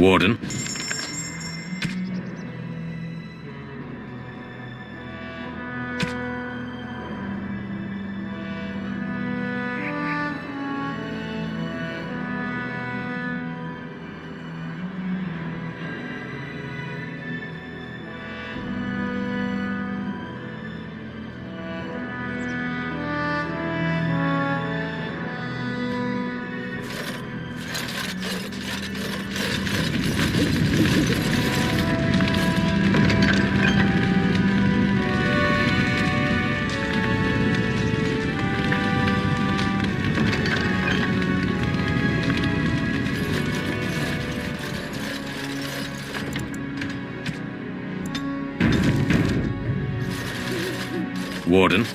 Warden. Warden.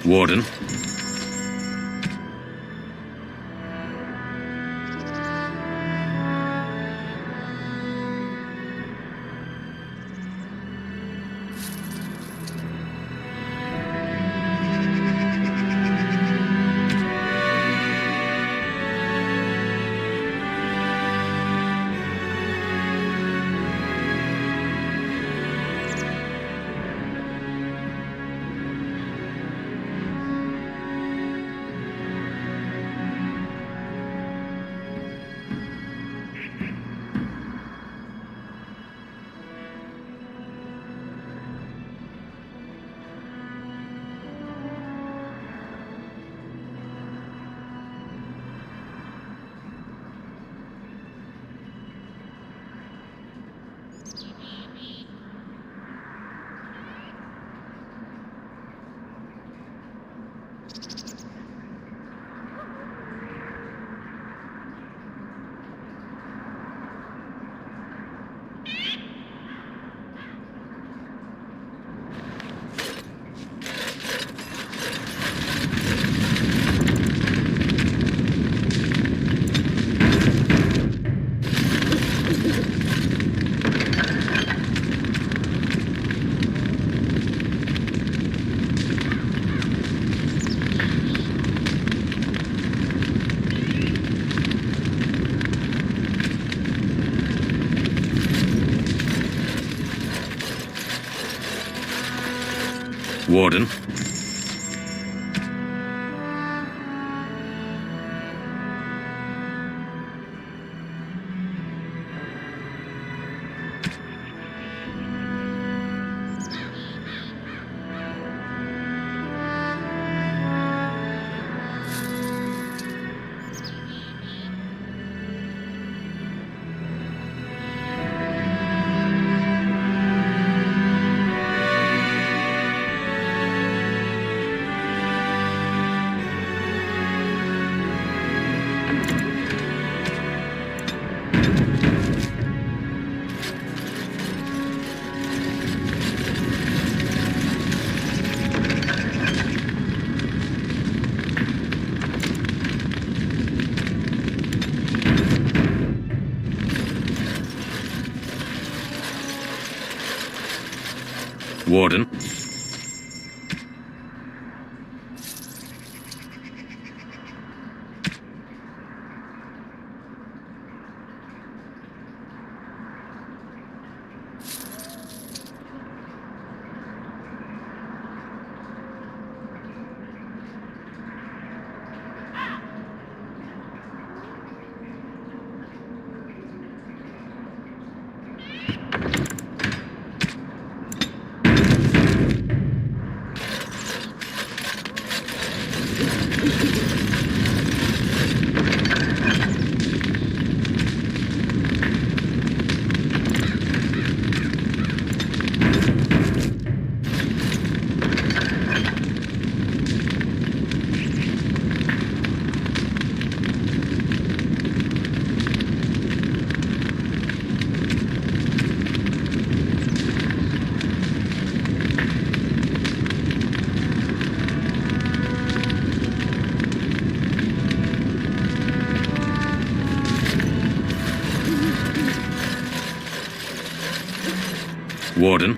Warden. Warden. Warden. Warden.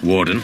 Warden.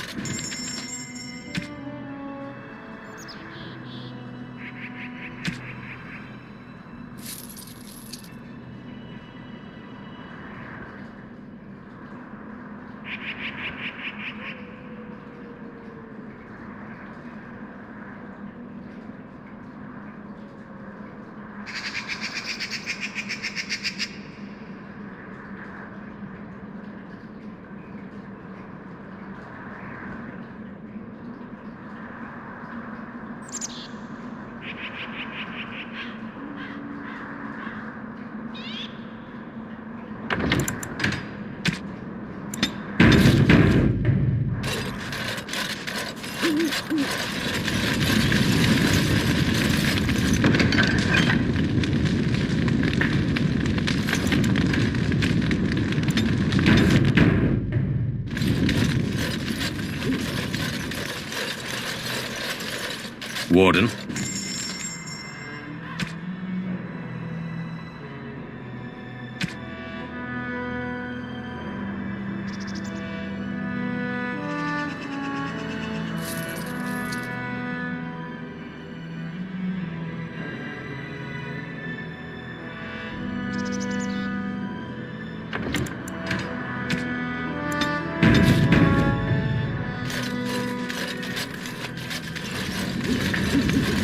Warden.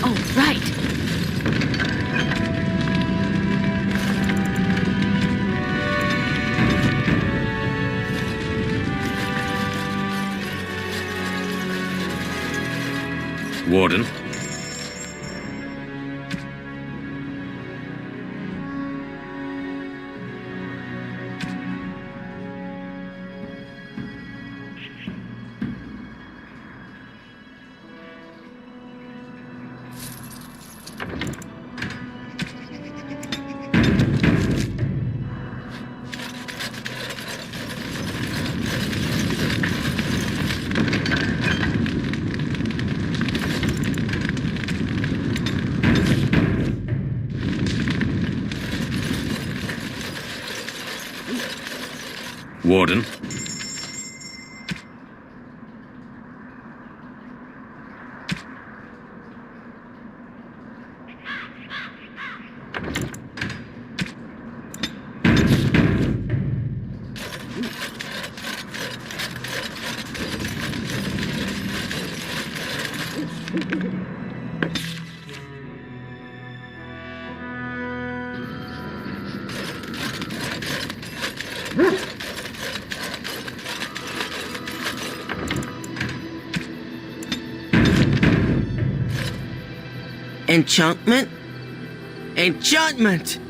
Oh, right. Warden. Warden. Enchantment? Enchantment!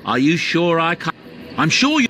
Are you sure I can't? I'm sure you...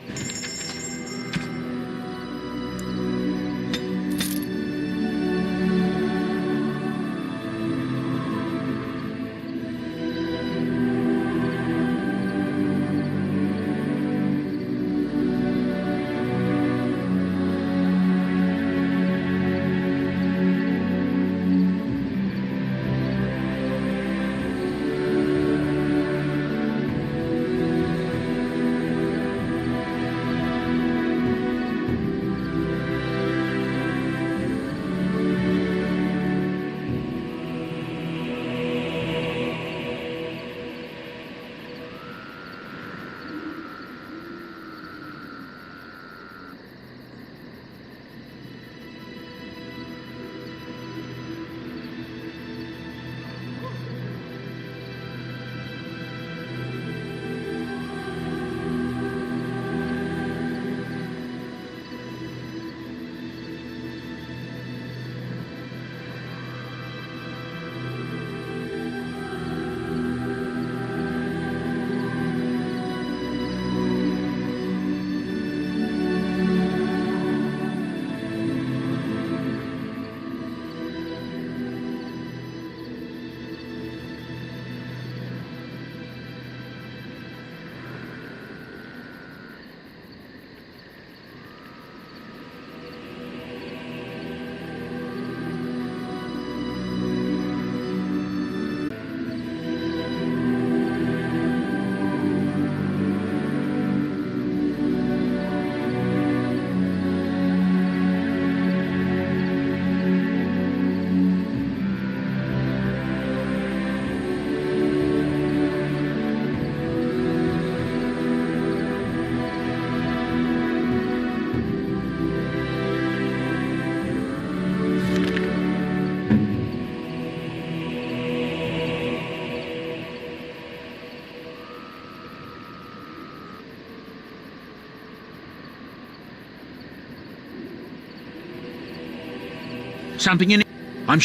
Something in it. I'm.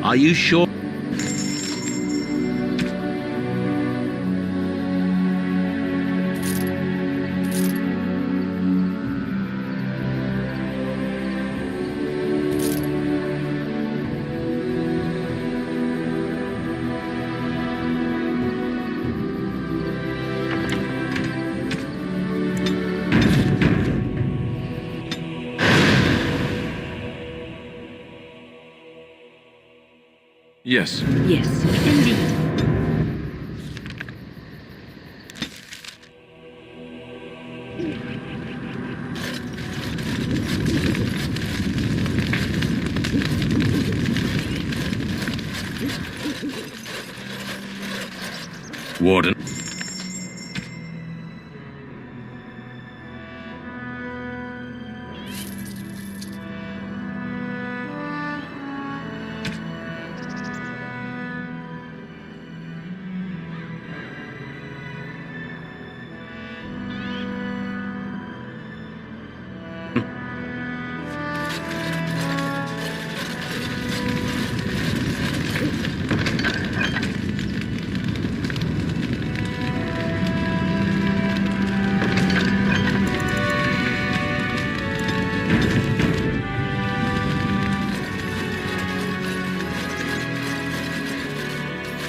Are you sure? Yes. Yes, indeed. Warden.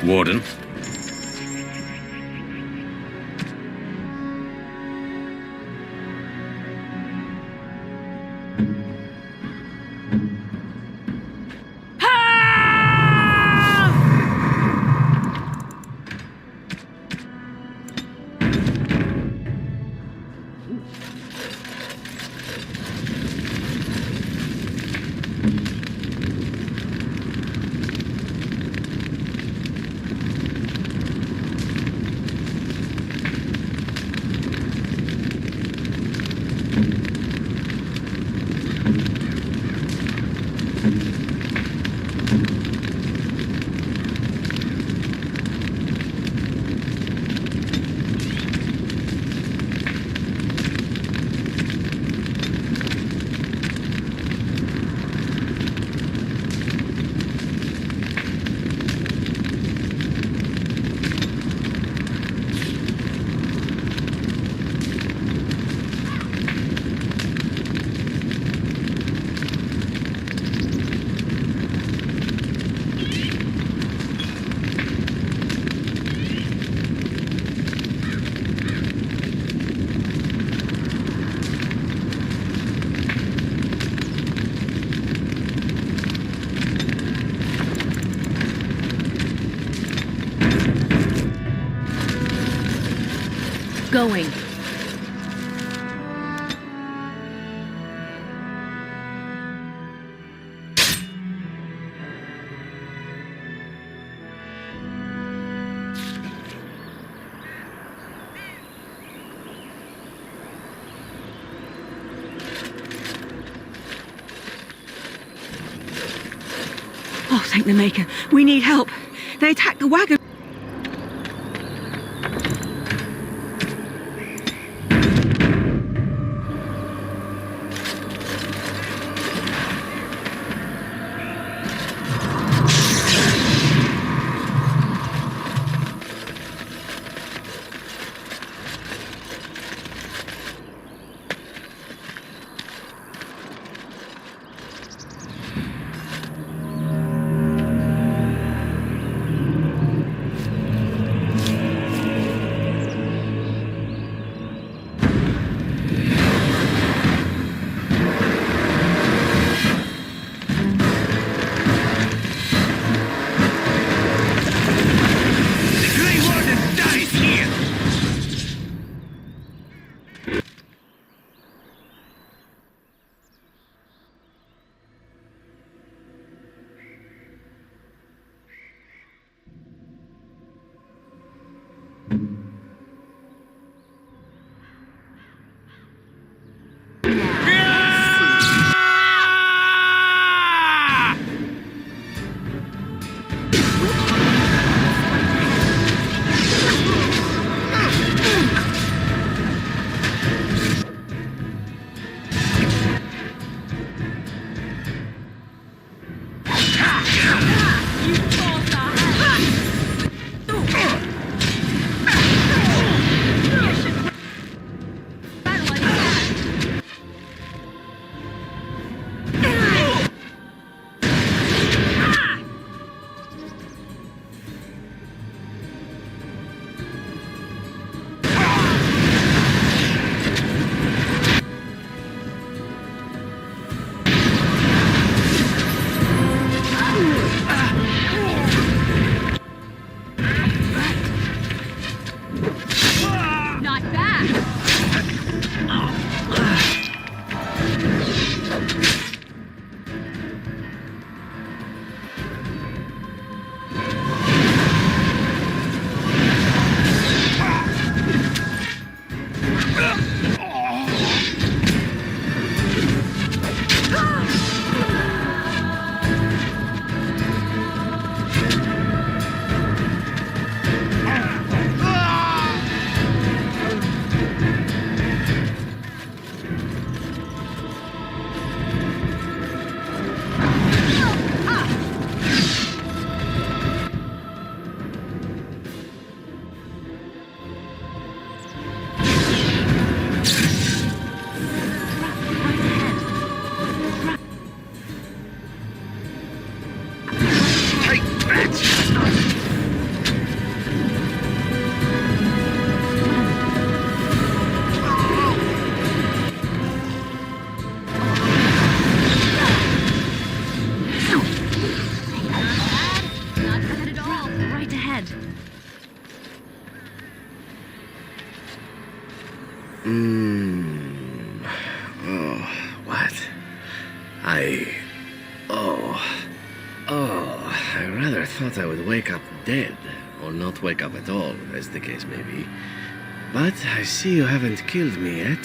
Warden. Going. Oh, thank the Maker. We need help. They attacked the wagon. Not bad. Not bad at all. Right ahead. Oh, what? I rather thought I would wake up dead, or not wake up at all, as the case may be. But I see you haven't killed me yet.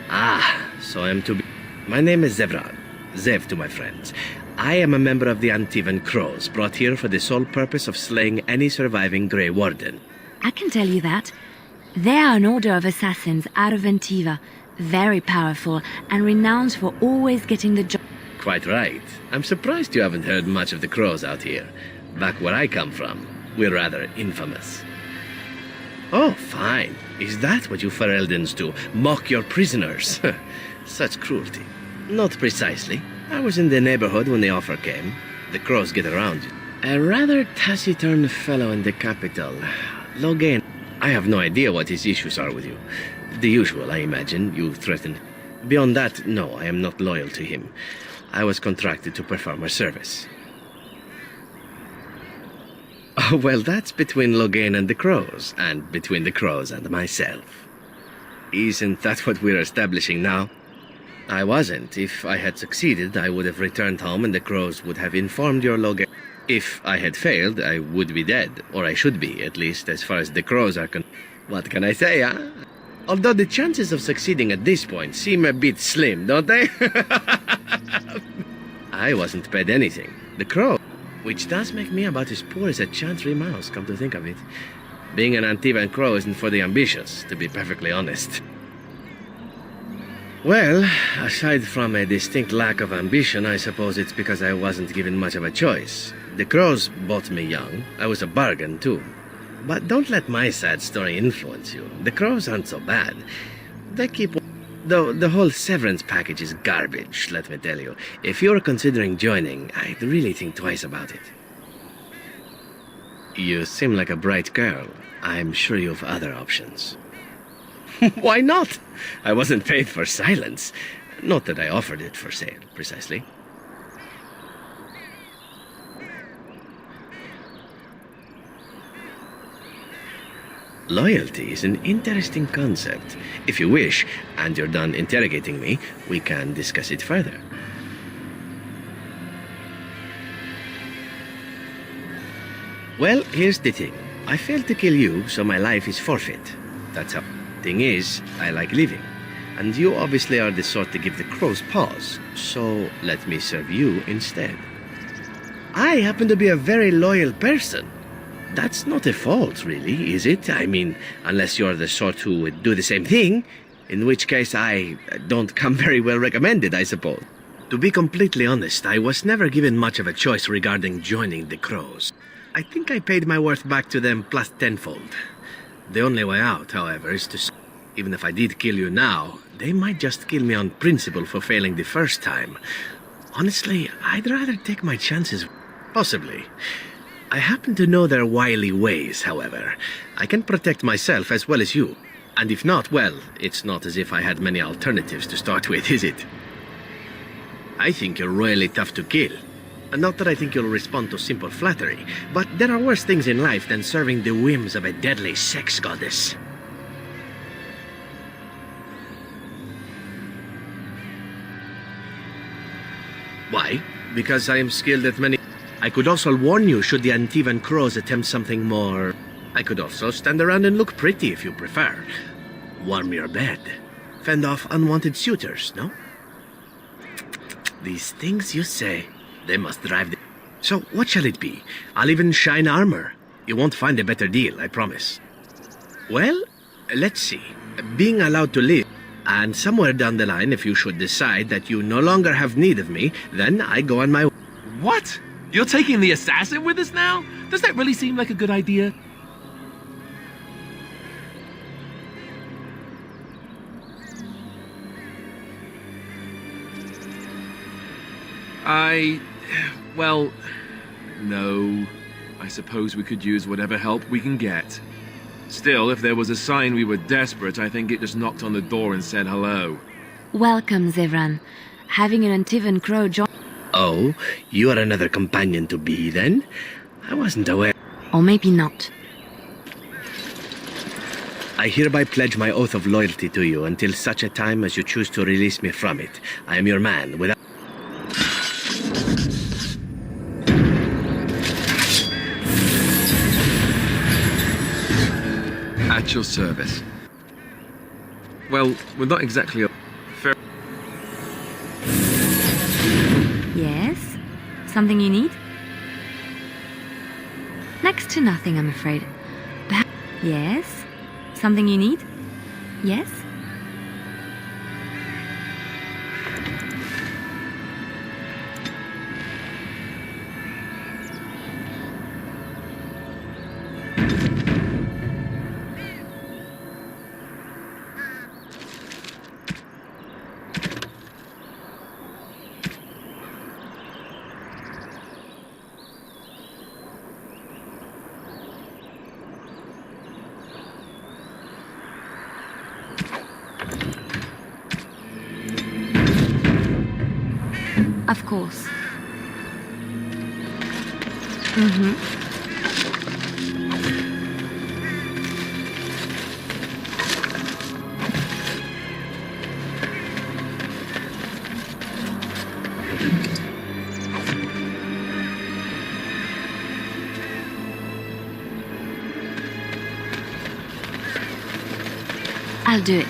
Ah, so I am to be... My name is Zevrad. Zev to my friends. I am a member of the Antivan Crows, brought here for the sole purpose of slaying any surviving Grey Warden. I can tell you that. They are an order of assassins out of Antiva, very powerful and renowned for always getting the job. Quite right. I'm surprised you haven't heard much of the Crows out here. Back where I come from, we're rather infamous. Oh, fine. Is that what you Fereldans do? Mock your prisoners? Such cruelty. Not precisely. I was in the neighborhood when the offer came. The Crows get around you. A rather taciturn fellow in the capital. Logan. I have no idea what his issues are with you. The usual, I imagine. You threaten. Beyond that, no, I am not loyal to him. I was contracted to perform a service. Oh, well, that's between Logan and the Crows, and between the Crows and myself. Isn't that what we're establishing now? I wasn't. If I had succeeded, I would have returned home and the Crows would have informed your Logan. If I had failed, I would be dead, or I should be, at least as far as the Crows are concerned. What can I say, huh? Although the chances of succeeding at this point seem a bit slim, don't they? I wasn't paid anything. The Crow, which does make me about as poor as a chantry mouse, come to think of it. Being an Antivan Crow isn't for the ambitious, to be perfectly honest. Well, aside from a distinct lack of ambition, I suppose it's because I wasn't given much of a choice. The Crows bought me young. I was a bargain, too. But don't let my sad story influence you. The Crows aren't so bad. They keep... Though the whole severance package is garbage, let me tell you. If you're considering joining, I'd really think twice about it. You seem like a bright girl. I'm sure you have other options. Why not? I wasn't paid for silence. Not that I offered it for sale, precisely. Loyalty is an interesting concept. If you wish, and you're done interrogating me, we can discuss it further. Well, here's the thing. I failed to kill you, so my life is forfeit. That's how. Thing is, I like living. And you obviously are the sort to give the Crows pause, so let me serve you instead. I happen to be a very loyal person. That's not a fault, really, is it? I mean, unless you're the sort who would do the same thing, in which case I don't come very well recommended, I suppose. To be completely honest, I was never given much of a choice regarding joining the Crows. I think I paid my worth back to them plus tenfold. The only way out, however, is to... Even if I did kill you now, they might just kill me on principle for failing the first time. Honestly, I'd rather take my chances. Possibly. I happen to know their wily ways, however. I can protect myself as well as you. And if not, well, it's not as if I had many alternatives to start with, is it? I think you're royally tough to kill. And not that I think you'll respond to simple flattery, but there are worse things in life than serving the whims of a deadly sex goddess. Why? Because I am skilled at many... I could also warn you should the Antivan crows attempt something more... I could also stand around and look pretty if you prefer. Warm your bed. Fend off unwanted suitors, no? These things you say, they must drive the... So, what shall it be? I'll even shine armor. You won't find a better deal, I promise. Well, let's see. Being allowed to live, and somewhere down the line, if you should decide that you no longer have need of me, then I go on my way. What? You're taking the assassin with us now? Does that really seem like a good idea? Well, no. I suppose we could use whatever help we can get. Still, if there was a sign we were desperate, I think it just knocked on the door and said hello. Welcome, Zevran. Having an Antivan crow join... Oh, you are another companion to be, then? I wasn't aware. Or maybe not. I hereby pledge my oath of loyalty to you until such a time as you choose to release me from it. I am your man, without... At your service. Well, we're not exactly a fair... Yes? Something you need? Next to nothing, I'm afraid. Perhaps... Yes? Something you need? Yes? Of course. I'll do it.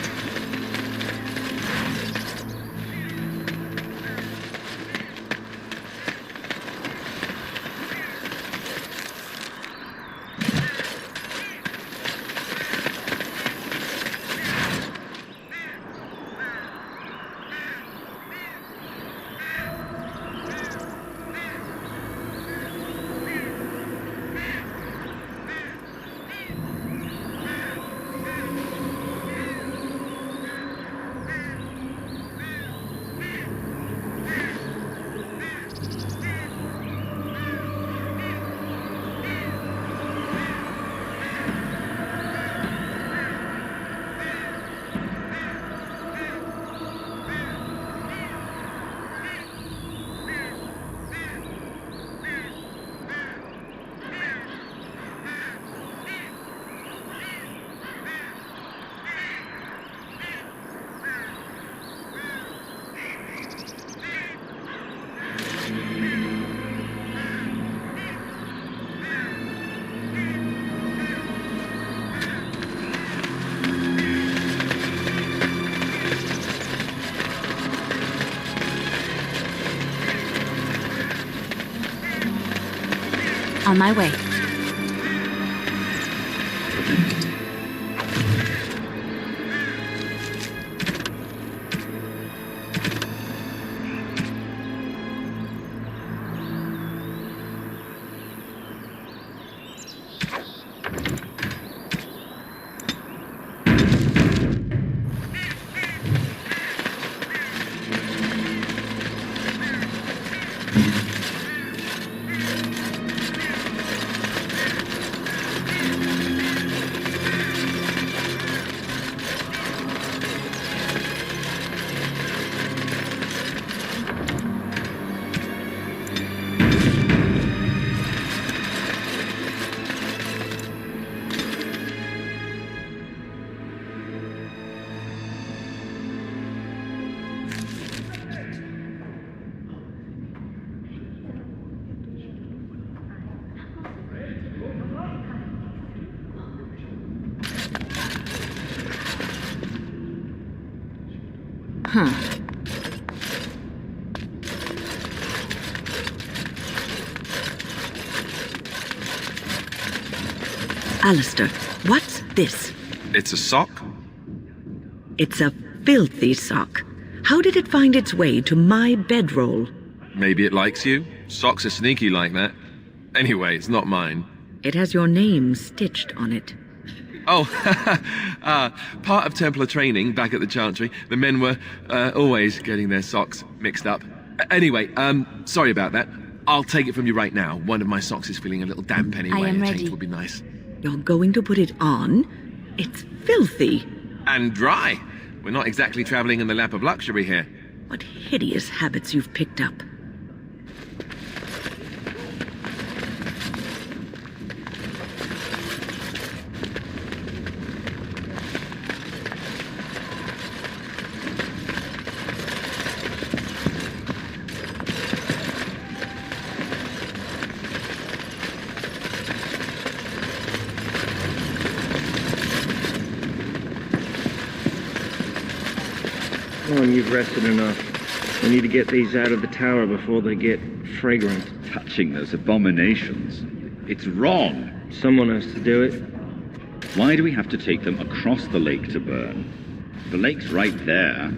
On my way. Huh. Alistair, what's this? It's a sock? It's a filthy sock. How did it find its way to my bedroll? Maybe it likes you? Socks are sneaky like that. Anyway, it's not mine. It has your name stitched on it. Oh, part of Templar training back at the Chantry. The men were always getting their socks mixed up. Anyway, sorry about that. I'll take it from you right now. One of my socks is feeling a little damp anyway. I am A ready. change would be nice. You're going to put it on? It's filthy. And dry. We're not exactly traveling in the lap of luxury here. What hideous habits you've picked up. Come on, you've rested enough. We need to get these out of the tower before they get fragrant. Touching those abominations. It's wrong. Someone has to do it. Why do we have to take them across the lake to burn? The lake's right there.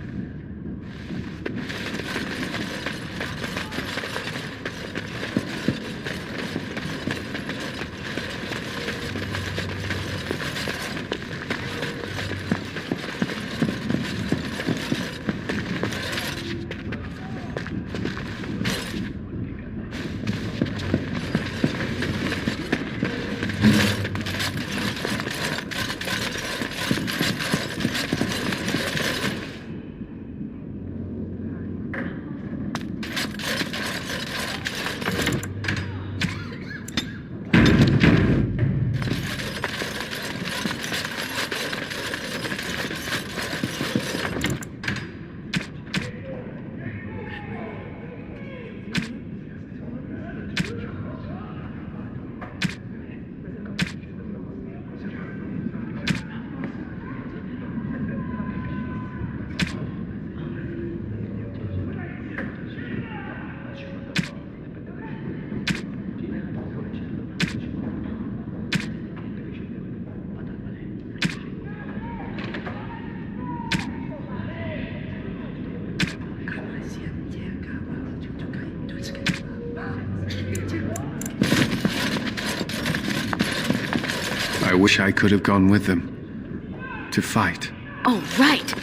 I wish I could have gone with them. To fight. Oh, right.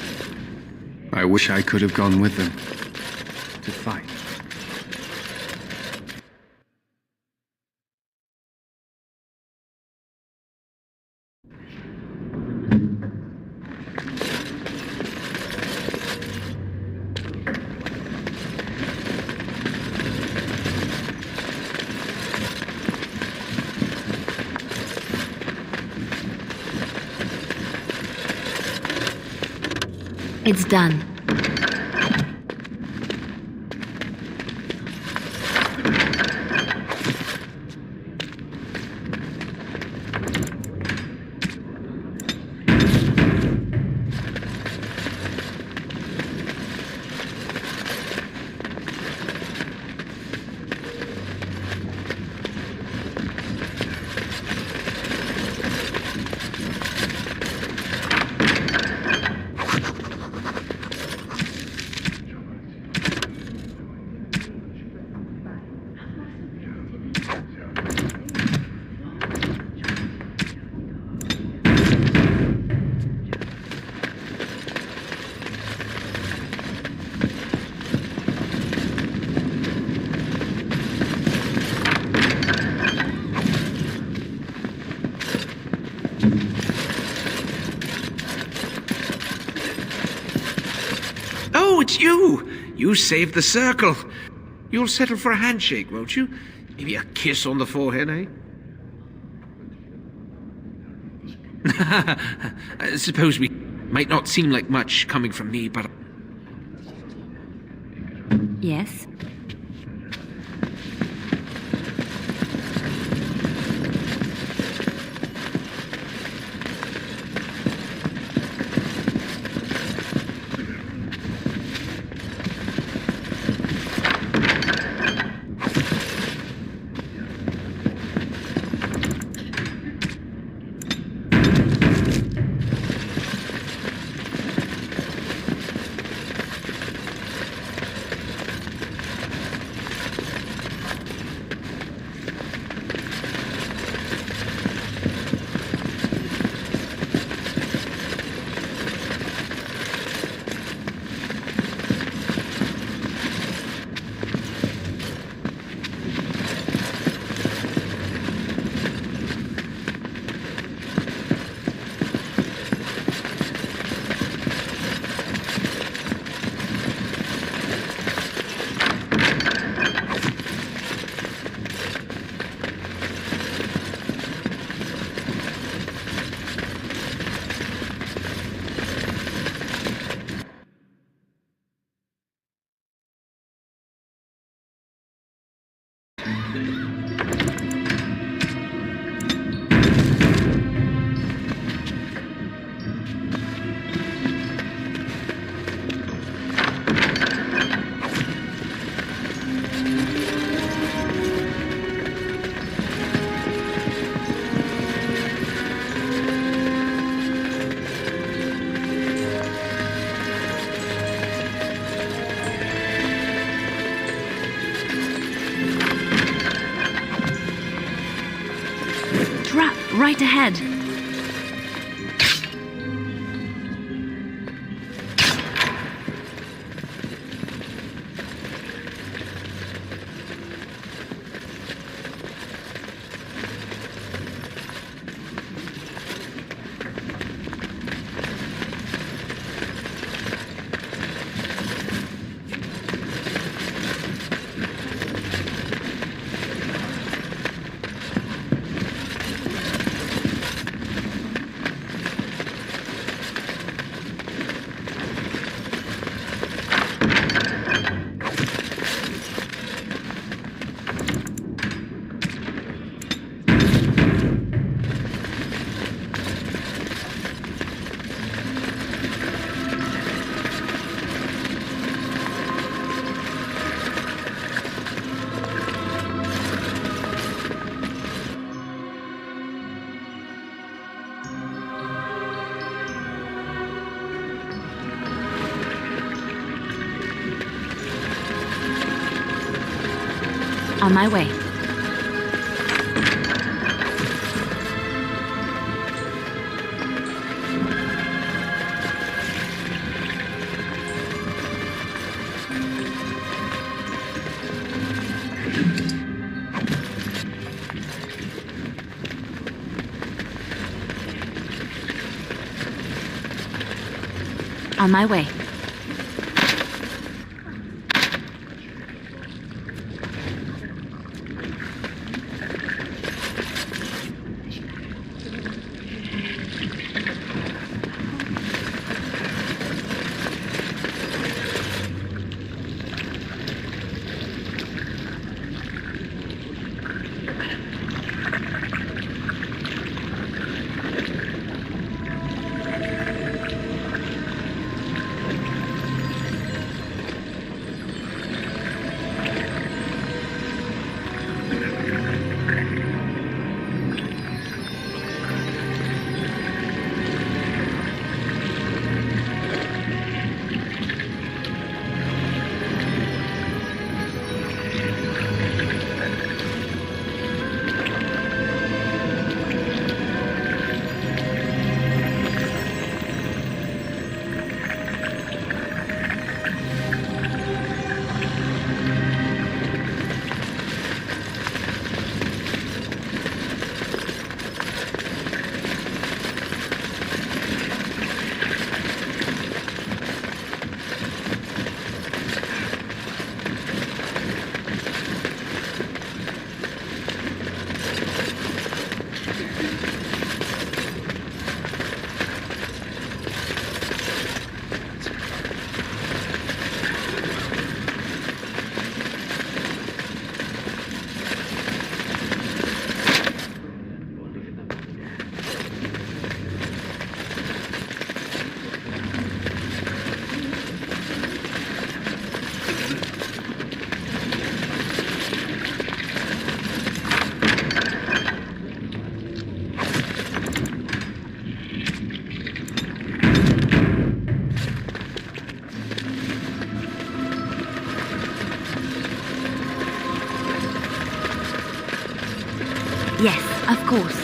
I wish I could have gone with them. To fight. It's done. Oh, it's you! You saved the circle. You'll settle for a handshake, won't you? Maybe a kiss on the forehead, eh? I suppose we might not seem like much coming from me, but... Yes? Straight ahead. On my way. On my way. Yes, of course.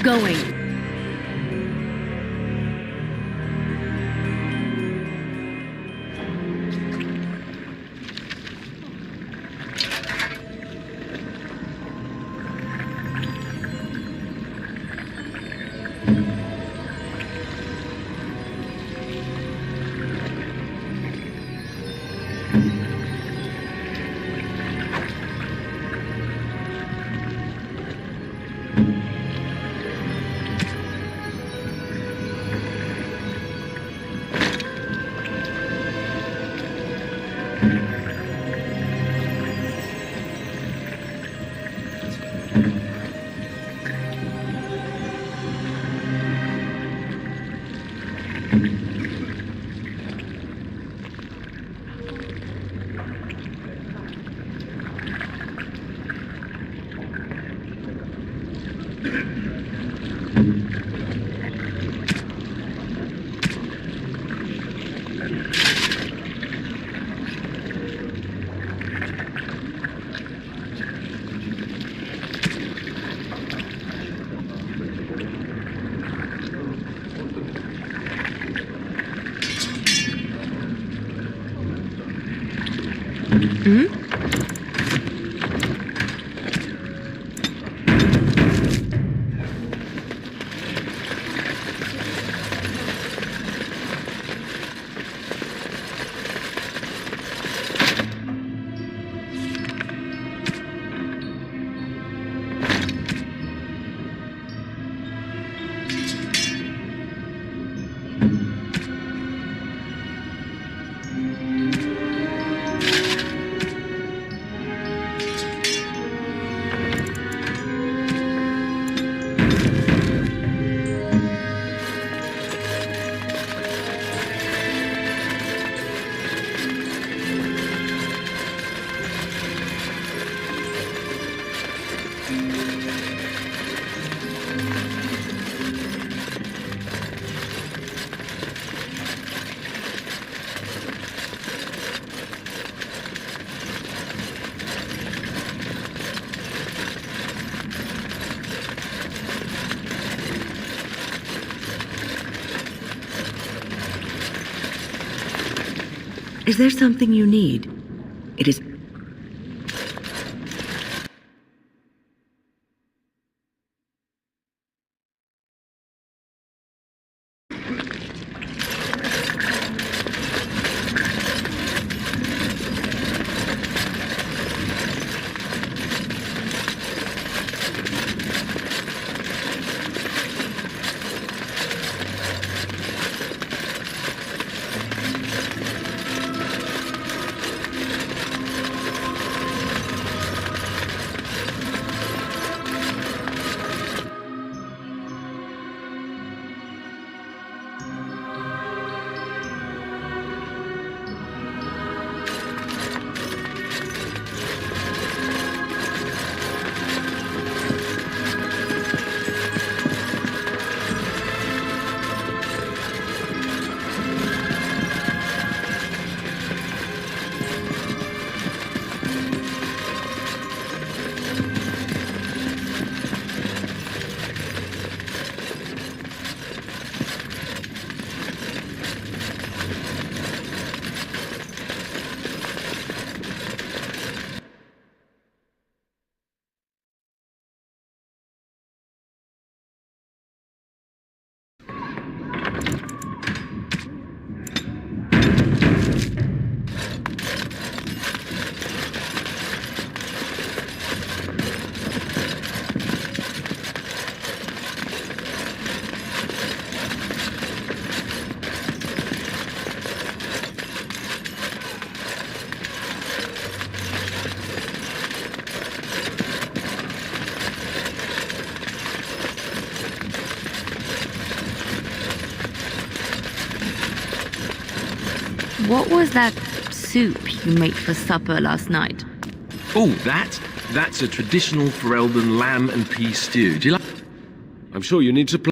Going. Is there something you need? It is... What was that soup you made for supper last night? Oh, that's a traditional Ferelden lamb and pea stew. Do you like? I'm sure you need to play.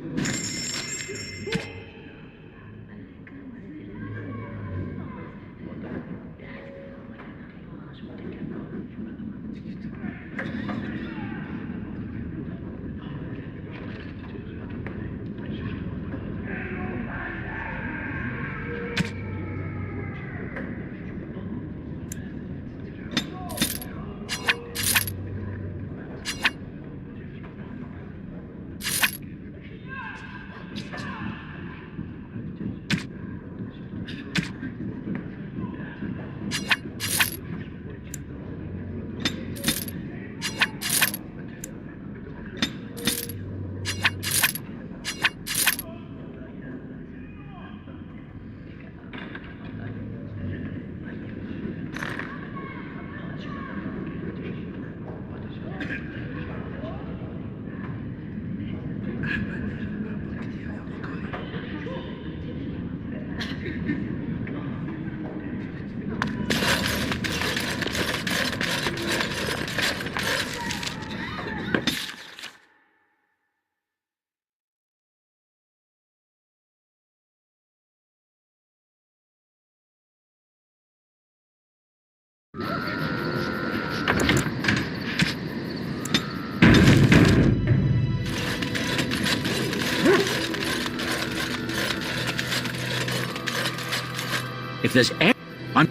If there's any... I'm...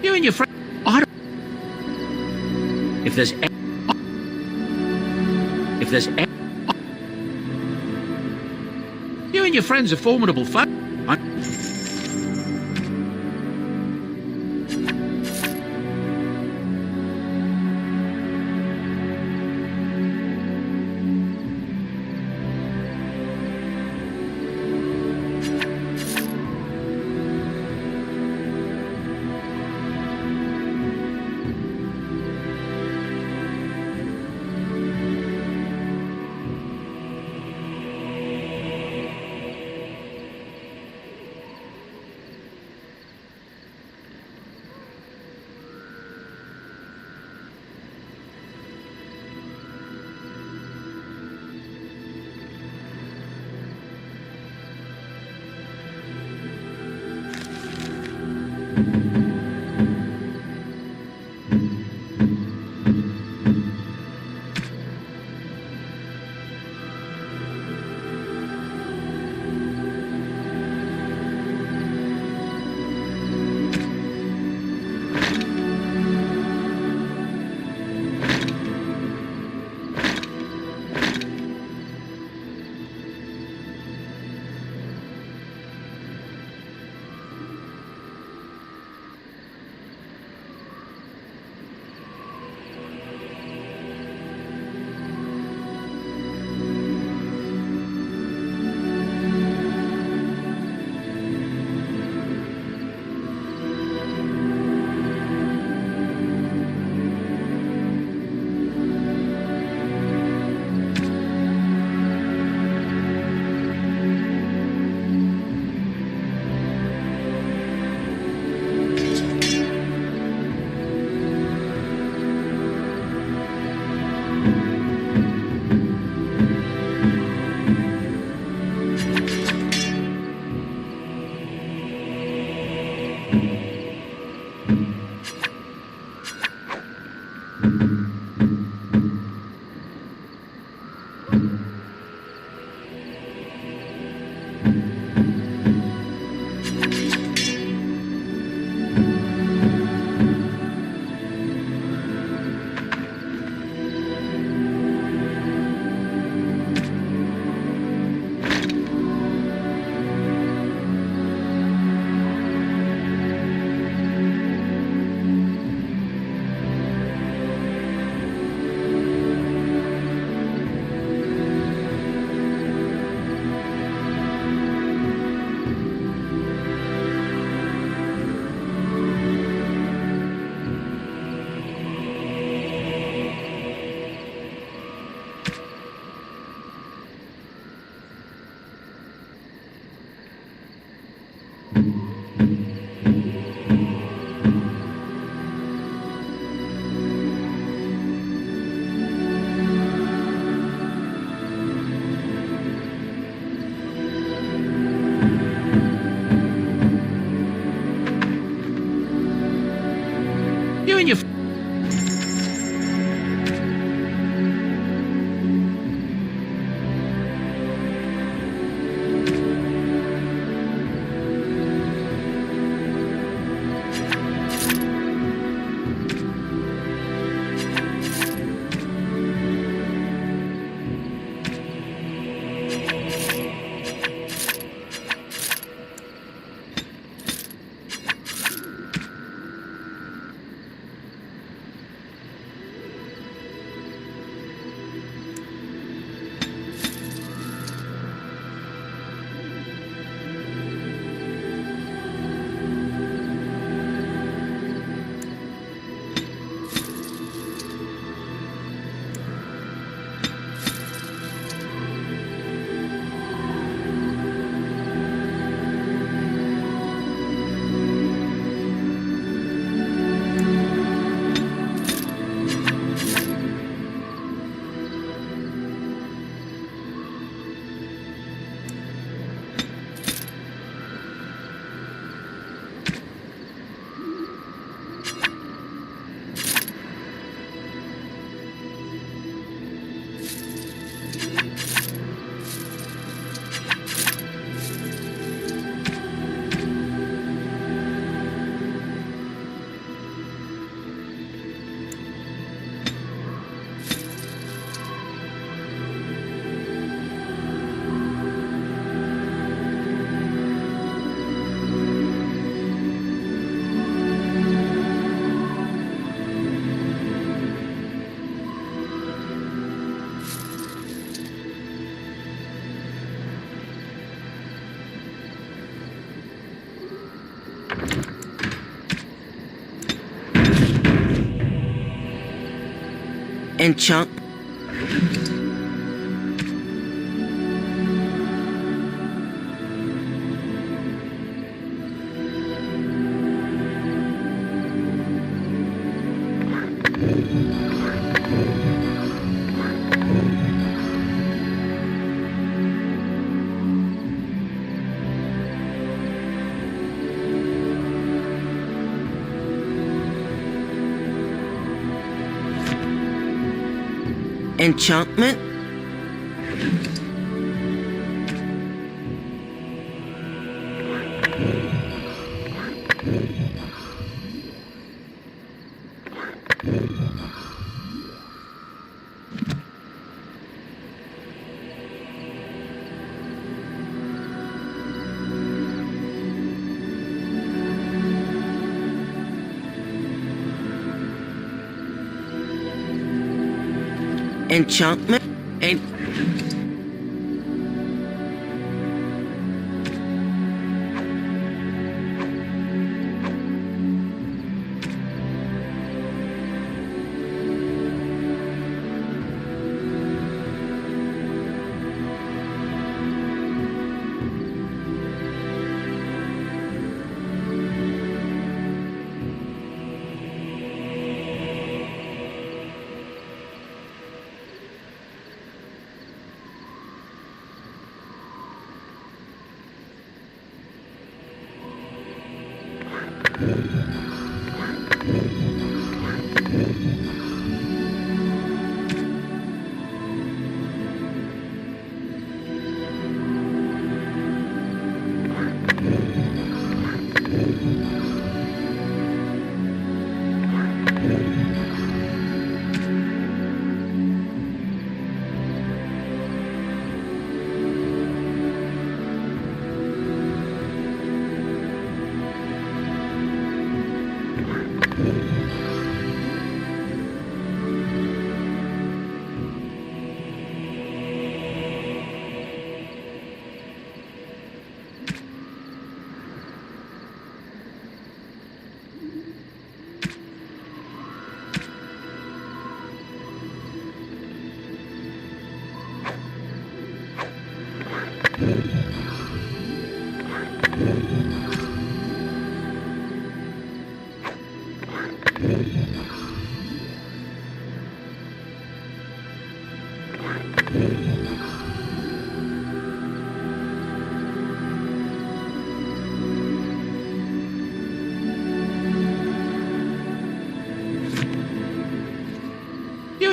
You and your friend... If there's... If there's... You and your friends are formidable foe. You and your... Enchant... Enchantment? Enchantment?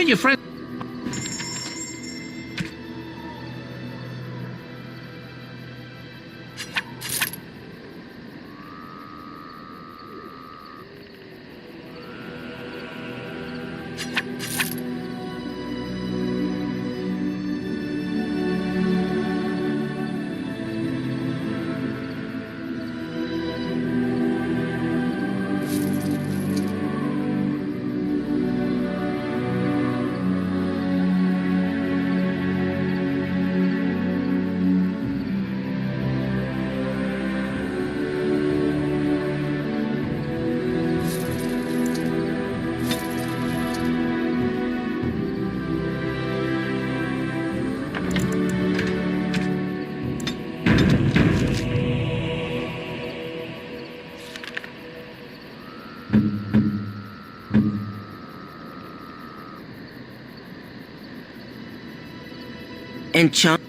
and your friend. Enchant.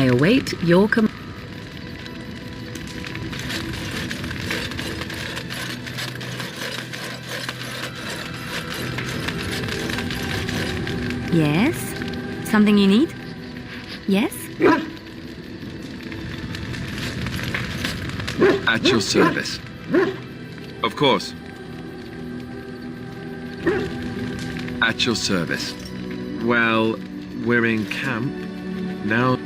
I await your Yes? Something you need? Yes? At your service. Of course. At your service. Well, we're in camp now.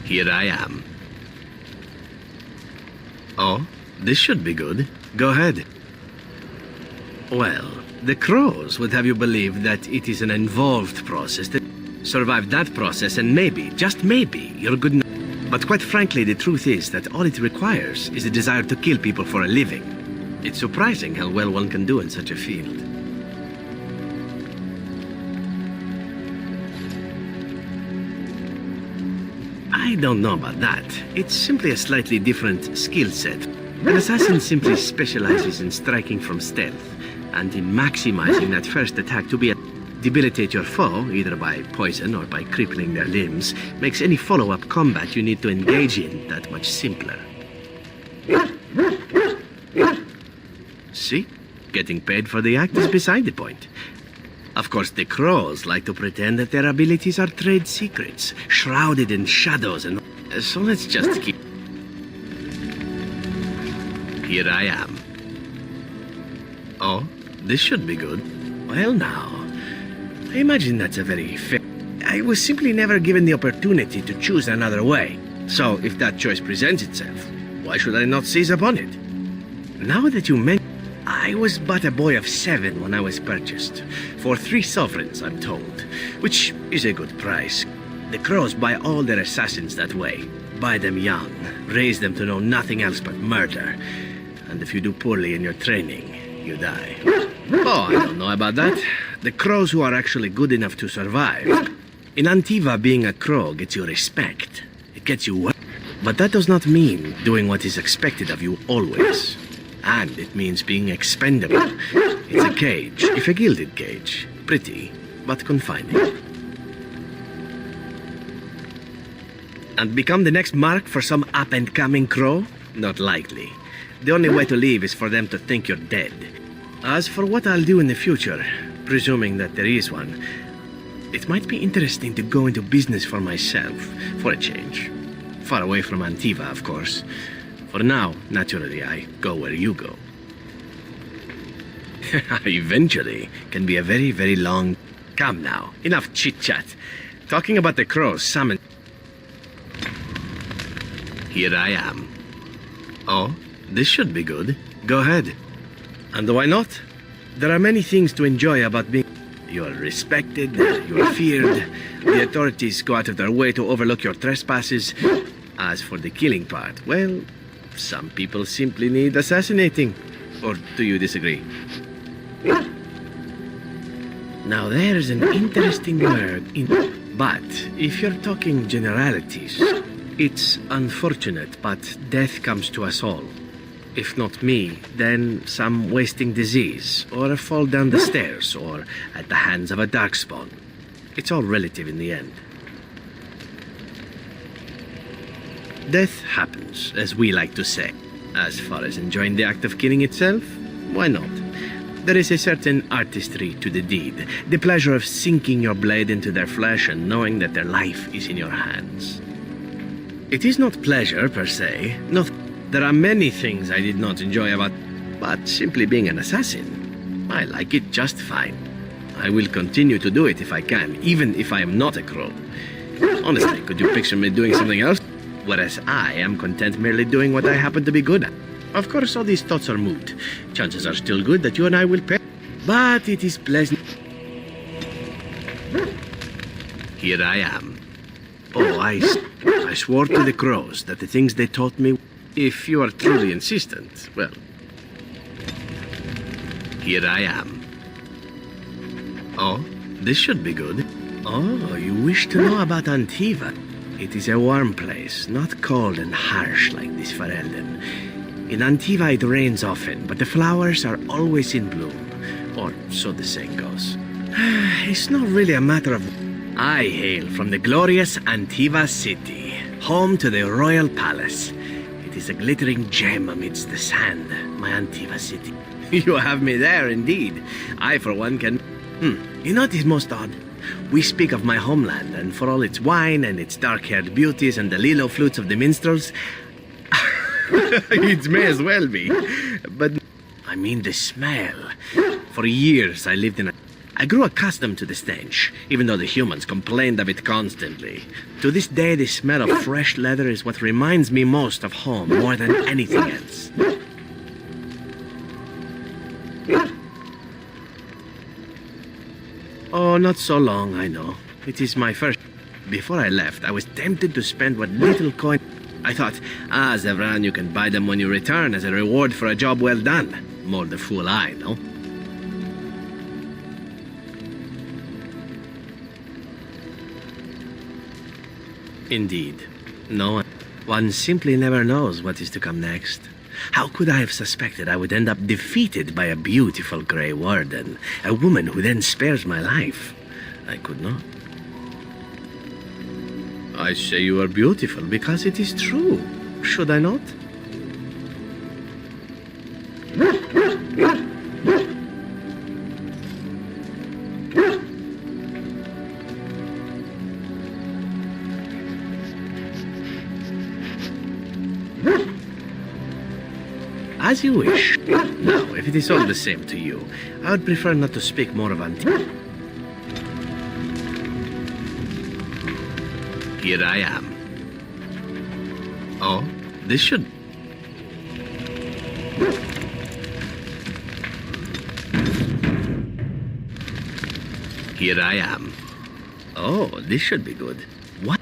Here I am. Oh, this should be good. Go ahead. Well, the crows would have you believe that it is an involved process. That survive that process and maybe, just maybe, you're good enough. But quite frankly, the truth is that all it requires is a desire to kill people for a living. It's surprising how well one can do in such a field. I don't know about that. It's simply a slightly different skill set. An assassin simply specializes in striking from stealth, and in maximizing that first attack to debilitate your foe, either by poison or by crippling their limbs, makes any follow-up combat you need to engage in that much simpler. See? Getting paid for the act is beside the point. Of course, the crows like to pretend that their abilities are trade secrets, shrouded in shadows and... So let's just keep... Here I am. Oh, this should be good. Well now, I imagine that's a very fair... I was simply never given the opportunity to choose another way. So if that choice presents itself, why should I not seize upon it? Now that you mention... I was but a boy of 7 when I was purchased. For 3 sovereigns, I'm told. Which is a good price. The crows buy all their assassins that way. Buy them young. Raise them to know nothing else but murder. And if you do poorly in your training, you die. Oh, I don't know about that. The crows who are actually good enough to survive. In Antiva, being a crow gets you respect. It gets you work. But that does not mean doing what is expected of you always. And it means being expendable. It's a cage, if a gilded cage. Pretty, but confining. And become the next mark for some up-and-coming crow? Not likely. The only way to leave is for them to think you're dead. As for what I'll do in the future, presuming that there is one, it might be interesting to go into business for myself, for a change. Far away from Antiva, of course. For now, naturally, I go where you go. Eventually can be a very, very long... Come now, enough chit-chat. Talking about the crows summon... Here I am. Oh, this should be good. Go ahead. And why not? There are many things to enjoy about being... You're respected, you're feared. The authorities go out of their way to overlook your trespasses. As for the killing part, well... Some people simply need assassinating. Or do you disagree? Now there's an interesting word in... But if you're talking generalities, it's unfortunate, but death comes to us all. If not me, then some wasting disease, or a fall down the stairs, or at the hands of a darkspawn. It's all relative in the end. Death happens, as we like to say. As far as enjoying the act of killing itself, why not? There is a certain artistry to the deed, the pleasure of sinking your blade into their flesh and knowing that their life is in your hands. It is not pleasure, per se. Not. There are many things I did not enjoy about, but simply being an assassin, I like it just fine. I will continue to do it if I can, even if I am not a crow. Honestly, could you picture me doing something else? Whereas I am content merely doing what I happen to be good at. Of course, all these thoughts are moot. Chances are still good that you and I will pay. But it is pleasant. Here I am. Oh, I swore to the crows that the things they taught me... If you are truly insistent, well... Here I am. Oh, this should be good. Oh, you wish to know about Antiva? It is a warm place, not cold and harsh like this Ferelden. In Antiva it rains often, but the flowers are always in bloom. Or so the saying goes. It's not really a matter of... I hail from the glorious Antiva city, home to the royal palace. It is a glittering gem amidst the sand, my Antiva city. You have me there, indeed. I, for one, can... You know what is most odd? We speak of my homeland, and for all its wine and its dark-haired beauties and the lilo flutes of the minstrels, it may as well be. But I mean the smell. For years I lived in a... I grew accustomed to the stench, even though the humans complained of it constantly. To this day, the smell of fresh leather is what reminds me most of home, more than anything else. Oh, not so long, I know. It is my first... Before I left, I was tempted to spend what little coin... I thought, Zevran, you can buy them when you return as a reward for a job well done. More the fool I, no? Indeed. No, one simply never knows what is to come next. How could I have suspected I would end up defeated by a beautiful Grey Warden, a woman who then spares my life? I could not. I say you are beautiful because it is true. Should I not? As you wish. Now, if it is all the same to you, I would prefer not to speak more of Antiva. Here I am. Oh, this should... Here I am. Oh, this should be good. What?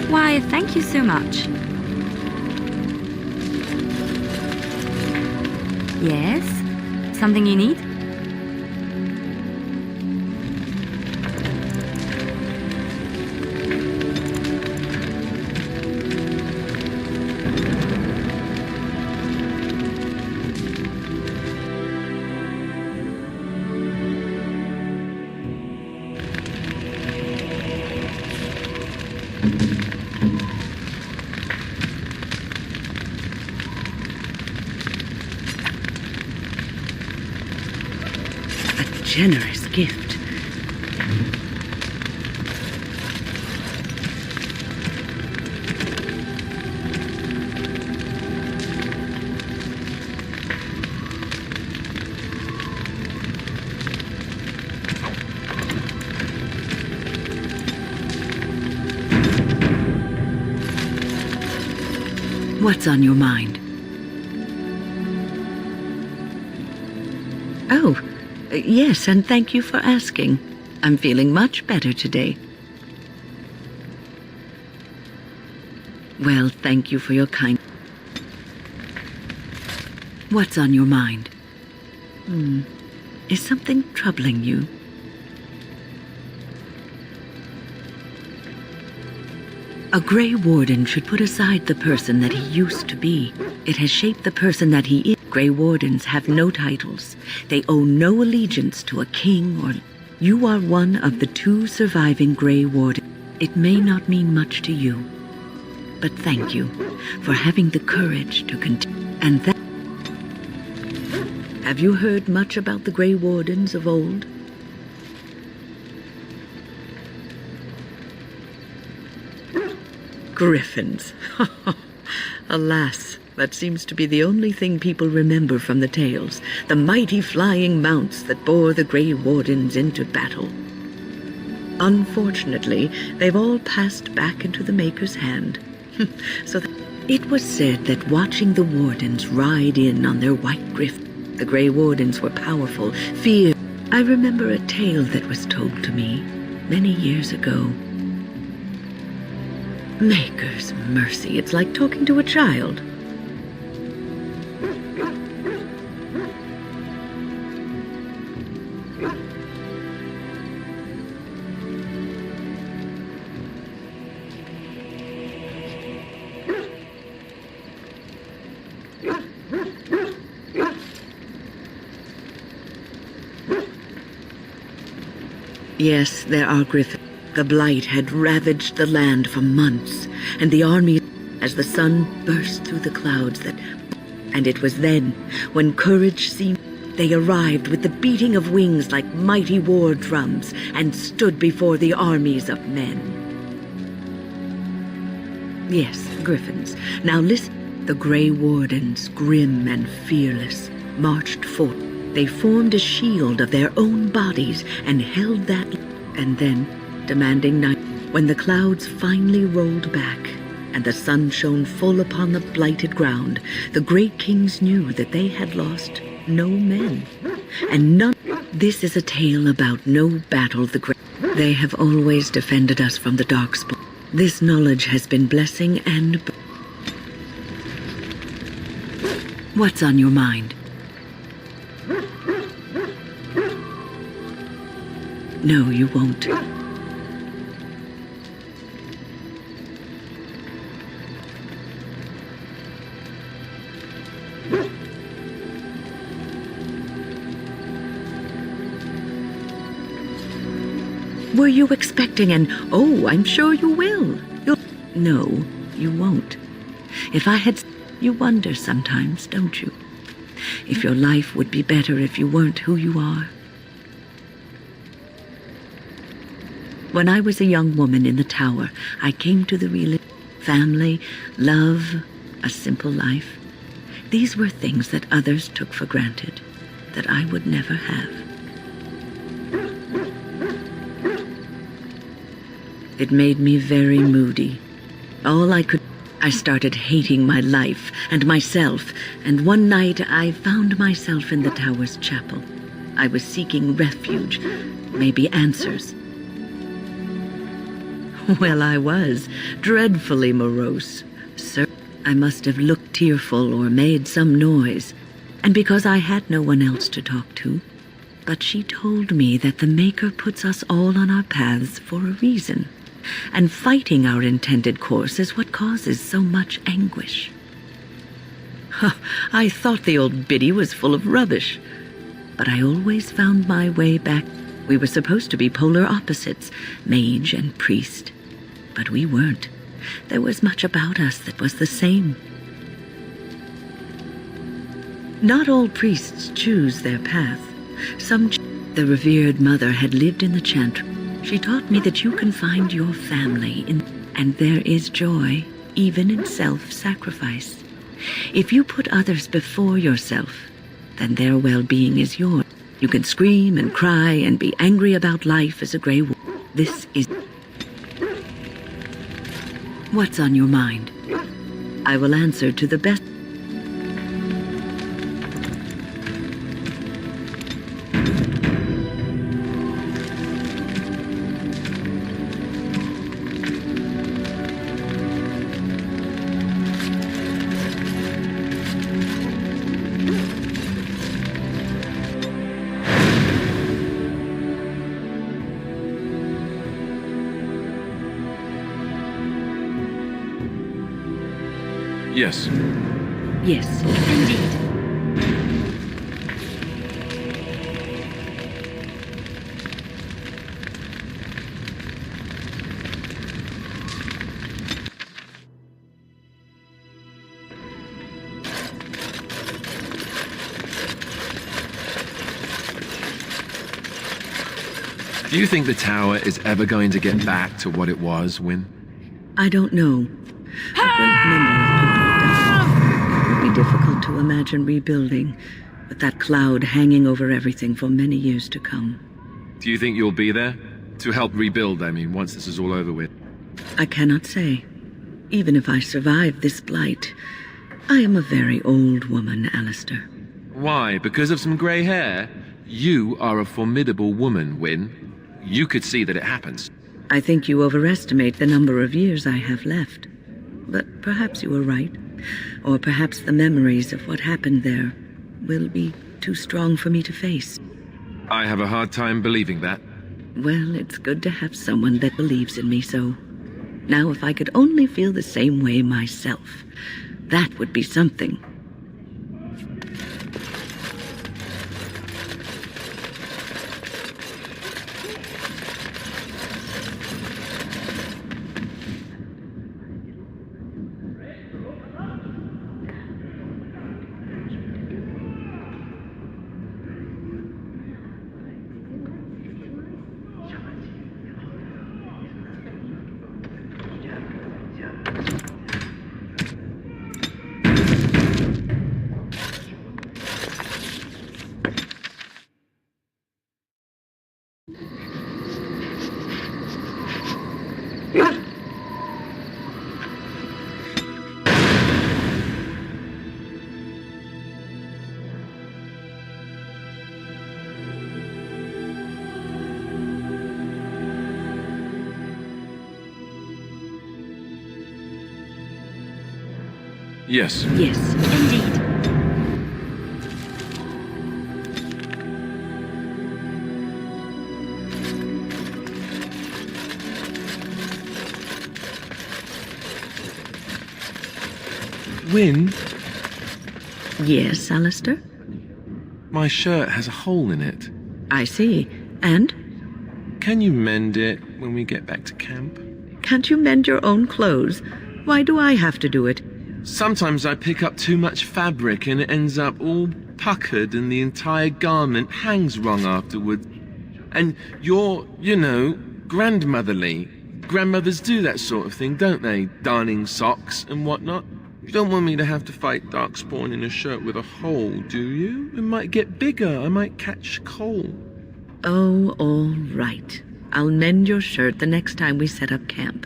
Why, thank you so much. Yes? Something you need? Generous gift. What's on your mind? Oh. Yes, and thank you for asking. I'm feeling much better today. Well, thank you for your kind... What's on your mind? Is something troubling you? A Grey Warden should put aside the person that he used to be. It has shaped the person that he is. Grey Wardens have no titles. They owe no allegiance to a king or... You are one of the 2 surviving Grey Wardens. It may not mean much to you, but thank you for having the courage to continue. And that... Have you heard much about the Grey Wardens of old? Griffins. Alas. That seems to be the only thing people remember from the tales. The mighty flying mounts that bore the Grey Wardens into battle. Unfortunately, they've all passed back into the Maker's hand. It was said that watching the Wardens ride in on their white griffins, the Grey Wardens were powerful, feared. I remember a tale that was told to me many years ago. Maker's mercy, it's like talking to a child. Yes, there are griffins. The blight had ravaged the land for months, and the army, as the sun burst through the clouds and it was then, when courage seemed, they arrived with the beating of wings like mighty war drums and stood before the armies of men. Yes, griffins. Now listen. The Grey Wardens, grim and fearless, marched forth. They formed a shield of their own bodies and held that, and then, demanding night, when the clouds finally rolled back and the sun shone full upon the blighted ground, the great kings knew that they had lost no men, and none. This is a tale about no battle the great. They have always defended us from the darkspawn. This knowledge has been blessing and. What's on your mind? No, you won't. Were you expecting an, oh, I'm sure you will. No, you won't. If I had, you wonder sometimes, don't you? If your life would be better if you weren't who you are. When I was a young woman in the tower, I came to the family, love, a simple life. These were things that others took for granted, that I would never have. It made me very moody. I started hating my life and myself, and one night I found myself in the tower's chapel. I was seeking refuge, maybe answers. Well, I was dreadfully morose. Sir, I must have looked tearful or made some noise, and because I had no one else to talk to. But she told me that the Maker puts us all on our paths for a reason, and fighting our intended course is what causes so much anguish. I thought the old biddy was full of rubbish, but I always found my way back. We were supposed to be polar opposites, mage and priest, but we weren't. There was much about us that was the same. Not all priests choose their path. The revered mother had lived in the chantry. She taught me that you can find your family and there is joy even in self-sacrifice. If you put others before yourself, then their well-being is yours. You can scream and cry and be angry about life as a grey wolf. This is... What's on your mind? I will answer to the best... Yes. Yes, Indeed. Do you think the tower is ever going to get back to what it was, Wynne? I don't know. A great number of people died. It would be difficult to imagine rebuilding, with that cloud hanging over everything for many years to come. Do you think you'll be there? To help rebuild, I mean, once this is all over with. I cannot say. Even if I survive this blight, I am a very old woman, Alistair. Why? Because of some grey hair? You are a formidable woman, Wynne. You could see that it happens. I think you overestimate the number of years I have left. But perhaps you are right. Or perhaps the memories of what happened there will be too strong for me to face. I have a hard time believing that. Well, it's good to have someone that believes in me so. Now, if I could only feel the same way myself, that would be something. Yes. Yes. Indeed. Wynne, Yes, Alistair? my shirt has a hole in it. I see. And? Can you mend it when we get back to camp? Can't you mend your own clothes? Why do I have to do it? Sometimes I pick up too much fabric and it ends up all puckered and the entire garment hangs wrong afterwards. And you're, grandmotherly. Grandmothers do that sort of thing, don't they? Darning socks and whatnot. You don't want me to have to fight Darkspawn in a shirt with a hole, do you? It might get bigger. I might catch cold. Oh, all right. I'll mend your shirt the next time we set up camp.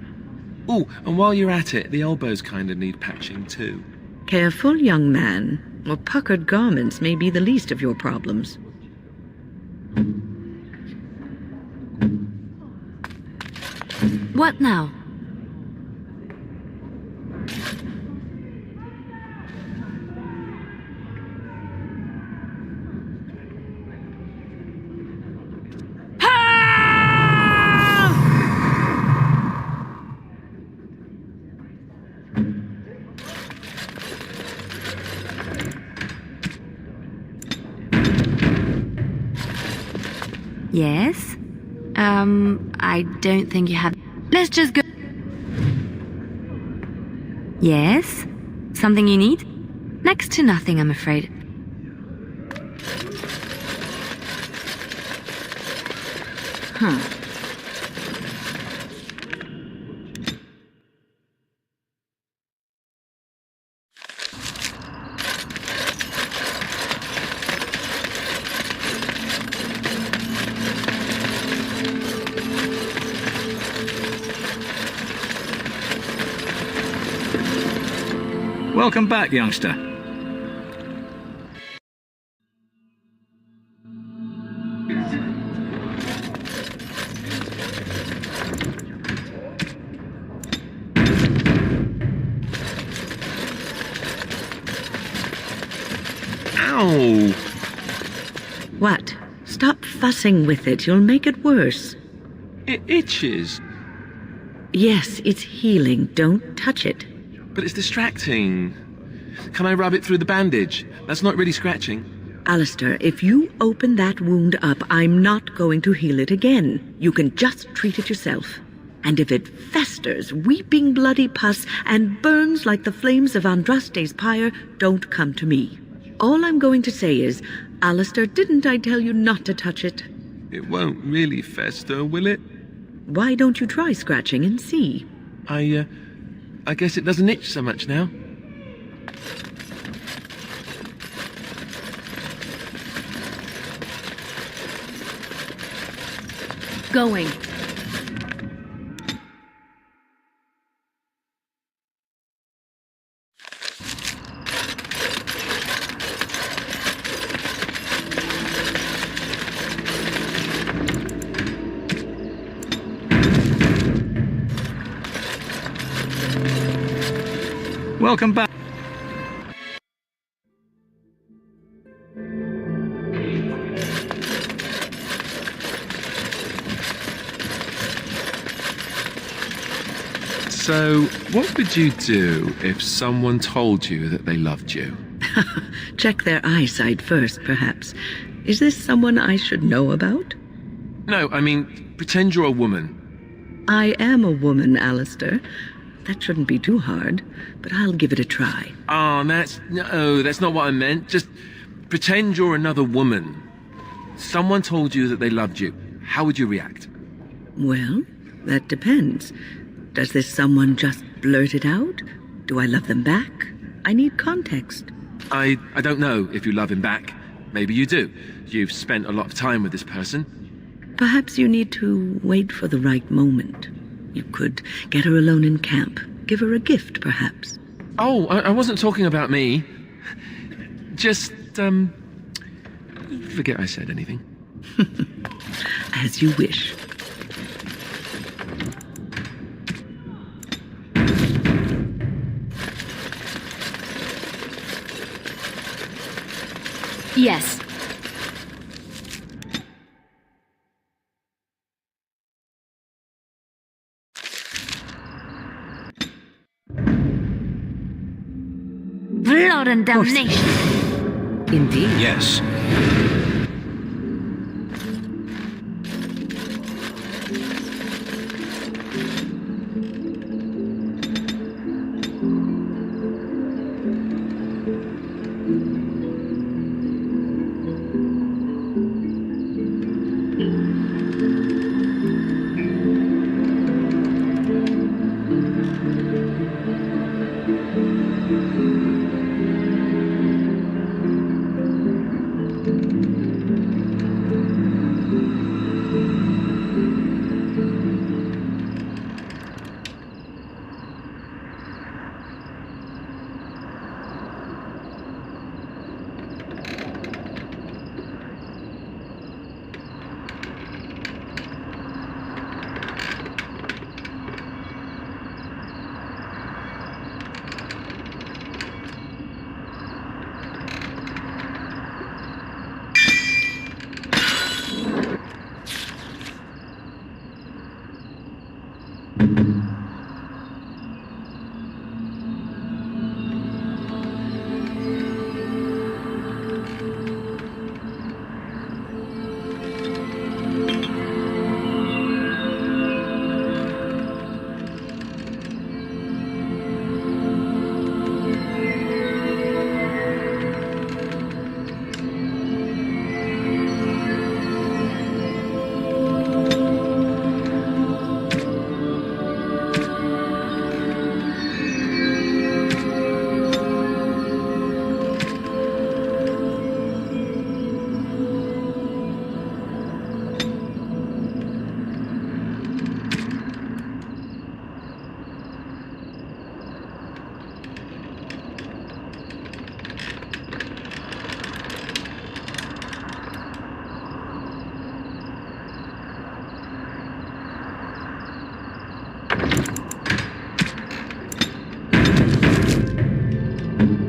Oh, and while you're at it, the elbows kind of need patching too. Careful, young man, or puckered garments may be the least of your problems. What now? Yes? I don't think you have... Let's just go... Yes? Something you need? Next to nothing, I'm afraid. Welcome back, youngster. Ow! What? Stop fussing with it. You'll make it worse. It itches. Yes, it's healing. Don't touch it. But it's distracting. Can I rub it through the bandage? That's not really scratching. Alistair, if you open that wound up, I'm not going to heal it again. You can just treat it yourself. And if it festers, weeping bloody pus, and burns like the flames of Andraste's pyre, don't come to me. All I'm going to say is, Alistair, didn't I tell you not to touch it? It won't really fester, will it? Why don't you try scratching and see? I guess it doesn't itch so much now. Going. Welcome back. So, what would you do if someone told you that they loved you? Check their eyesight first, perhaps. Is this someone I should know about? No, I mean, pretend you're a woman. I am a woman, Alistair. That shouldn't be too hard, but I'll give it a try. Oh, that's not what I meant. Just pretend you're another woman. Someone told you that they loved you. How would you react? Well, that depends. Does this someone just blurt it out? Do I love them back? I need context. I don't know if you love him back. Maybe you do. You've spent a lot of time with this person. Perhaps you need to wait for the right moment. You could get her alone in camp. Give her a gift, perhaps. Oh, I wasn't talking about me. Just, forget I said anything. As you wish. Yes. Blood and damnation. Indeed. Yes.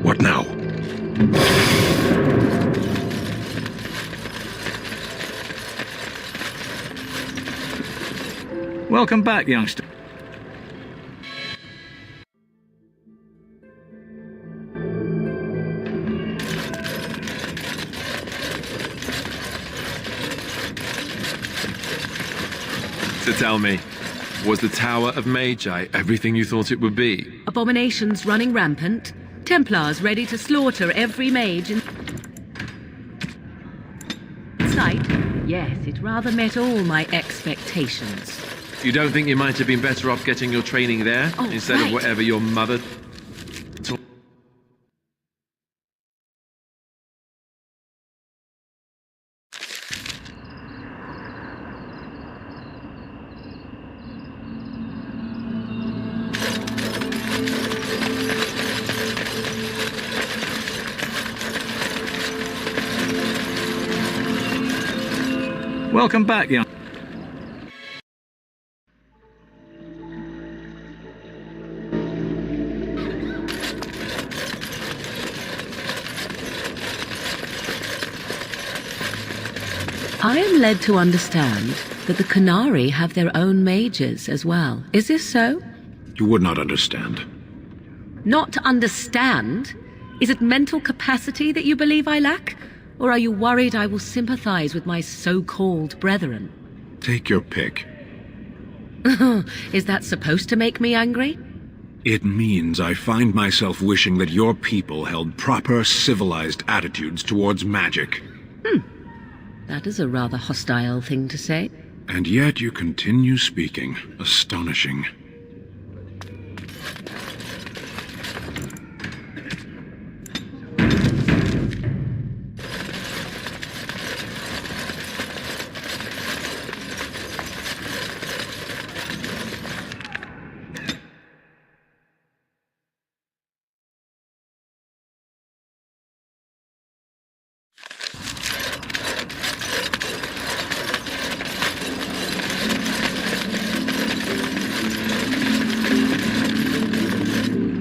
What now? Welcome back, youngster. So tell me, was the Tower of Magi everything you thought it would be? Abominations running rampant. Templars ready to slaughter every mage in sight. Yes, it rather met all my expectations. You don't think you might have been better off getting your training there Oh, instead right. of whatever your mother taught? Welcome back, young. I am led to understand that the Canary have their own mages as well. Is this so? You would not understand. Not to understand? Is it mental capacity that you believe I lack? Or are you worried I will sympathize with my so-called brethren? Take your pick. Is that supposed to make me angry? It means I find myself wishing that your people held proper, civilized attitudes towards magic. That is a rather hostile thing to say. And yet you continue speaking. Astonishing.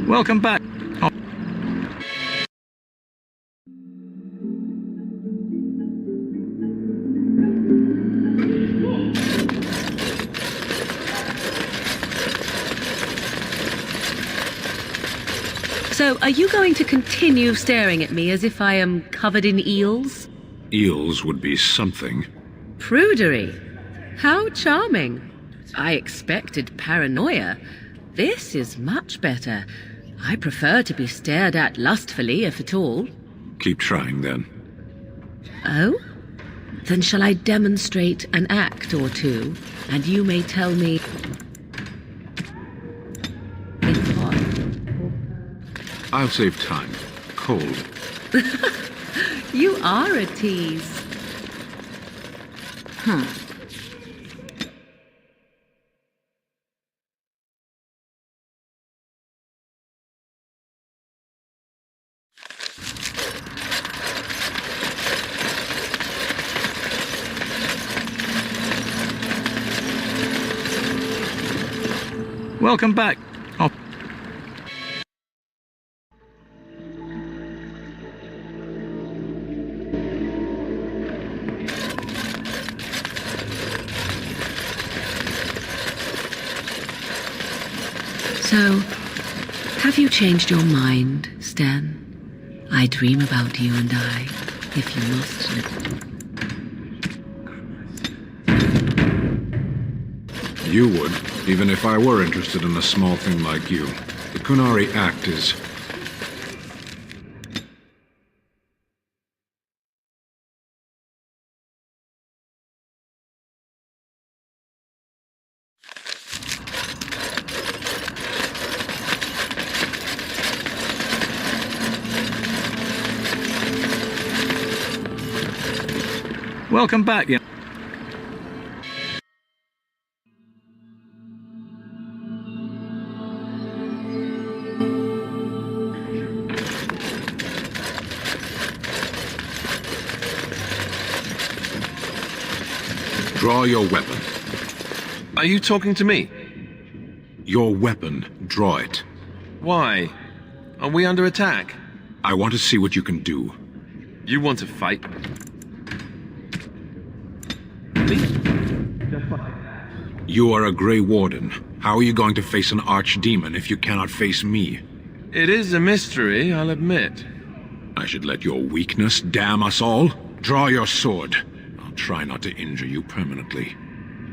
Welcome back. So, are you going to continue staring at me as if I am covered in eels? Eels would be something. Prudery. How charming. I expected paranoia. This is much better. I prefer to be stared at lustfully, if at all. Keep trying, then. Oh? Then shall I demonstrate an act or two, and you may tell me... I'll save time. Cold. You are a tease. Welcome back. Oh. So, have you changed your mind, Stan? I dream about you and I, if you must know. You would, even if I were interested in a small thing like you. The Kunari Act is... Welcome back, yeah. Draw your weapon. Are you talking to me? Your weapon. Draw it. Why? Are we under attack? I want to see what you can do. You want to fight? You are a Grey Warden. How are you going to face an archdemon if you cannot face me? It is a mystery, I'll admit. I should let your weakness damn us all? Draw your sword. I'll try not to injure you permanently.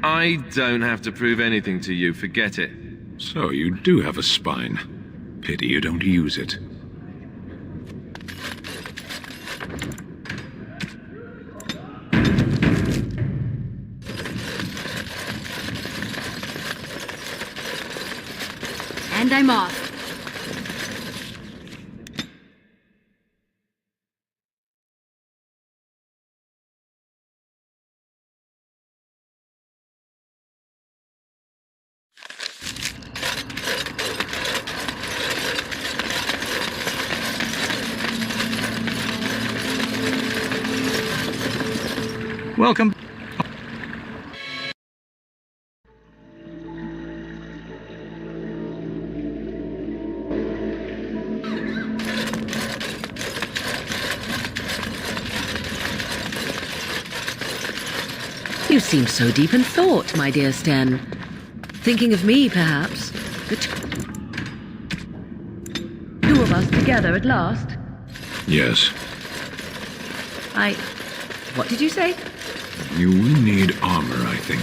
I don't have to prove anything to you, forget it. So you do have a spine. Pity you don't use it. And I'm off. Welcome. You seem so deep in thought, my dear Sten. Thinking of me, perhaps? The two of us together at last? Yes. What did you say? You will need armor, I think.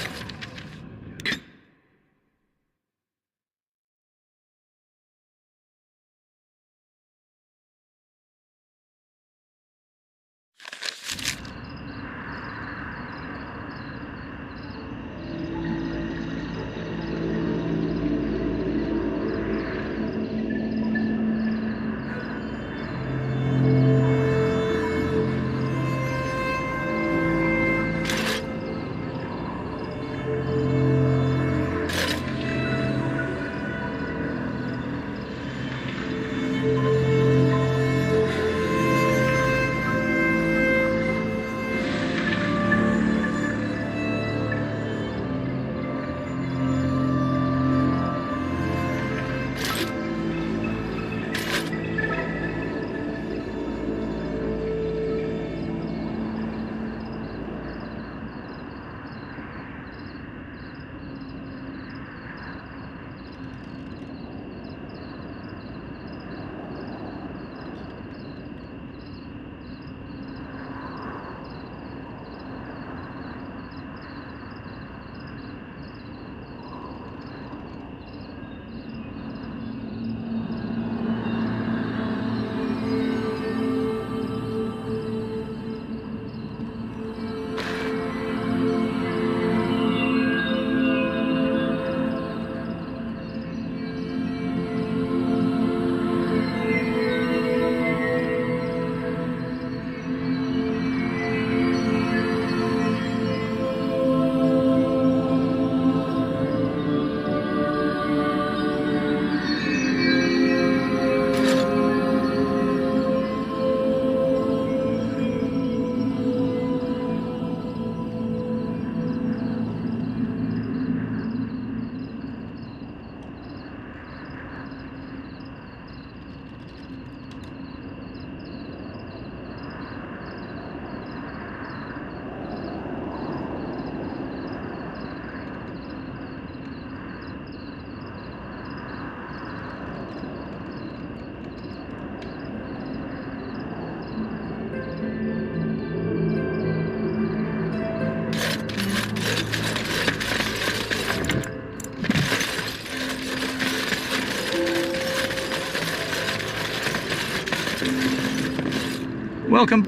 Welcome.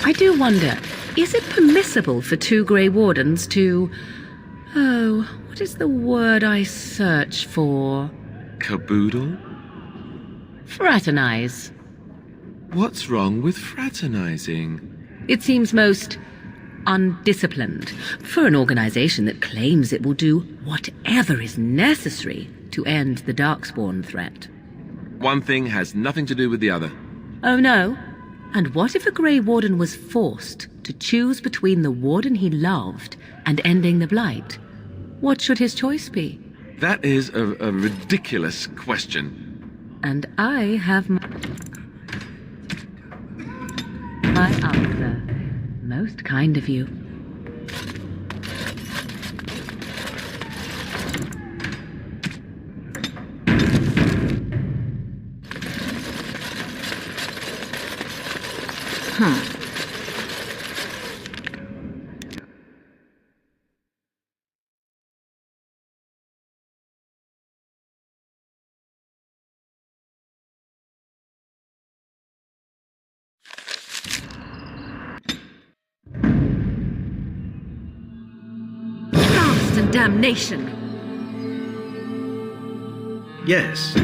I do wonder, is it permissible for two Grey Wardens to... Oh, what is the word I search for? Caboodle? Fraternize. What's wrong with fraternizing? It seems most undisciplined for an organization that claims it will do whatever is necessary to end the Darkspawn threat. One thing has nothing to do with the other. Oh no? And what if a Grey Warden was forced to choose between the Warden he loved and ending the Blight? What should his choice be? That is a ridiculous question. And I have my answer. Most kind of you. Blast and damnation! Yes.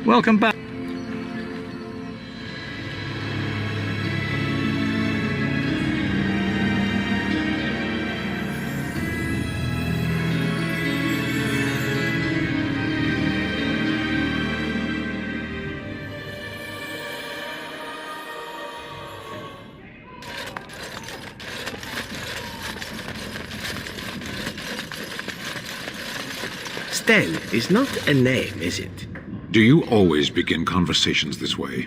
Welcome back. Sten is not a name, is it? Do you always begin conversations this way?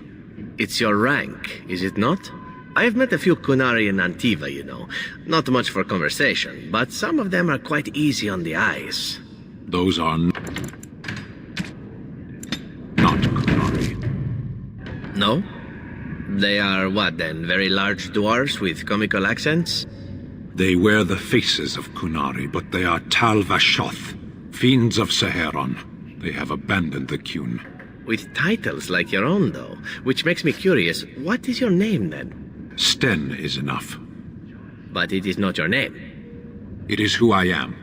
It's your rank, is it not? I've met a few Kunari in Antiva, you know. Not much for conversation, but some of them are quite easy on the eyes. Those are not Kunari. No? They are what then? Very large dwarves with comical accents? They wear the faces of Kunari, but they are Tal Vashoth, fiends of Saheron. They have abandoned the Qun. With titles like your own, though. Which makes me curious, what is your name then? Sten is enough. But it is not your name. It is who I am.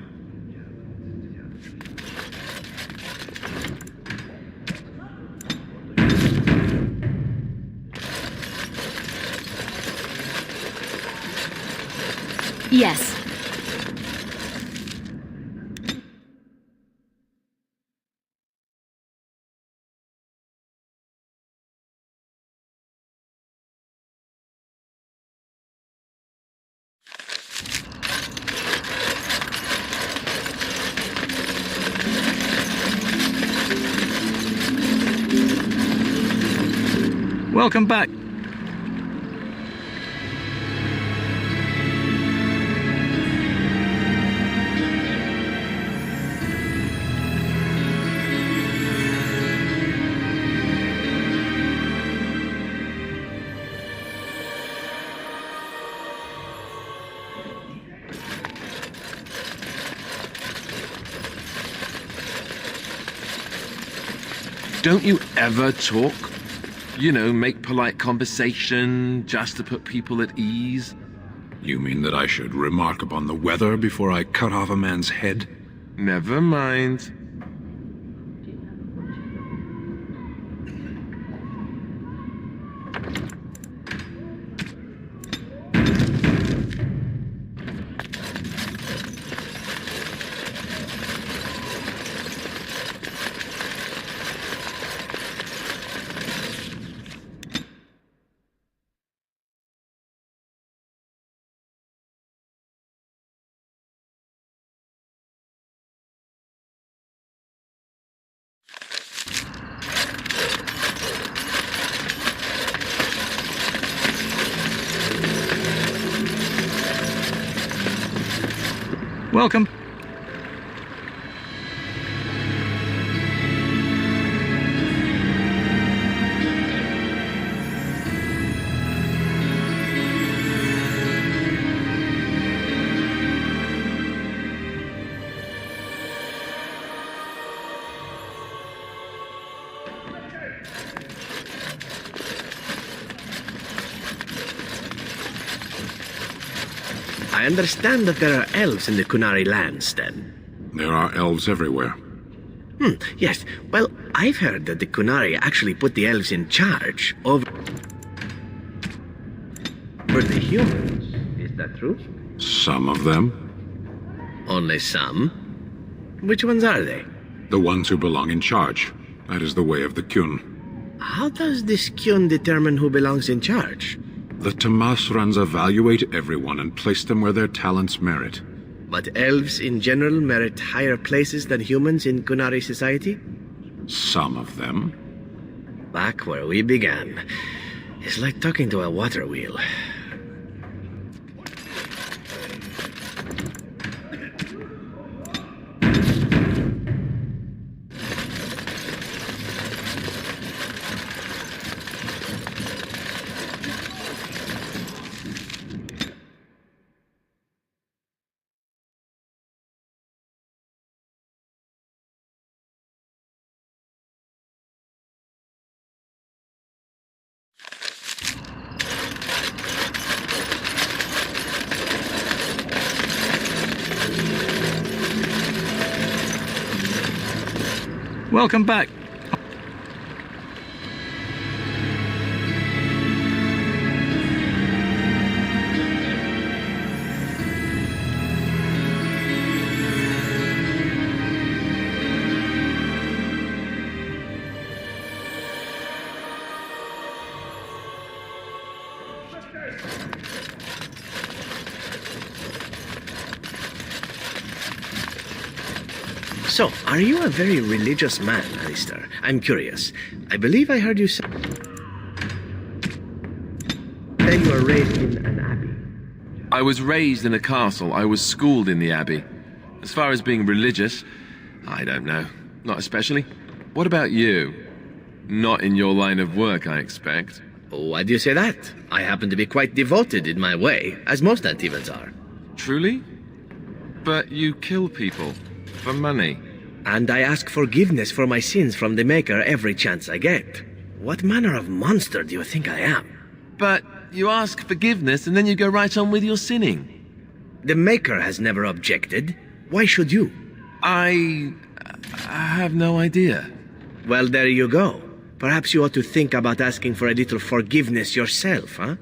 Yes. Welcome back. Don't you ever talk? You know, make polite conversation just to put people at ease? You mean that I should remark upon the weather before I cut off a man's head? Never mind. Welcome. I understand that there are elves in the Kunari lands, then. There are elves everywhere. Yes. Well, I've heard that the Kunari actually put the elves in charge over the humans. Is that true? Some of them. Only some? Which ones are they? The ones who belong in charge. That is the way of the Kyun. How does this Kyun determine who belongs in charge? The Tamasrans evaluate everyone and place them where their talents merit. But elves in general merit higher places than humans in Kunari society? Some of them. Back where we began. It's like talking to a water wheel. Welcome back. So, are you a very religious man, Alistair? I'm curious. I believe I heard you say that you were raised in an abbey. I was raised in a castle. I was schooled in the abbey. As far as being religious, I don't know. Not especially. What about you? Not in your line of work, I expect. Why do you say that? I happen to be quite devoted in my way, as most Antivans are. Truly? But you kill people. For money. And I ask forgiveness for my sins from the Maker every chance I get. What manner of monster do you think I am? But you ask forgiveness and then you go right on with your sinning. The Maker has never objected. Why should you? I have no idea. Well, there you go. Perhaps you ought to think about asking for a little forgiveness yourself, huh?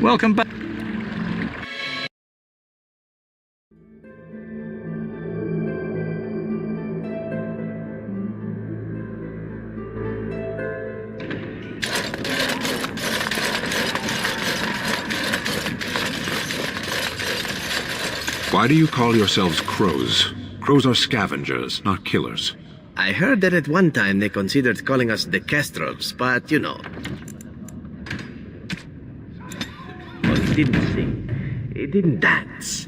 Welcome back. Why do you call yourselves crows? Crows are scavengers, not killers. I heard that at one time they considered calling us the Kestrels, but you know. Well, he didn't sing. He didn't dance.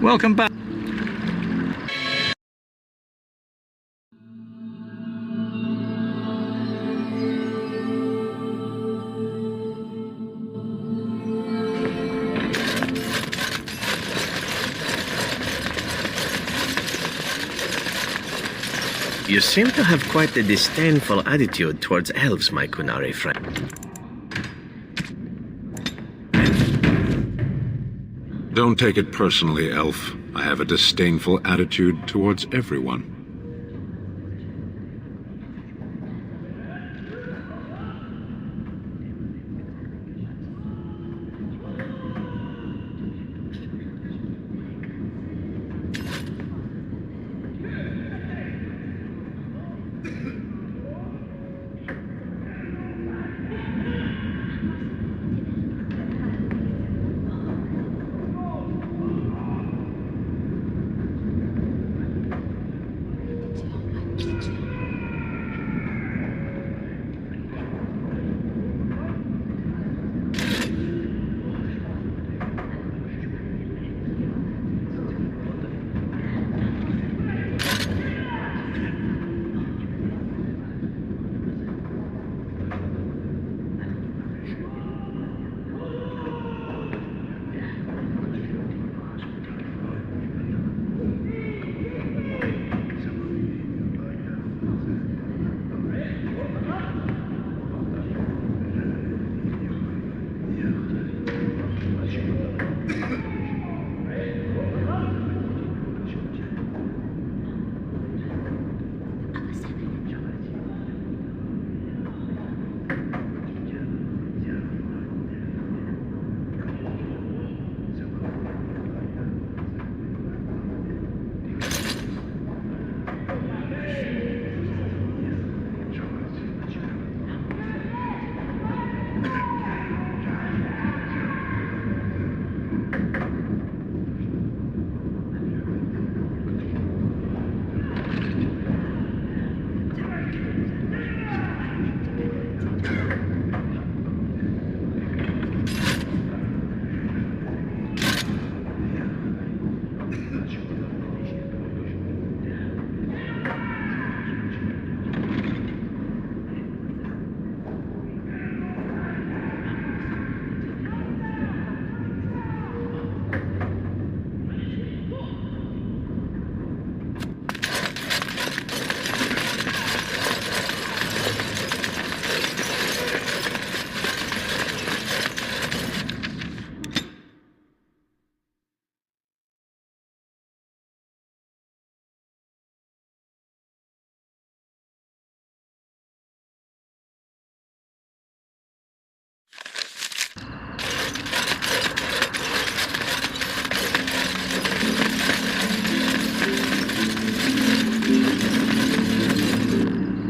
Welcome back. You seem to have quite a disdainful attitude towards elves, my Kunari friend. Don't take it personally, Elf. I have a disdainful attitude towards everyone.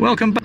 Welcome back.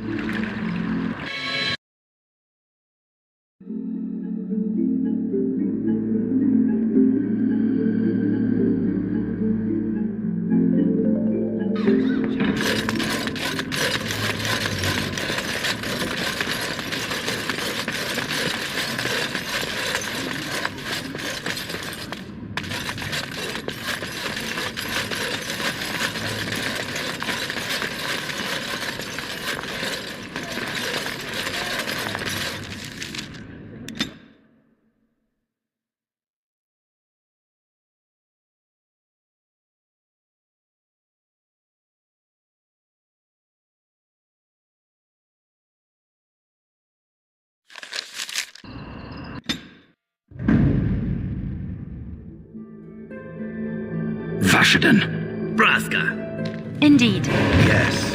Vashaden. Braska. Indeed. Yes.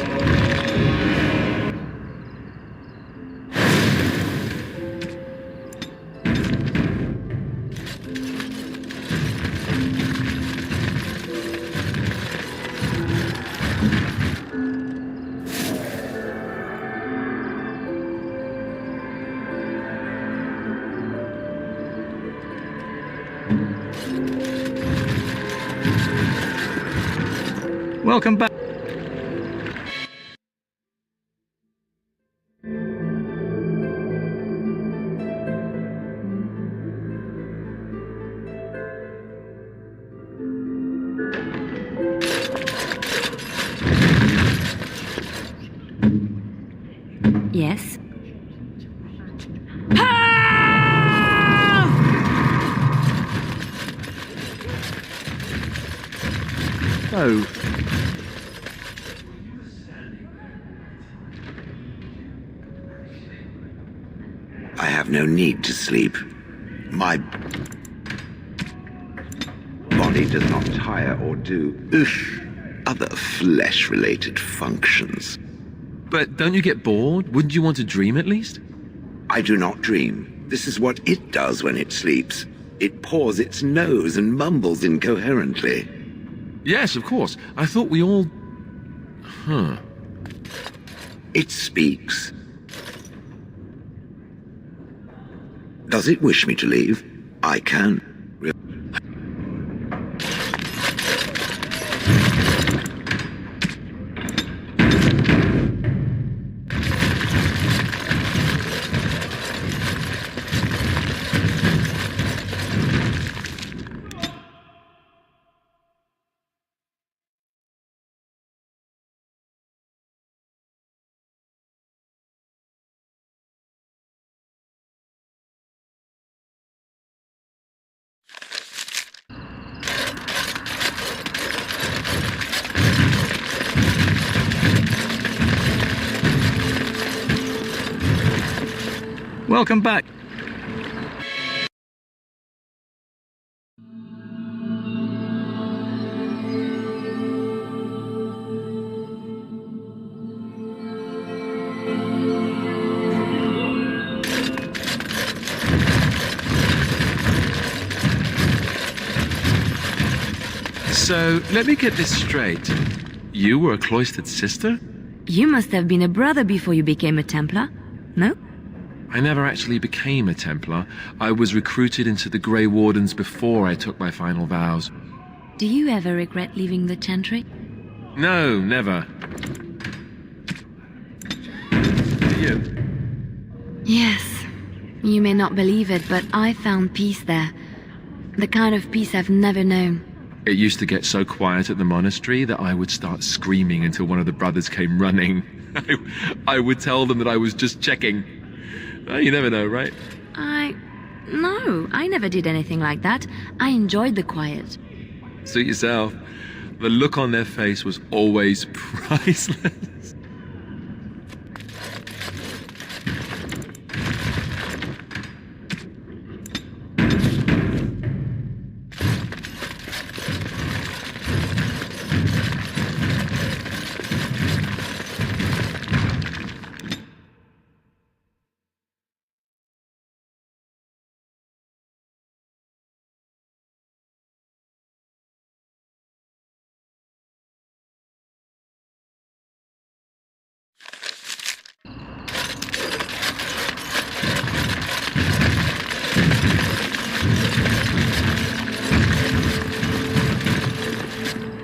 Welcome back. Yes. So, I have no need to sleep. My body does not tire or do other flesh-related functions. But don't you get bored? Wouldn't you want to dream at least? I do not dream. This is what it does when it sleeps. It paws its nose and mumbles incoherently. Yes, of course. I thought we all... Huh. It speaks. Does it wish me to leave? I can. Welcome back. So, let me get this straight. You were a cloistered sister? You must have been a brother before you became a Templar, no? I never actually became a Templar. I was recruited into the Grey Wardens before I took my final vows. Do you ever regret leaving the Chantry? No, never. Do you? Yes. You may not believe it, but I found peace there. The kind of peace I've never known. It used to get so quiet at the monastery that I would start screaming until one of the brothers came running. I would tell them that I was just checking. Oh, you never know, right? No, I never did anything like that. I enjoyed the quiet. Suit yourself. The look on their face was always priceless.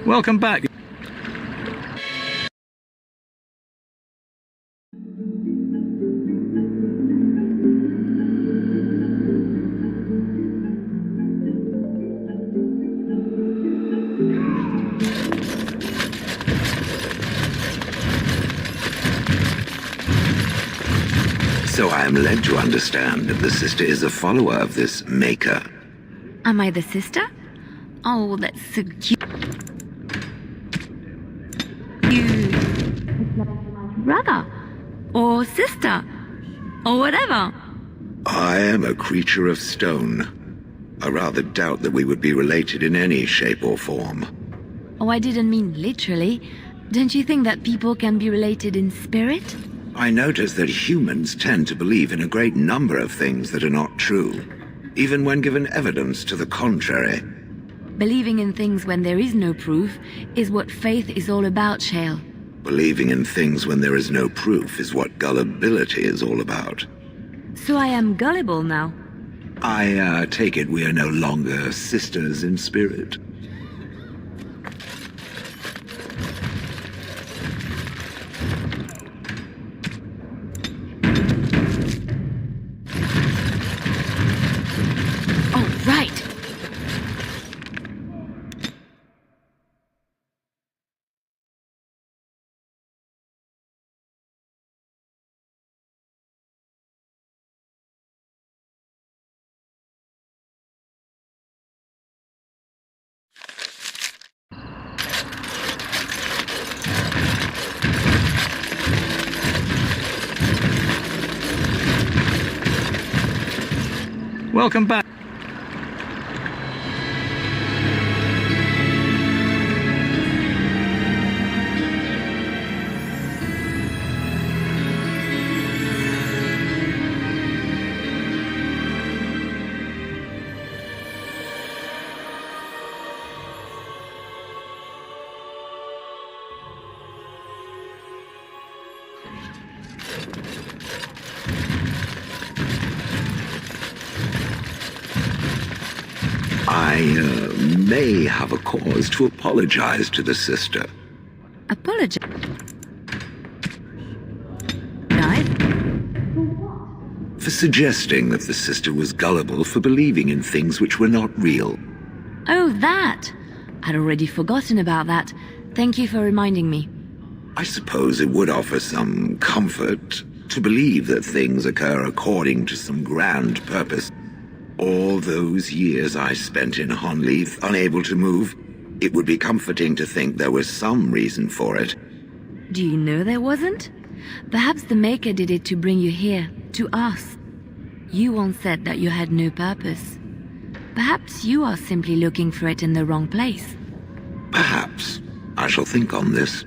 Welcome back. So I am led to understand that the sister is a follower of this maker. Am I the sister? Oh, that's so cute. You... brother. Or sister. Or whatever. I am a creature of stone. I rather doubt that we would be related in any shape or form. Oh, I didn't mean literally. Don't you think that people can be related in spirit? I notice that humans tend to believe in a great number of things that are not true, even when given evidence to the contrary. Believing in things when there is no proof is what faith is all about, Shale. Believing in things when there is no proof is what gullibility is all about. So I am gullible now. I take it we are no longer sisters in spirit. Oh, right. Welcome back. I may have a cause to apologize to the sister. Apologize? For suggesting that the sister was gullible for believing in things which were not real. Oh, that! I'd already forgotten about that. Thank you for reminding me. I suppose it would offer some comfort to believe that things occur according to some grand purpose. All those years I spent in Honleith, unable to move, it would be comforting to think there was some reason for it. Do you know there wasn't? Perhaps the Maker did it to bring you here, to us. You once said that you had no purpose. Perhaps you are simply looking for it in the wrong place. Perhaps. I shall think on this.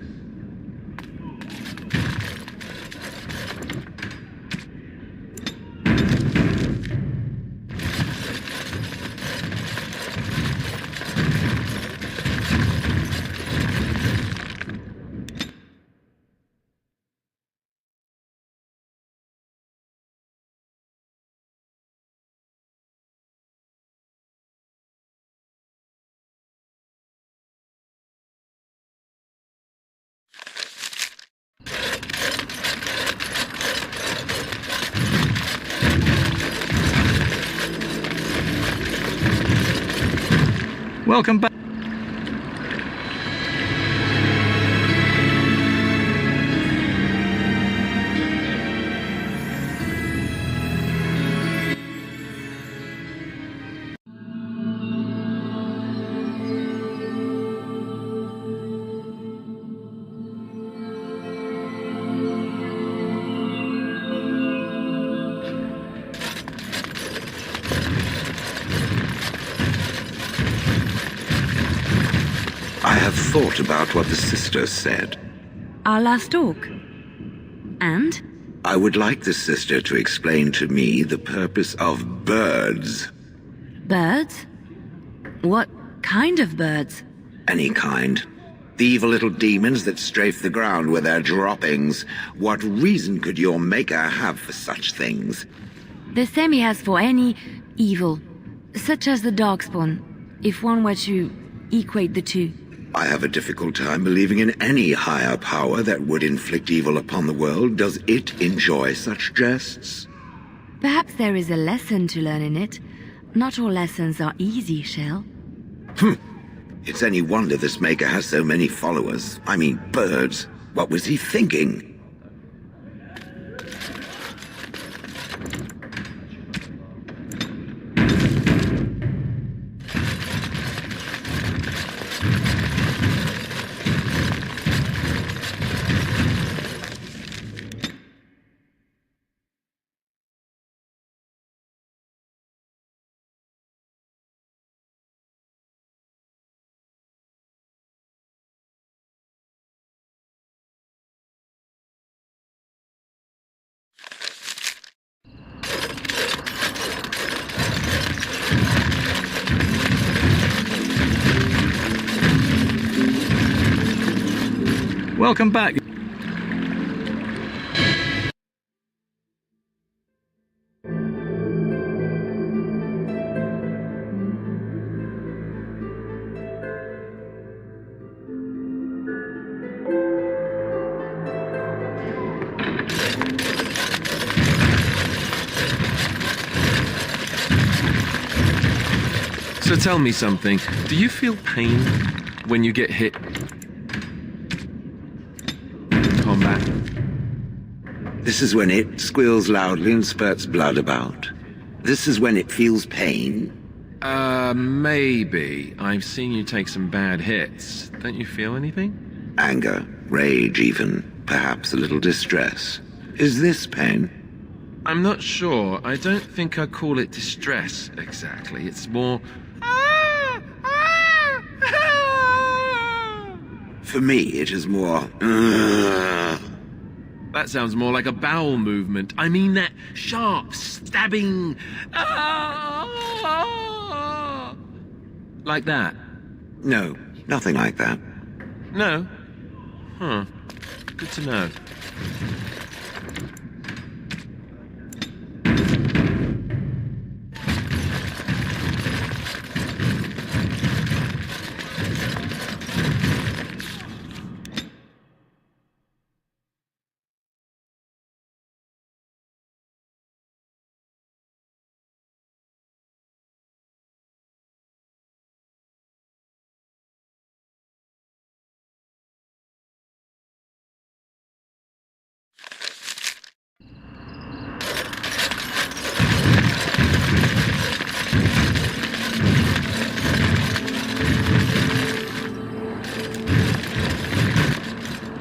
Welcome back. I have thought about what the sister said. Our last talk. And? I would like the sister to explain to me the purpose of birds. Birds? What kind of birds? Any kind. The evil little demons that strafe the ground with their droppings. What reason could your Maker have for such things? The same he has for any evil, such as the Darkspawn, if one were to equate the two. I have a difficult time believing in any higher power that would inflict evil upon the world. Does it enjoy such jests? Perhaps there is a lesson to learn in it. Not all lessons are easy, Shell. It's any wonder this Maker has so many followers. I mean, birds. What was he thinking? Welcome back. So tell me something. Do you feel pain when you get hit? Combat. This is when it squeals loudly and spurts blood about. This is when it feels pain. Maybe. I've seen you take some bad hits. Don't you feel anything? Anger, rage even, perhaps a little distress. Is this pain? I'm not sure. I don't think I call it distress, exactly. It's more... For me, it is more... That sounds more like a bowel movement. I mean that sharp, stabbing... Like that? No, nothing like that. No? Huh. Good to know.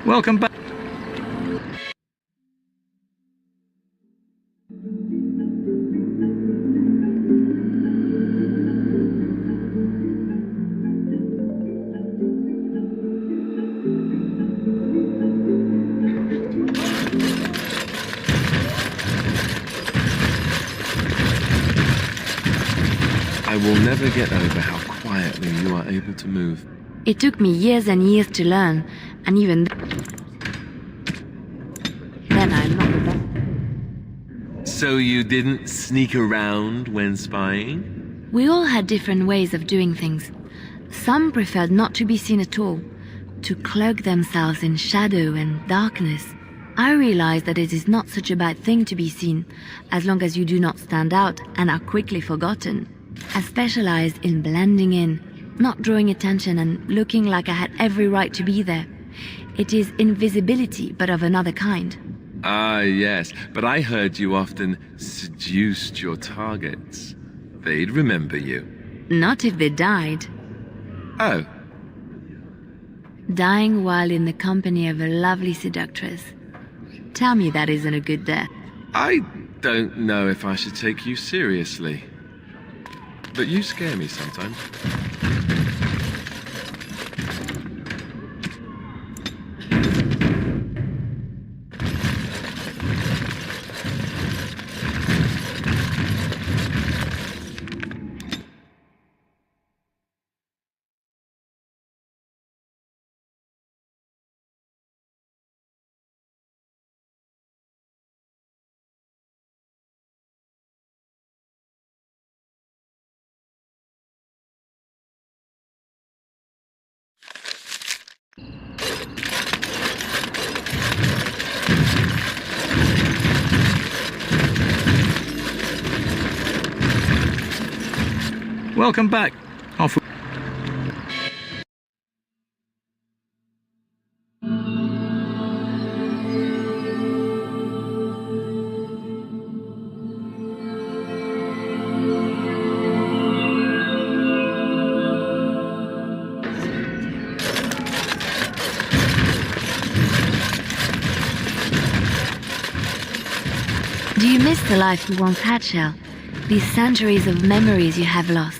Welcome back. I will never get over how quietly you are able to move. It took me years and years to learn, and even then I'm not the best. So you didn't sneak around when spying? We all had different ways of doing things. Some preferred not to be seen at all, to cloak themselves in shadow and darkness. I realized that it is not such a bad thing to be seen, as long as you do not stand out and are quickly forgotten. I specialized in blending in, not drawing attention and looking like I had every right to be there. It is invisibility, but of another kind. Ah, yes, but I heard you often seduced your targets. They'd remember you. Not if they died. Oh. Dying while in the company of a lovely seductress. Tell me that isn't a good death. I don't know if I should take you seriously. But you scare me sometimes. Welcome back. Off. Do you miss the life you once had, Shell? These centuries of memories you have lost?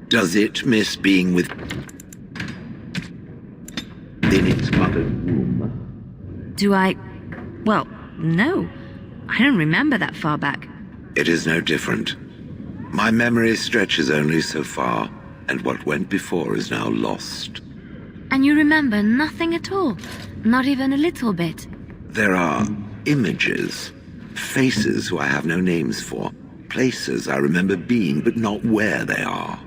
Does it miss being with... in its mother's womb? Do I... Well, no. I don't remember that far back. It is no different. My memory stretches only so far, and what went before is now lost. And you remember nothing at all? Not even a little bit? There are images, faces who I have no names for, places I remember being, but not where they are.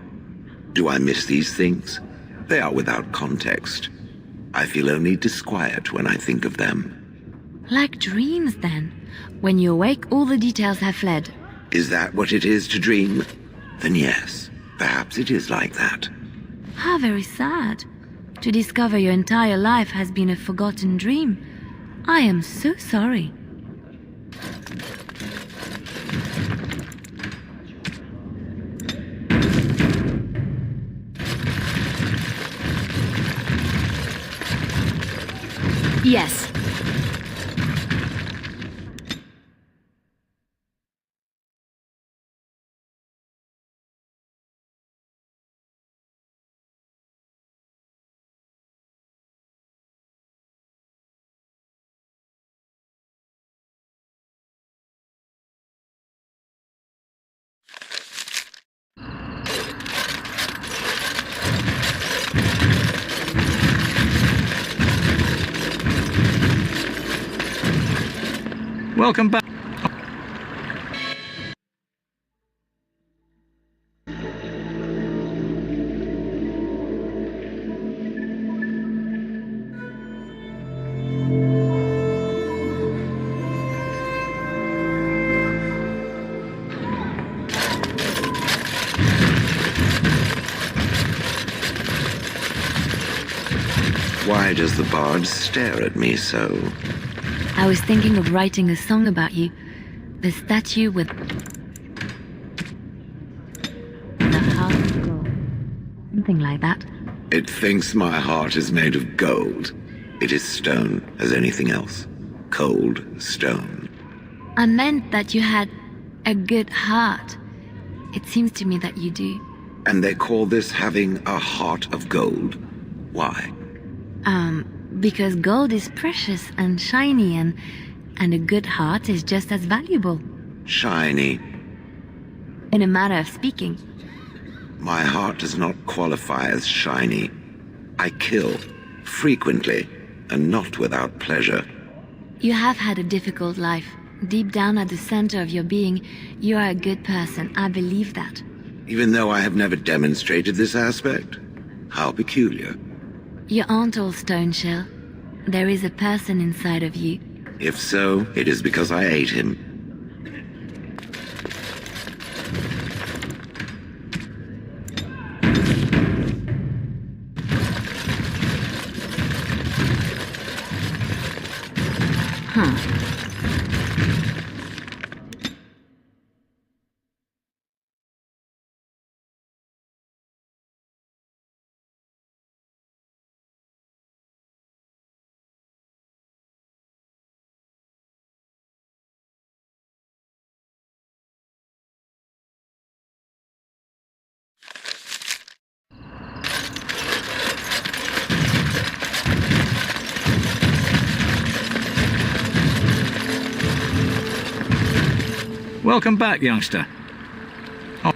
Do I miss these things? They are without context. I feel only disquiet when I think of them. Like dreams, then. When you awake, all the details have fled. Is that what it is to dream? Then yes, perhaps it is like that. How very sad. To discover your entire life has been a forgotten dream. I am so sorry. Yes. Welcome back. Why does the bard stare at me so? I was thinking of writing a song about you. The statue with the heart of gold. Something like that. It thinks my heart is made of gold. It is stone as anything else. Cold stone. I meant that you had a good heart. It seems to me that you do. And they call this having a heart of gold. Why? Because gold is precious and shiny and a good heart is just as valuable. Shiny. In a manner of speaking. My heart does not qualify as shiny. I kill, frequently, and not without pleasure. You have had a difficult life. Deep down at the center of your being, you are a good person. I believe that. Even though I have never demonstrated this aspect? How peculiar. You aren't all stone shell. There is a person inside of you. If so, it is because I ate him. Welcome back, youngster. Oh.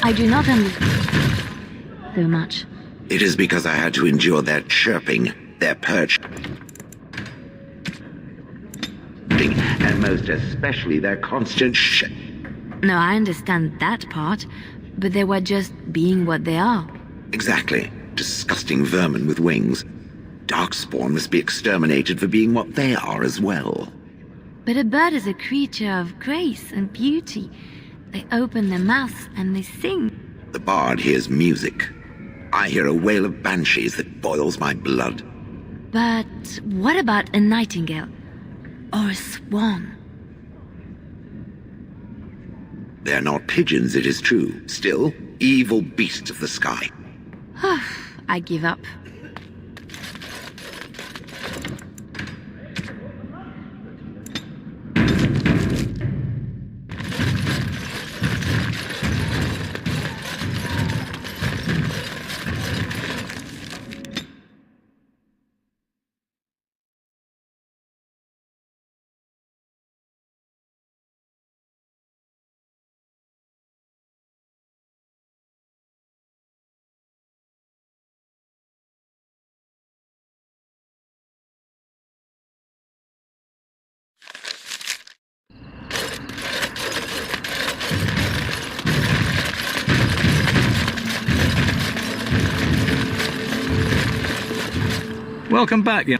I do not understand so much. It is because I had to endure their chirping, their perch, and most especially their constant No, I understand that part, but they were just being what they are. Exactly. Disgusting vermin with wings. Darkspawn must be exterminated for being what they are as well. But a bird is a creature of grace and beauty. They open their mouths and they sing. The bard hears music. I hear a wail of banshees that boils my blood. But what about a nightingale? Or a swan? They're not pigeons, it is true. Still, evil beasts of the sky. I give up. Welcome back, young.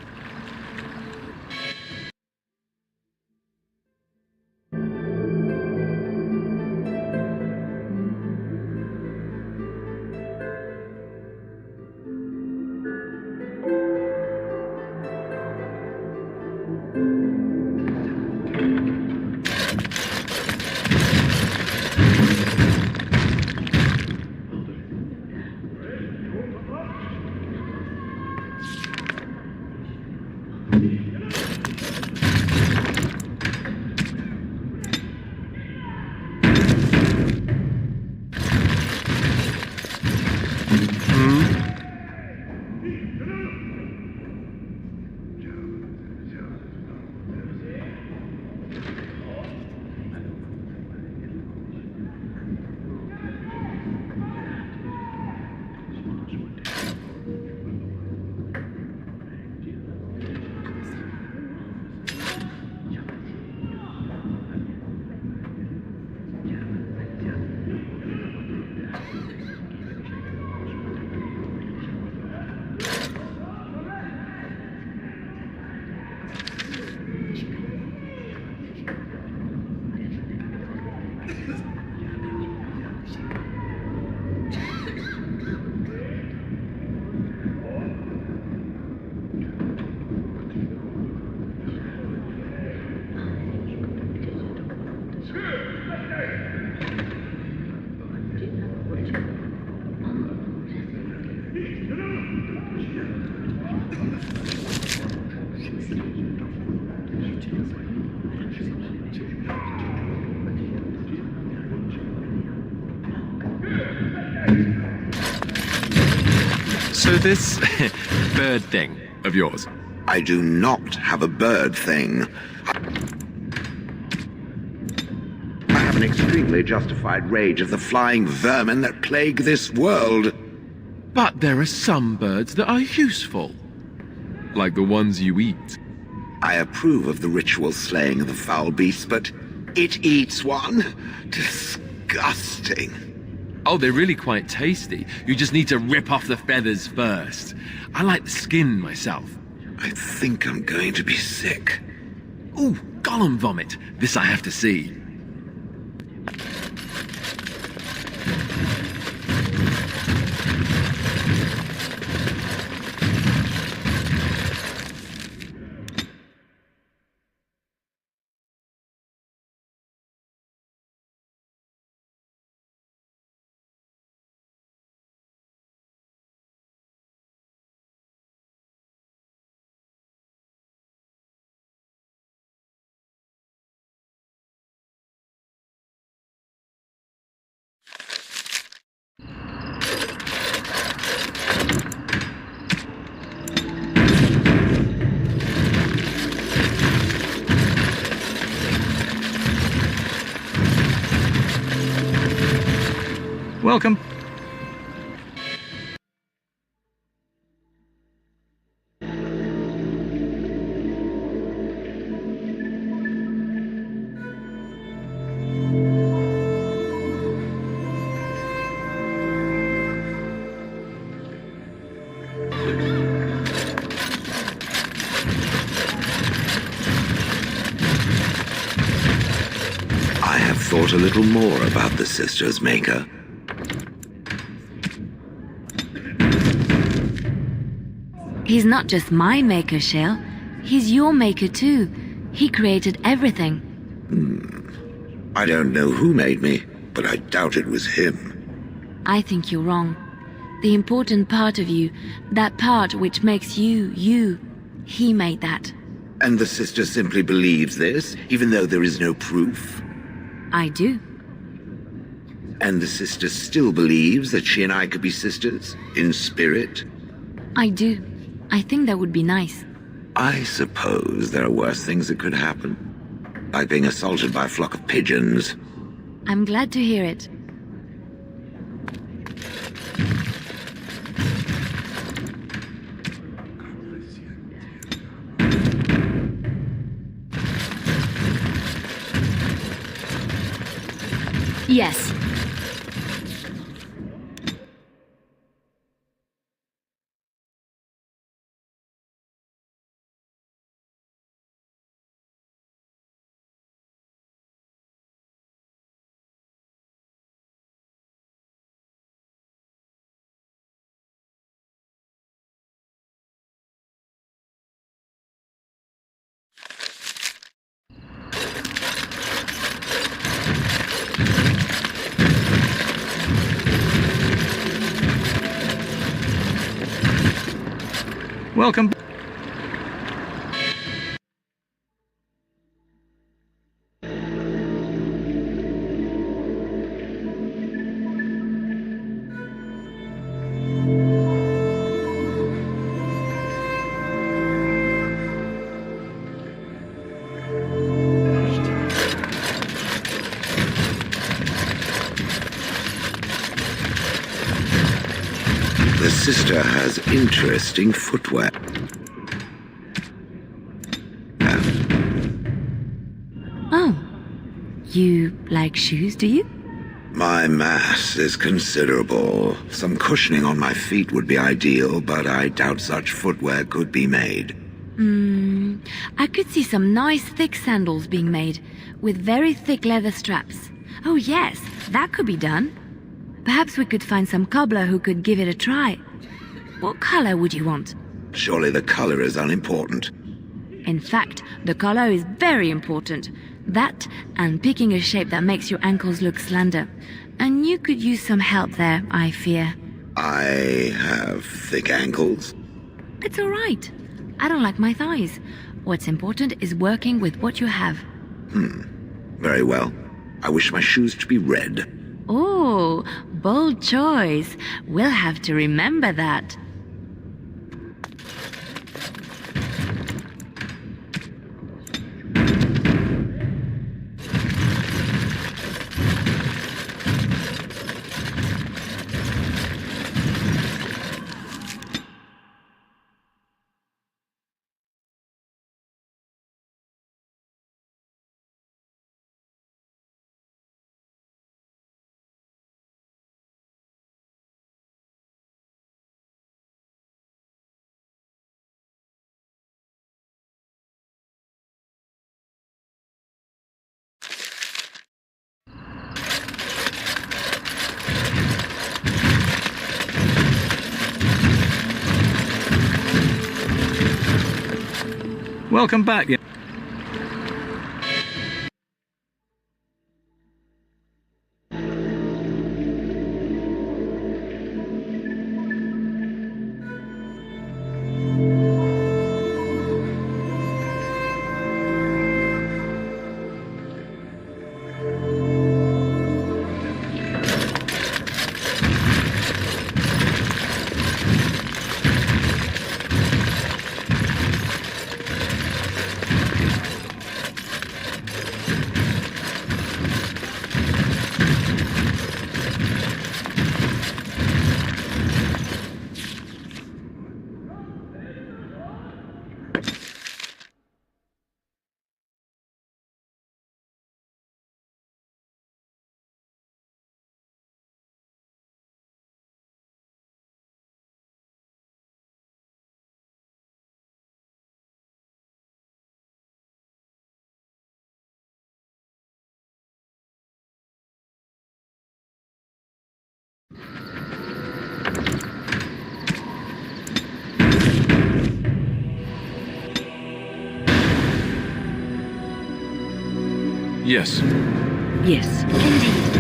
So this bird thing of yours. I do not have a bird thing. I have an extremely justified rage of the flying vermin that plague this world. But there are some birds that are useful. Like the ones you eat. I approve of the ritual slaying of the foul beast, but it eats one? Disgusting. Oh, they're really quite tasty. You just need to rip off the feathers first. I like the skin myself. I think I'm going to be sick. Ooh, golem vomit. This I have to see. Welcome. I have thought a little more about the Sisters Maker. He's not just my maker, Shale. He's your maker too. He created everything. I don't know who made me, but I doubt it was him. I think you're wrong. The important part of you, that part which makes you, you, he made that. And the Sister simply believes this, even though there is no proof? I do. And the Sister still believes that she and I could be sisters, in spirit? I do. I think that would be nice. I suppose there are worse things that could happen. Like being assaulted by a flock of pigeons. I'm glad to hear it. Yes. Welcome. The Sister has interesting footwear. Oh. You like shoes, do you? My mass is considerable. Some cushioning on my feet would be ideal, but I doubt such footwear could be made. I could see some nice thick sandals being made, with very thick leather straps. Oh yes, that could be done. Perhaps we could find some cobbler who could give it a try. What color would you want? Surely the color is unimportant. In fact, the color is very important. That and picking a shape that makes your ankles look slender. And you could use some help there, I fear. I have thick ankles. It's all right. I don't like my thighs. What's important is working with what you have. Very well. I wish my shoes to be red. Oh, bold choice. We'll have to remember that. Welcome back, young... Yes. Yes. Indeed.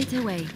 right away.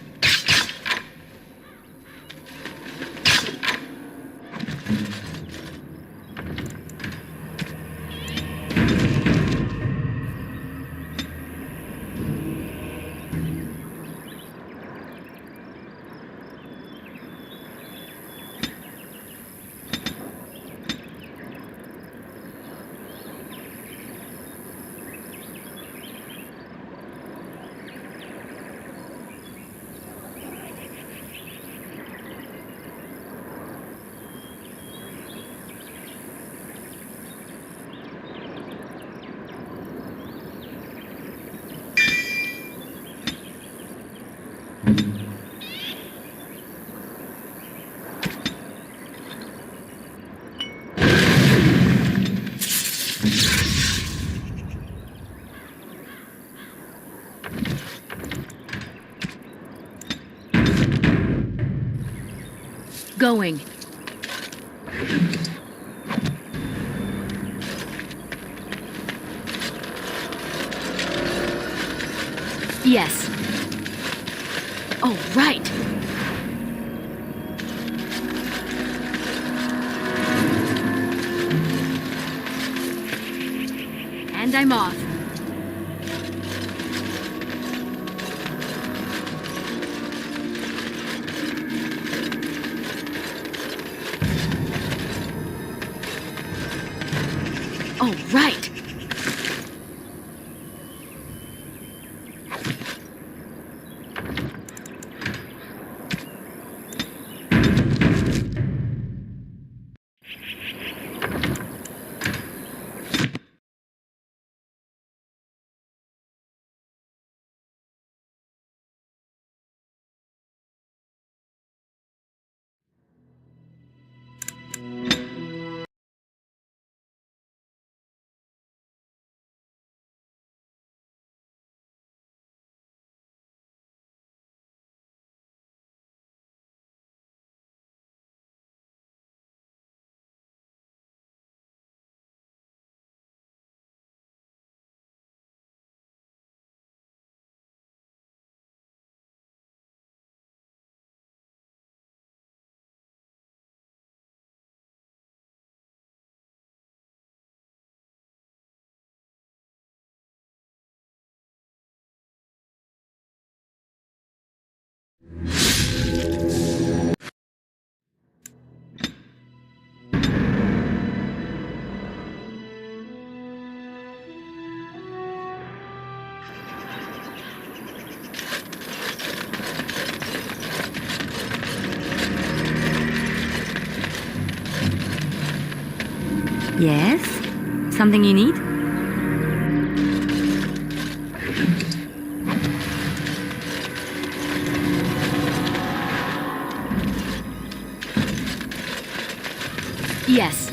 Going. Yes. Oh, right. And I'm off. Oh, right. Yes? Something you need? Yes.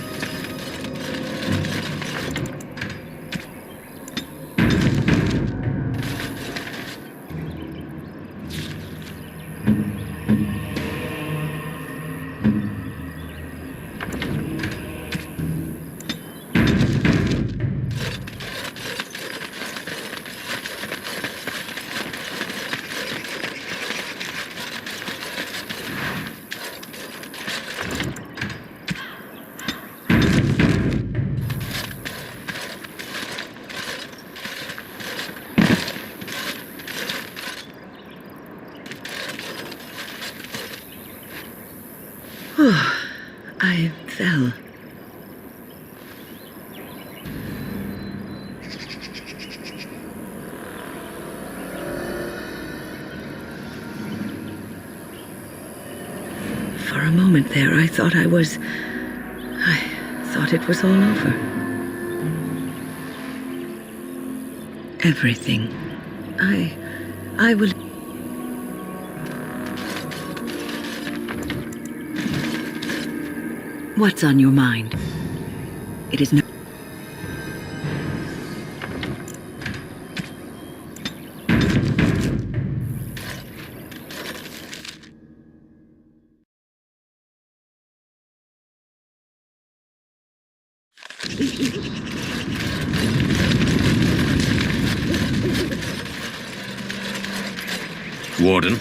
I fell. For a moment there, I thought it was all over. Everything. I will... What's on your mind? It is no... Warden.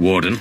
Warden.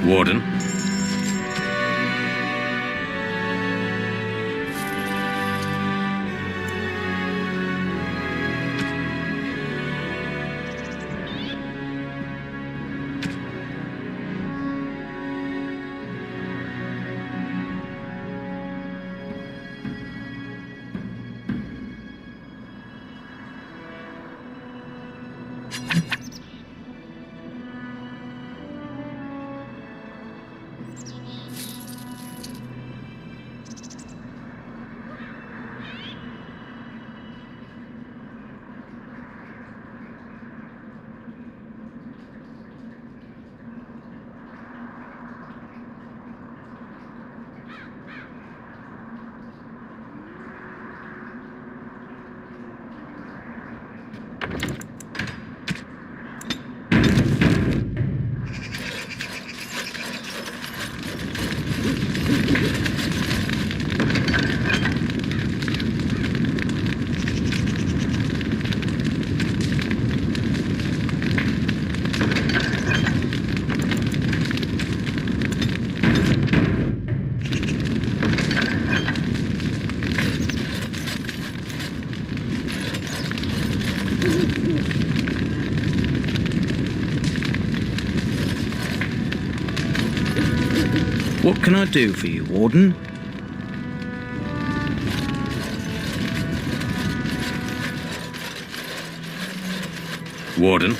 Warden. What can I do for you, Warden? Warden.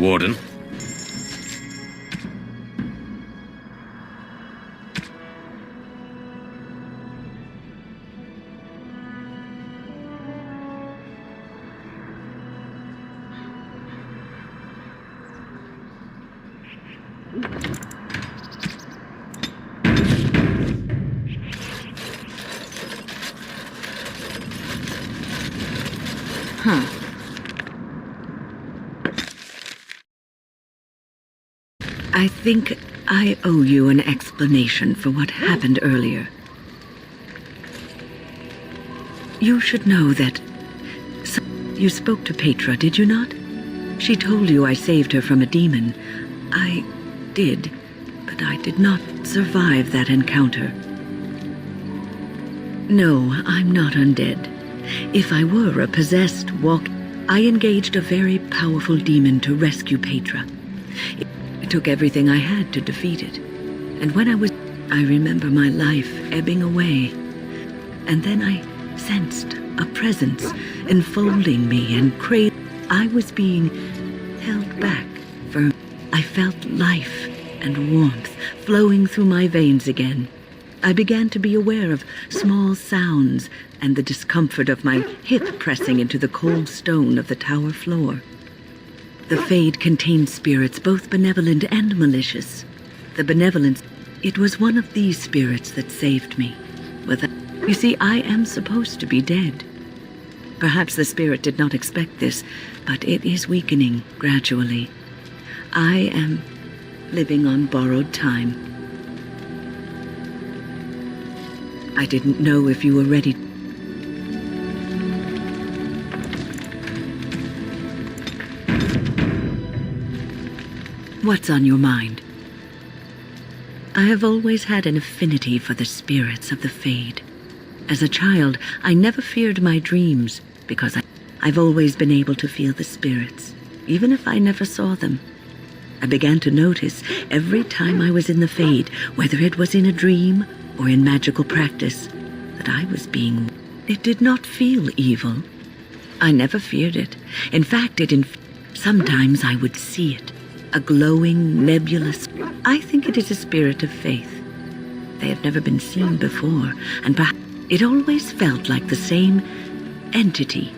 Warden. I think I owe you an explanation for what happened earlier. You should know that... You spoke to Petra, did you not? She told you I saved her from a demon. I did, but I did not survive that encounter. No, I'm not undead. If I were a possessed I engaged a very powerful demon to rescue Petra. It took everything I had to defeat it. And when I remember my life ebbing away. And then I sensed a presence enfolding me and I was being held back for... I felt life and warmth flowing through my veins again. I began to be aware of small sounds and the discomfort of my hip pressing into the cold stone of the tower floor. The Fade contained spirits both benevolent and malicious. The benevolence... It was one of these spirits that saved me. You see, I am supposed to be dead. Perhaps the spirit did not expect this, but it is weakening gradually. I am living on borrowed time. I didn't know if you were ready. What's on your mind? I have always had an affinity for the spirits of the Fade. As a child, I never feared my dreams because I've always been able to feel the spirits, even if I never saw them. I began to notice every time I was in the Fade, whether it was in a dream or in magical practice, that I was being... It did not feel evil. I never feared it. In fact, sometimes I would see it, a glowing, nebulous... I think it is a spirit of faith. They have never been seen before, and perhaps it always felt like the same entity.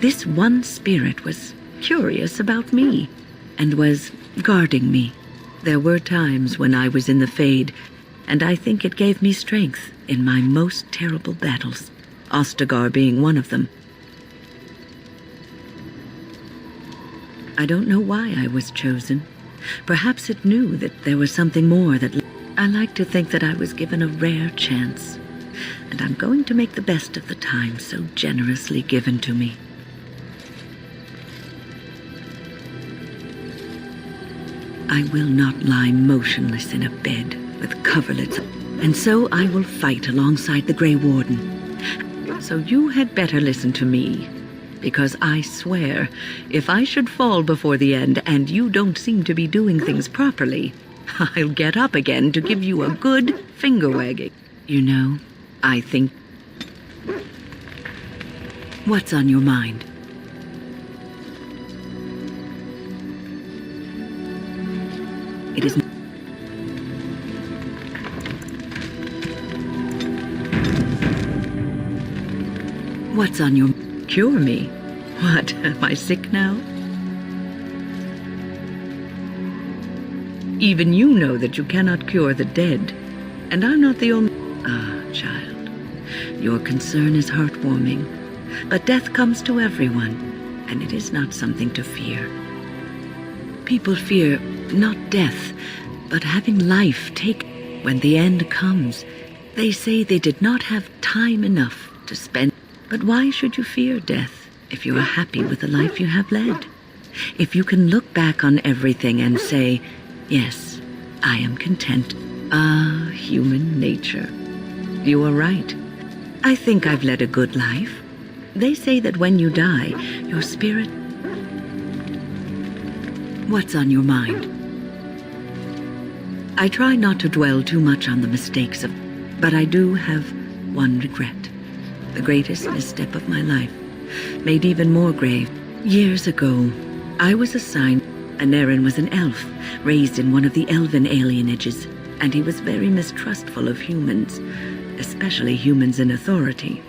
This one spirit was curious about me and was guarding me. There were times when I was in the Fade, and I think it gave me strength in my most terrible battles, Ostagar being one of them. I don't know why I was chosen. Perhaps it knew that there was something more that... I like to think that I was given a rare chance, and I'm going to make the best of the time so generously given to me. I will not lie motionless in a bed with coverlets, and so I will fight alongside the Grey Warden. So you had better listen to me, because I swear, if I should fall before the end and you don't seem to be doing things properly, I'll get up again to give you a good finger wagging. You know, I think... What's on your mind? It is... What's on your... Cure me? What, am I sick now? Even you know that you cannot cure the dead, and I'm not the only... Ah, child, your concern is heartwarming, but death comes to everyone, and it is not something to fear. People fear not death, but having life take... When the end comes, they say they did not have time enough to spend... But why should you fear death if you are happy with the life you have led? If you can look back on everything and say, yes, I am content. Ah, human nature. You are right. I think I've led a good life. They say that when you die, your spirit... What's on your mind? I try not to dwell too much on the mistakes of... But I do have one regret. The greatest misstep of my life, made even more grave. Years ago, I was assigned... Anarin was an elf, raised in one of the elven alienages, and he was very mistrustful of humans, especially humans in authority.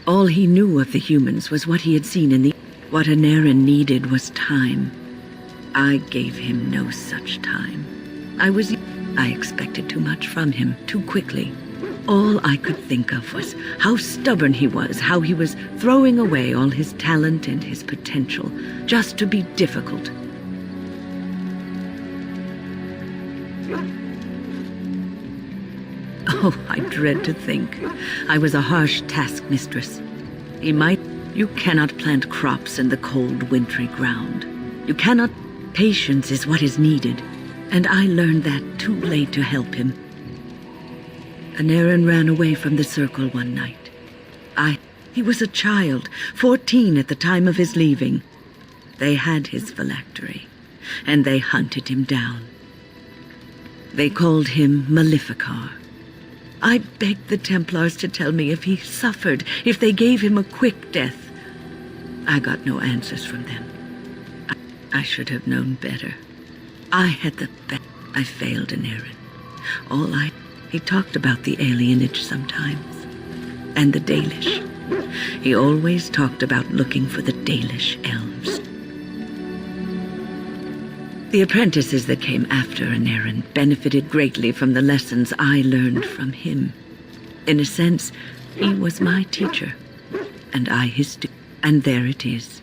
All he knew of the humans was what he had seen in the... What Anarin needed was time. I gave him no such time. I was... I expected too much from him too quickly. All I could think of was how stubborn he was, how he was throwing away all his talent and his potential just to be difficult. Oh, I dread to think. I was a harsh taskmistress. You cannot plant crops in the cold, wintry ground. You cannot. Patience is what is needed, and I learned that too late to help him. Anarin ran away from the circle one night. He was a child, 14 at the time of his leaving. They had his phylactery, and they hunted him down. They called him Maleficar. I begged the Templars to tell me if he suffered, if they gave him a quick death. I got no answers from them. I should have known better. I had the best. I failed Anarin. He talked about the alienage sometimes. And the Dalish. He always talked about looking for the Dalish elves. The apprentices that came after Anarin benefited greatly from the lessons I learned from him. In a sense, he was my teacher, and I his student. And there it is.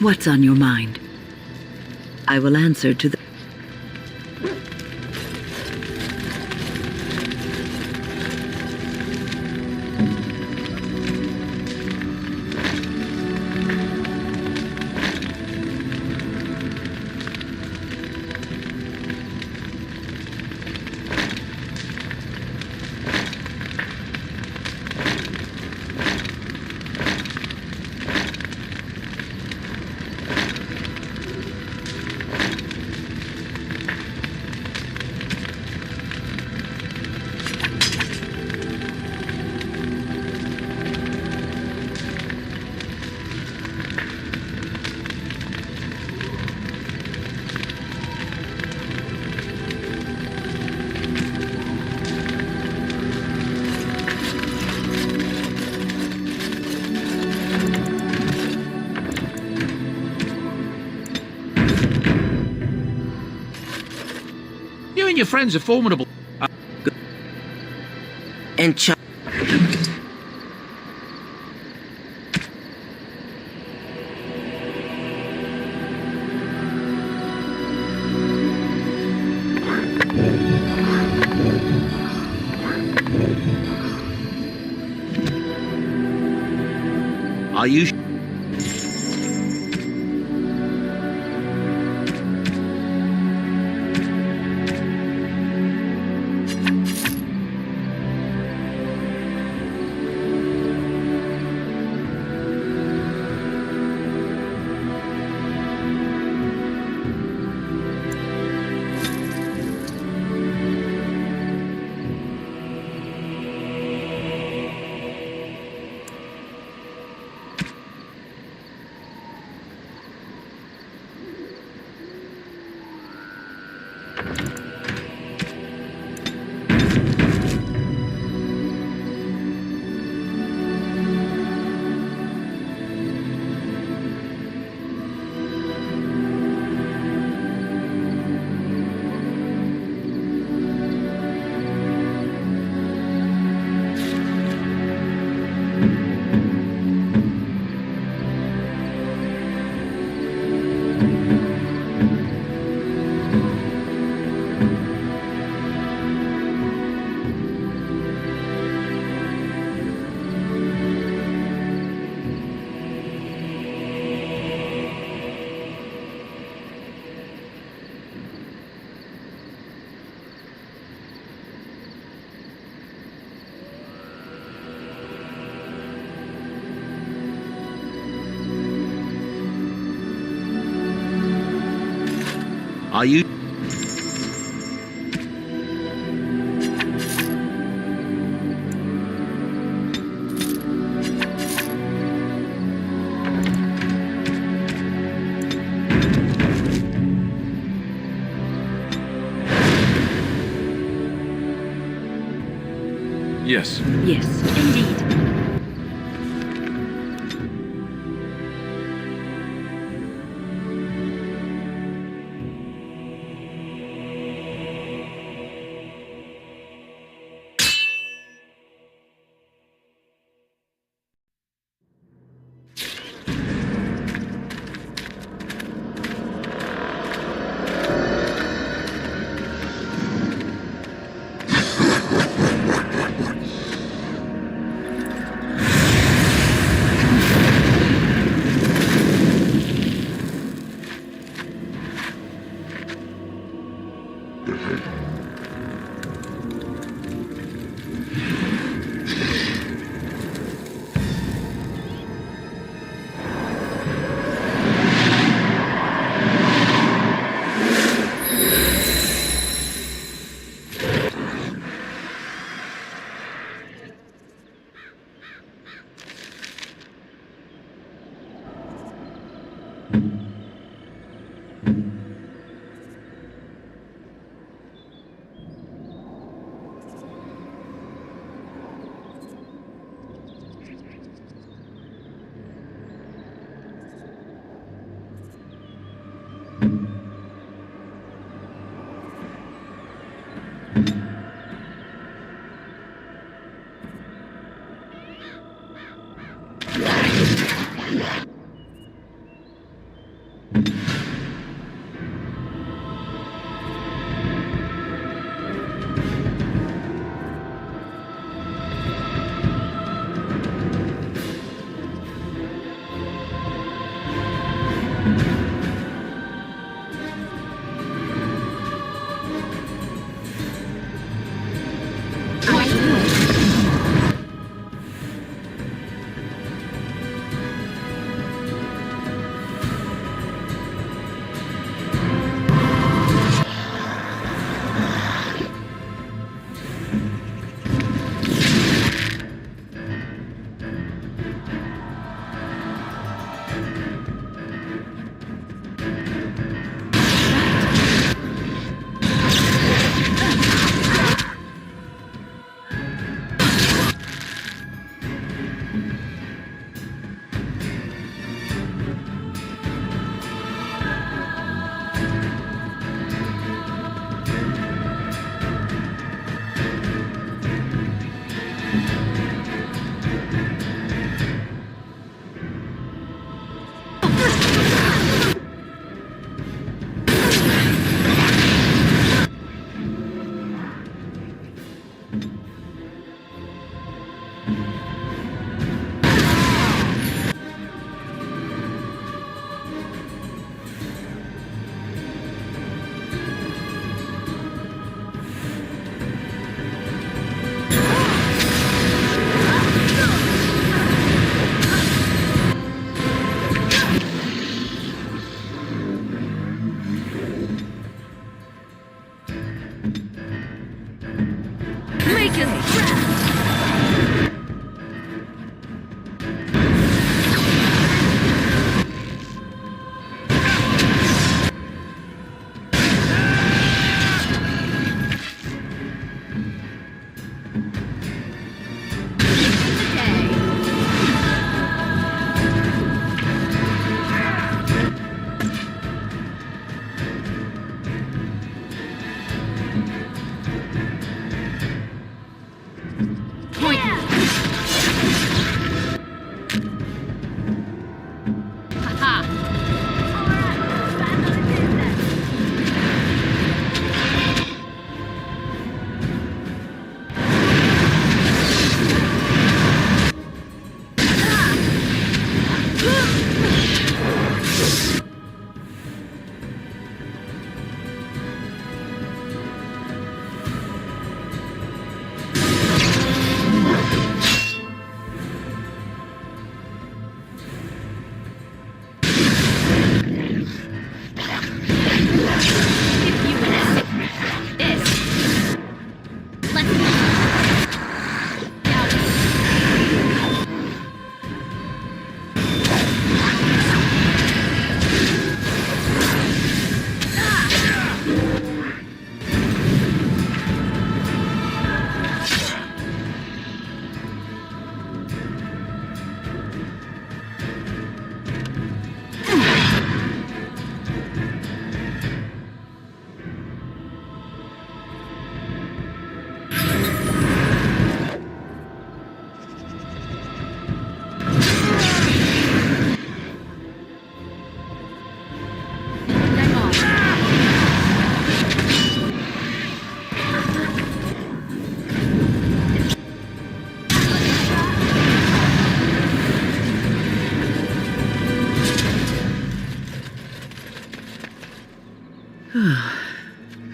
What's on your mind? I will answer to the... Your friends are formidable. Are you? Are you? Yes. Yes. Indeed.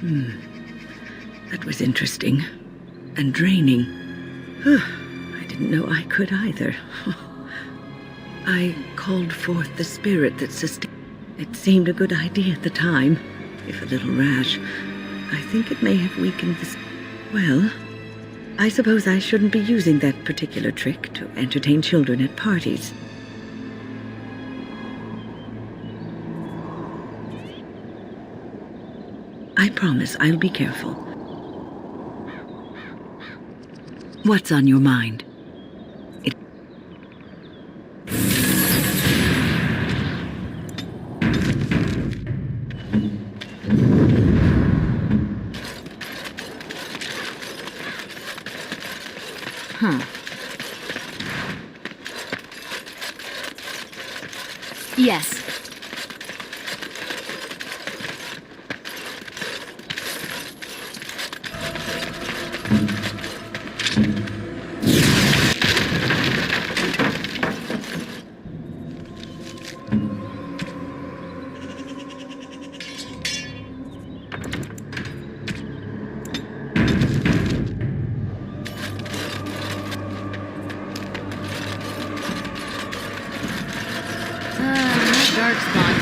That was interesting. And draining. I didn't know I could either. I called forth the spirit that sustained. It seemed a good idea at the time, if a little rash. I think it may have weakened the... Well, I suppose I shouldn't be using that particular trick to entertain children at parties. I promise I'll be careful. What's on your mind? Yes. Dark spot.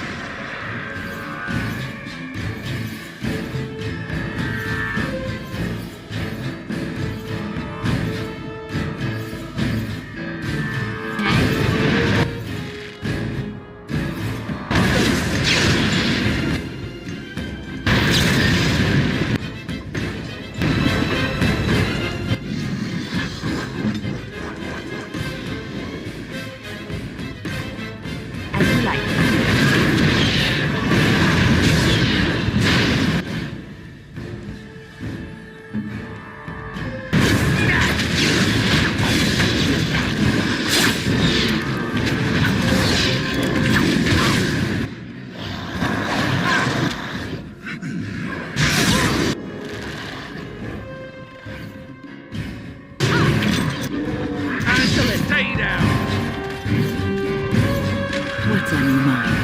As you like. Stay down! What's on your mind?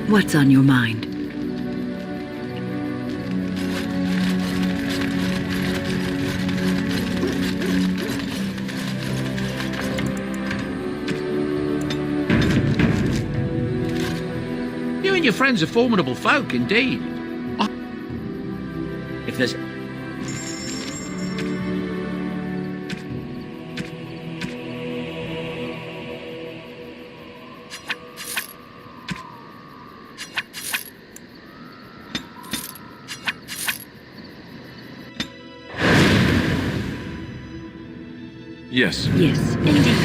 What's on your mind? You and your friends are formidable folk, indeed. If there's... Yes. Yes, indeed.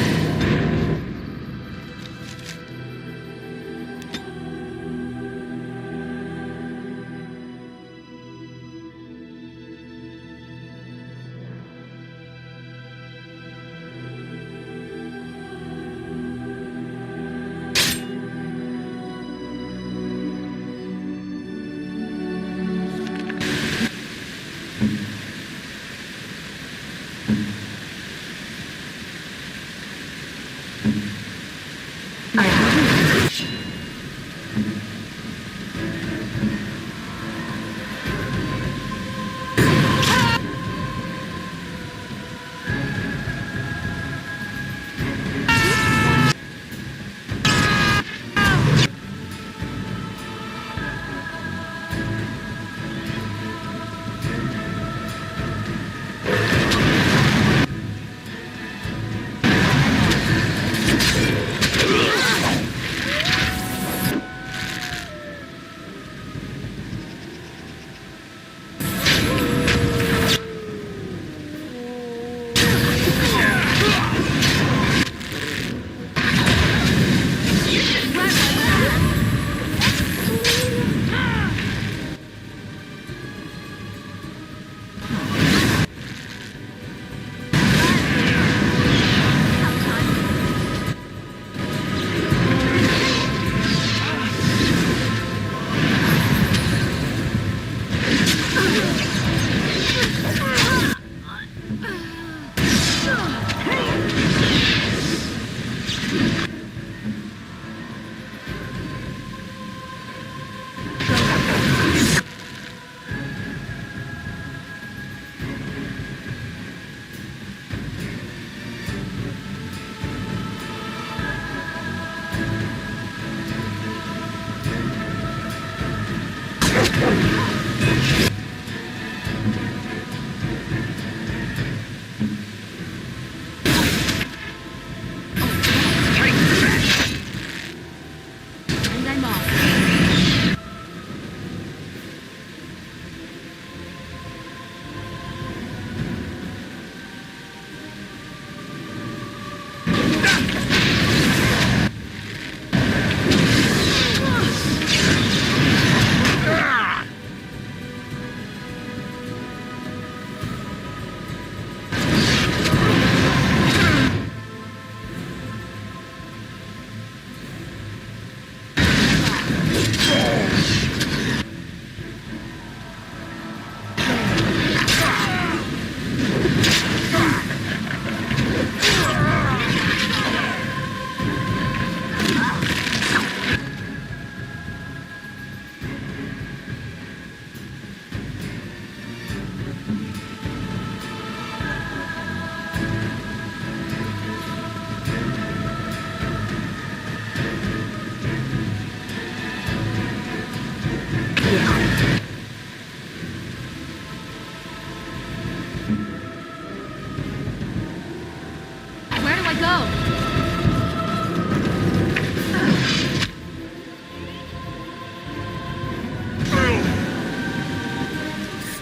Where do I go?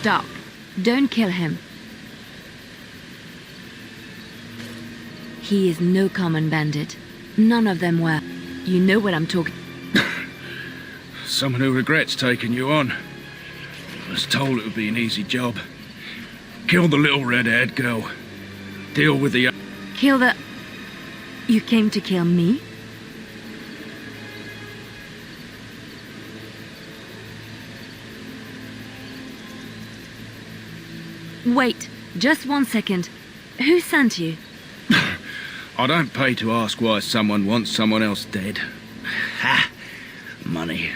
Stop. Don't kill him. He is no common bandit. None of them were. You know what I'm talking... Someone who regrets taking you on. I was told it would be an easy job. Kill the little red-haired girl. Deal with the... Kill the... You came to kill me? Wait, just 1 second. Who sent you? I don't pay to ask why someone wants someone else dead. Ha! Money.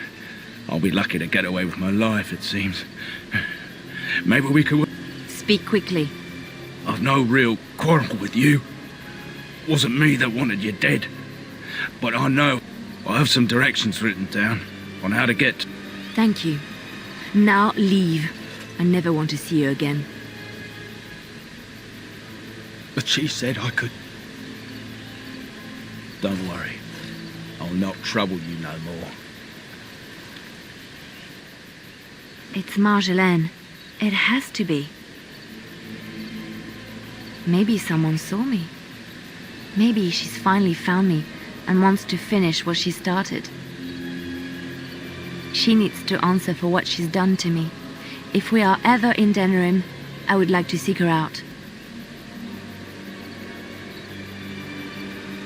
I'll be lucky to get away with my life, it seems. Maybe we could... Speak quickly. I've no real quarrel with you. Wasn't me that wanted you dead. But I know I have some directions written down on how to get... Thank you. Now leave. I never want to see you again. But she said I could... Don't worry. I'll not trouble you no more. It's Marjolaine. It has to be. Maybe someone saw me. Maybe she's finally found me and wants to finish what she started. She needs to answer for what she's done to me. If we are ever in Denerim, I would like to seek her out.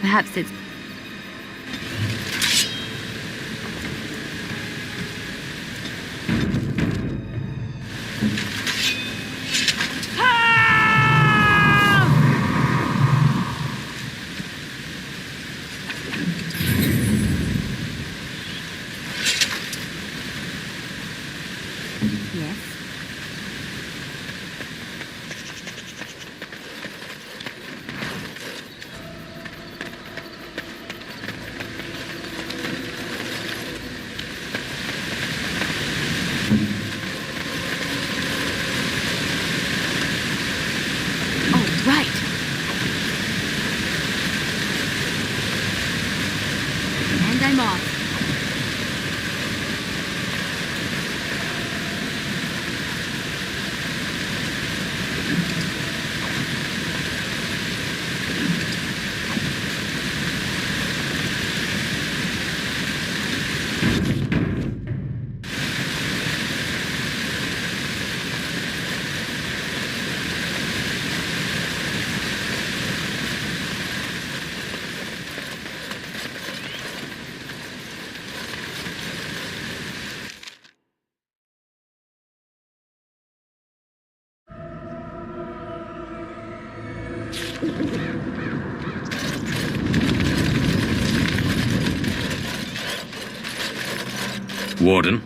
Perhaps it's... Yes? All right. And I'm off. Warden?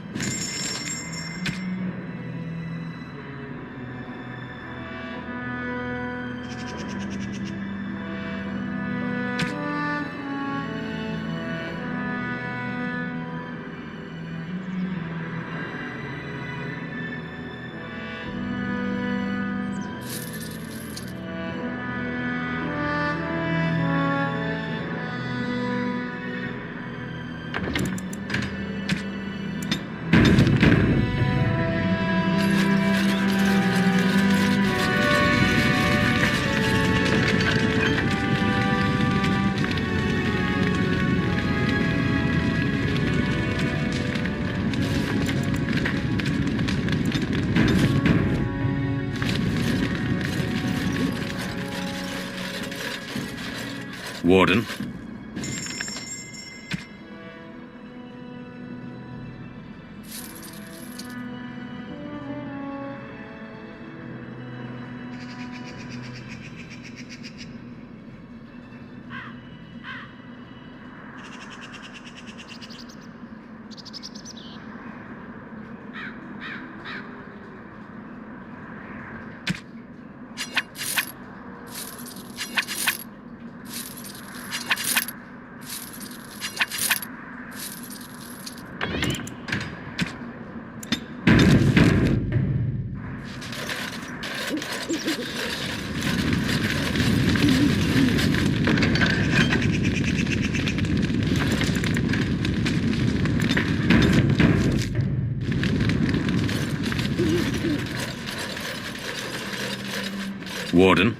Warden? Warden?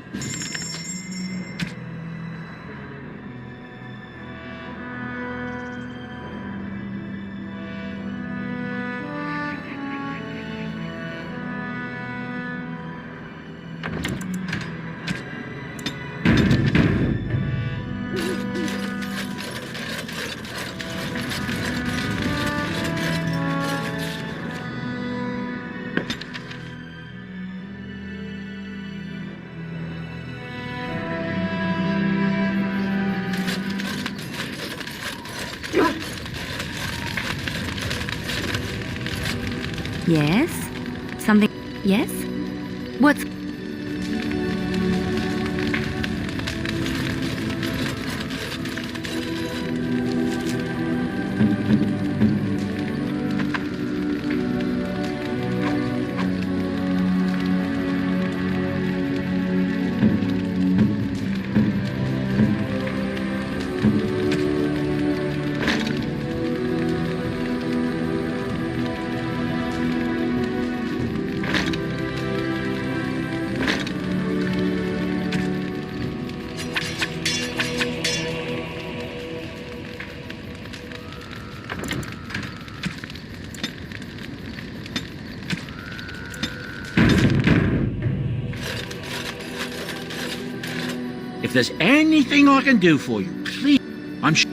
Yes? Something... Yes? What's... If there's anything I can do for you, please, I'm sure.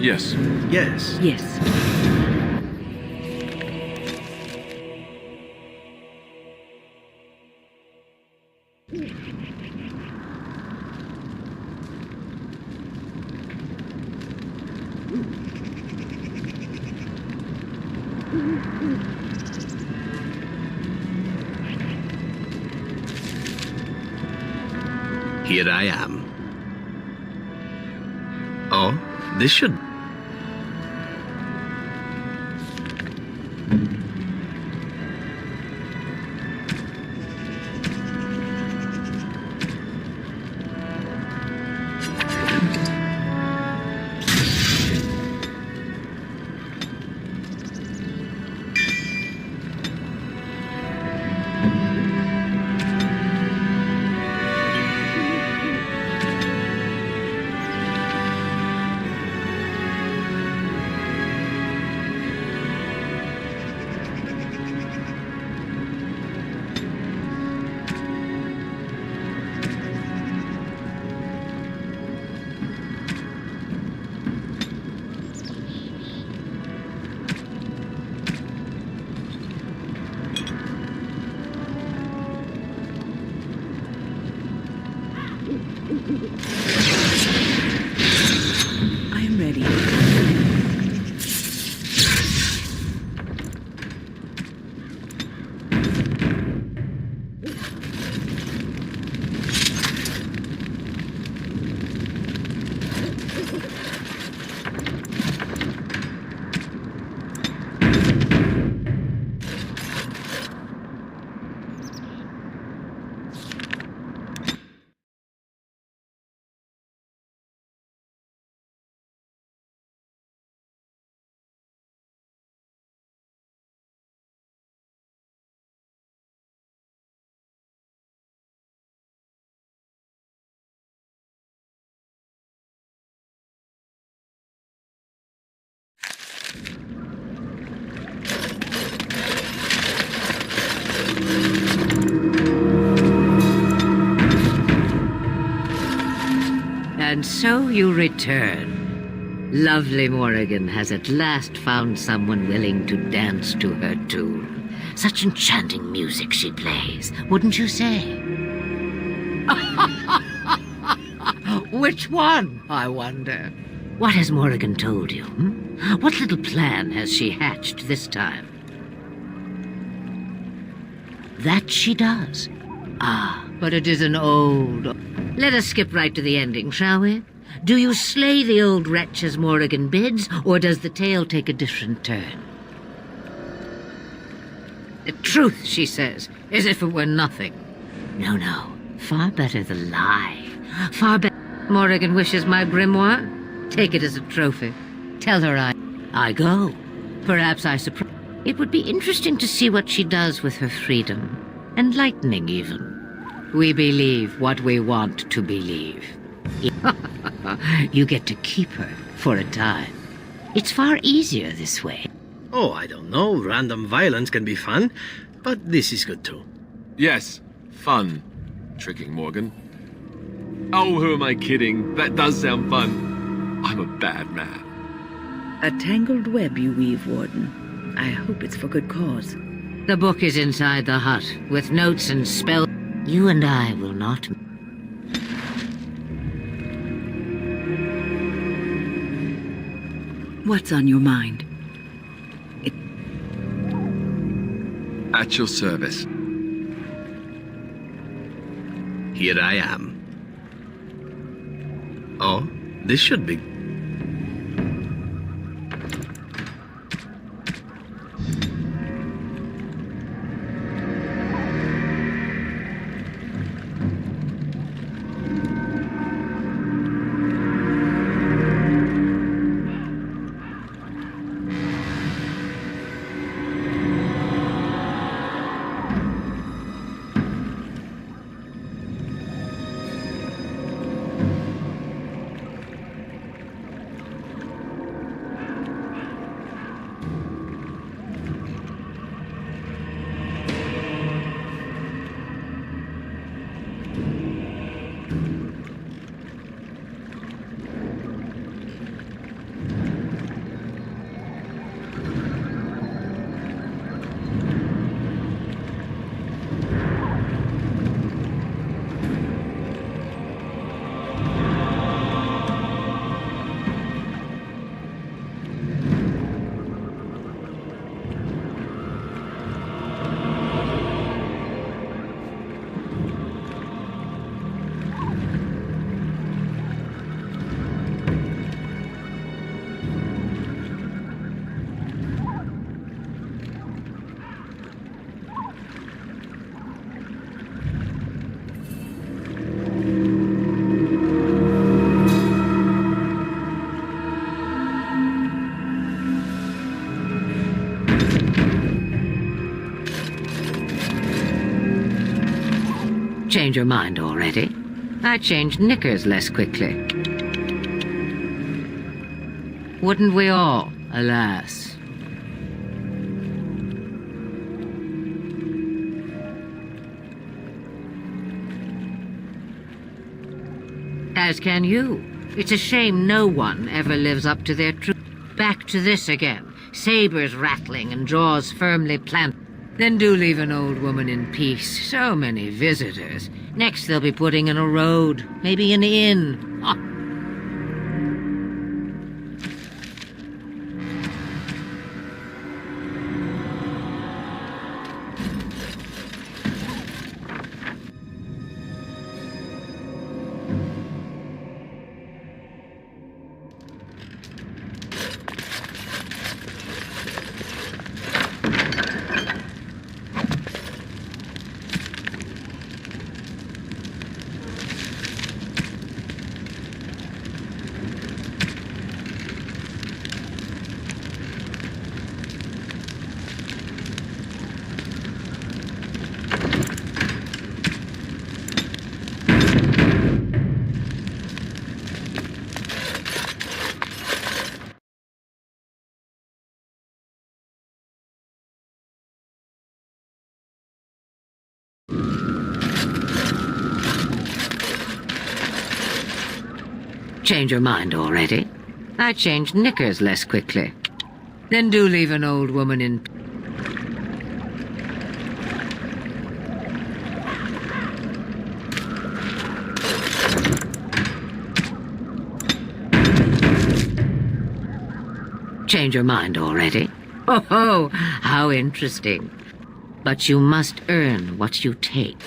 Yes. Yes. Yes. Here I am. Oh, this should... I'm ready. And so you return. Lovely Morrigan has at last found someone willing to dance to her tune. Such enchanting music she plays, wouldn't you say? Which one, I wonder? What has Morrigan told you? What little plan has she hatched this time? That she does. Ah, but it is an old... Let us skip right to the ending, shall we? Do you slay the old wretch as Morrigan bids, or does the tale take a different turn? The truth, she says, as if it were nothing. No, no. Far better the lie. Far better. Morrigan wishes my grimoire? Take it as a trophy. Tell her I go. Perhaps I surprise. It would be interesting to see what she does with her freedom. Enlightening, even. We believe what we want to believe. You get to keep her for a time. It's far easier this way. Oh, I don't know. Random violence can be fun, but this is good too. Yes, fun. Tricking Morgan. Oh, who am I kidding? That does sound fun. I'm a bad man. A tangled web you weave, Warden. I hope it's for good cause. The book is inside the hut, with notes and spells. You and I will not... What's on your mind? At your service. Here I am. Oh, this should be... Change your mind already? I change knickers less quickly. Wouldn't we all, alas? As can you. It's a shame no one ever lives up to their truth. Back to this again. Sabers rattling and jaws firmly planted. Then do leave an old woman in peace. So many visitors. Next they'll be putting in a road, maybe an inn. Ah. Change your mind already? I change knickers less quickly. Then do leave an old woman in... Change your mind already? Oh, how interesting. But you must earn what you take.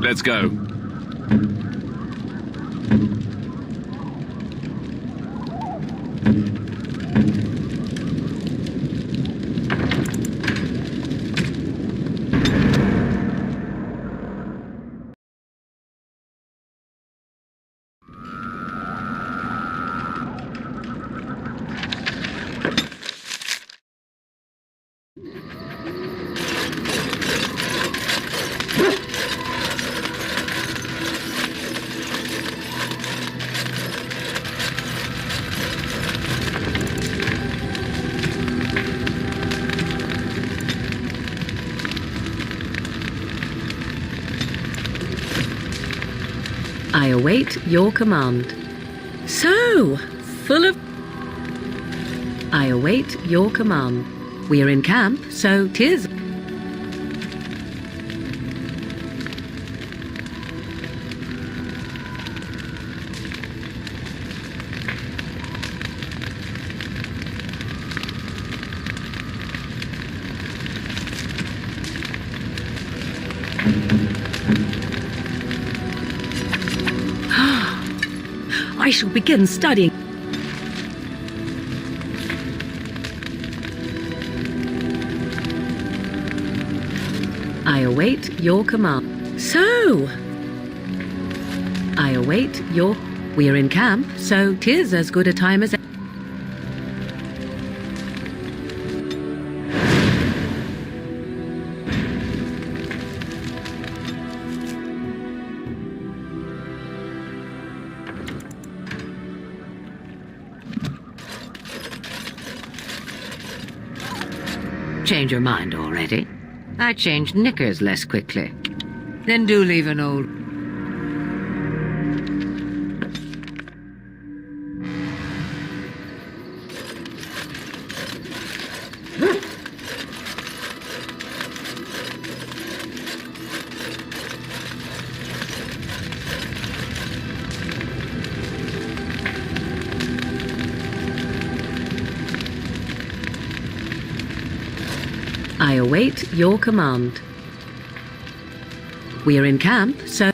Let's go. I await your command. So, full of... I await your command. We are in camp, so 'tis... I shall begin studying. I await your command. So, I await your... We are in camp, so 'tis as good a time as... Change your mind already? I change knickers less quickly. Then do leave an old... I await your command. We are in camp, so...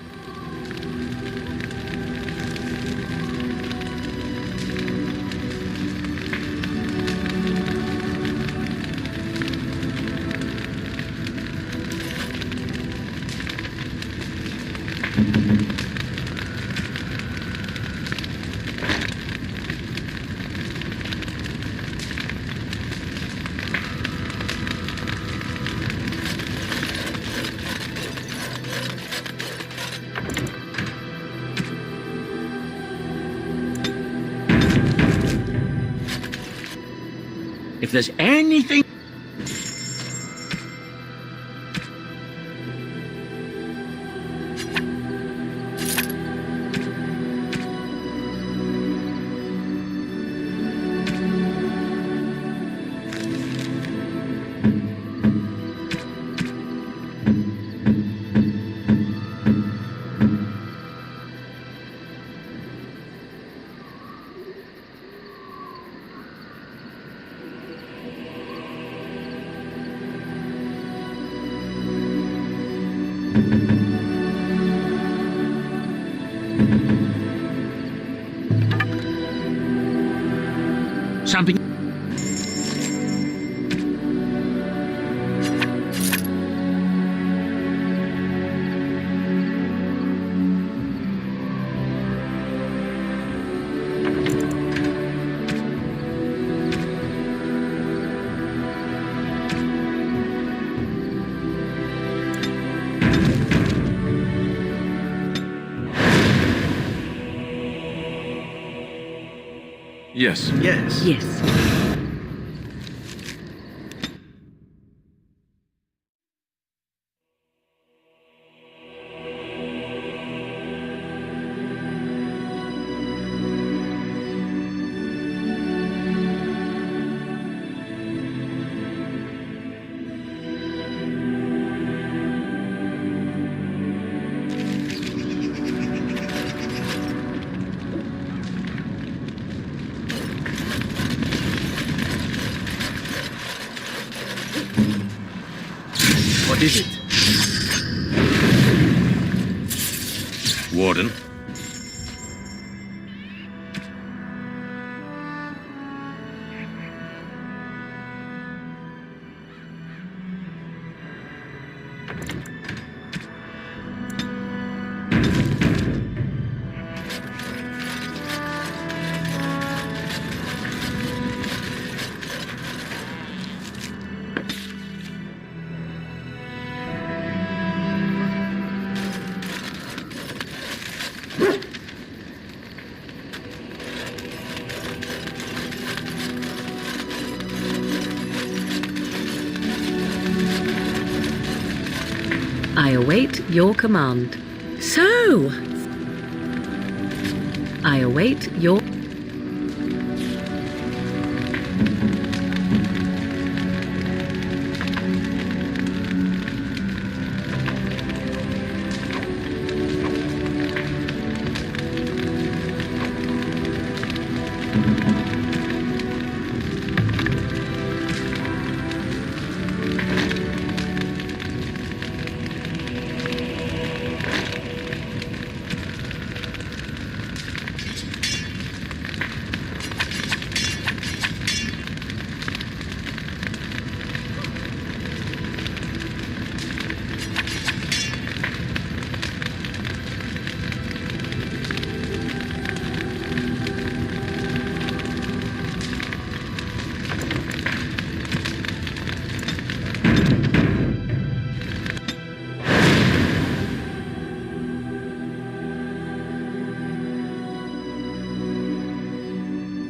If there's anything... Something... Yes. Yes. Yes. What is it? Warden. I await your command. So, I await your...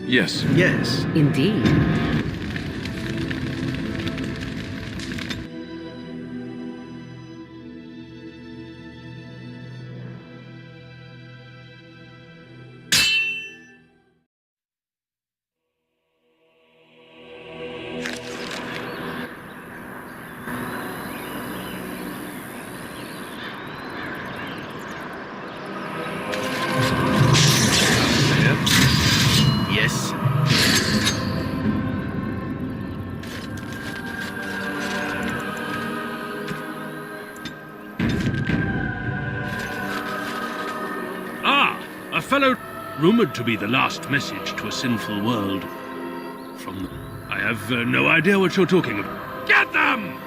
Yes. Yes. Indeed. Yes. A fellow rumored to be the last message to a sinful world. From the... I have no idea what you're talking about. Get them!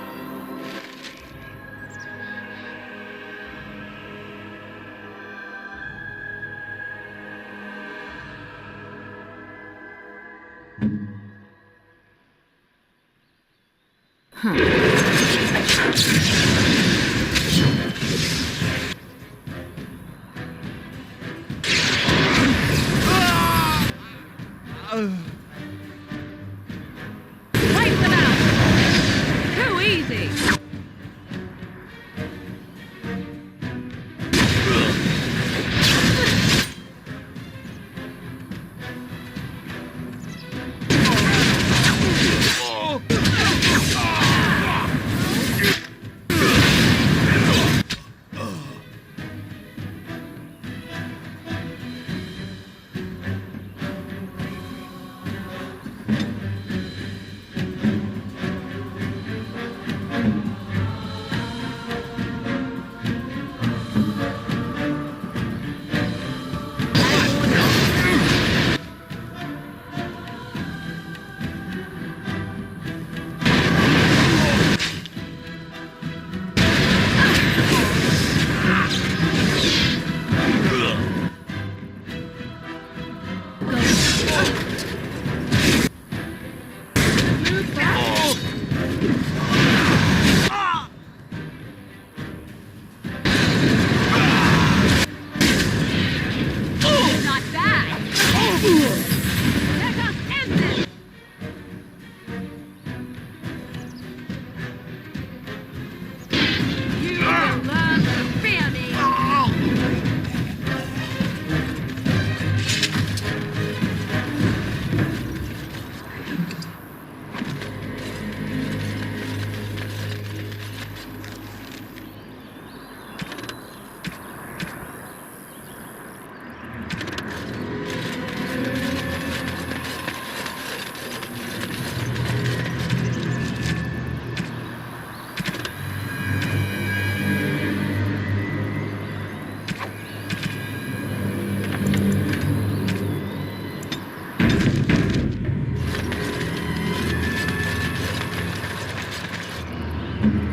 Wipe them out! Too easy!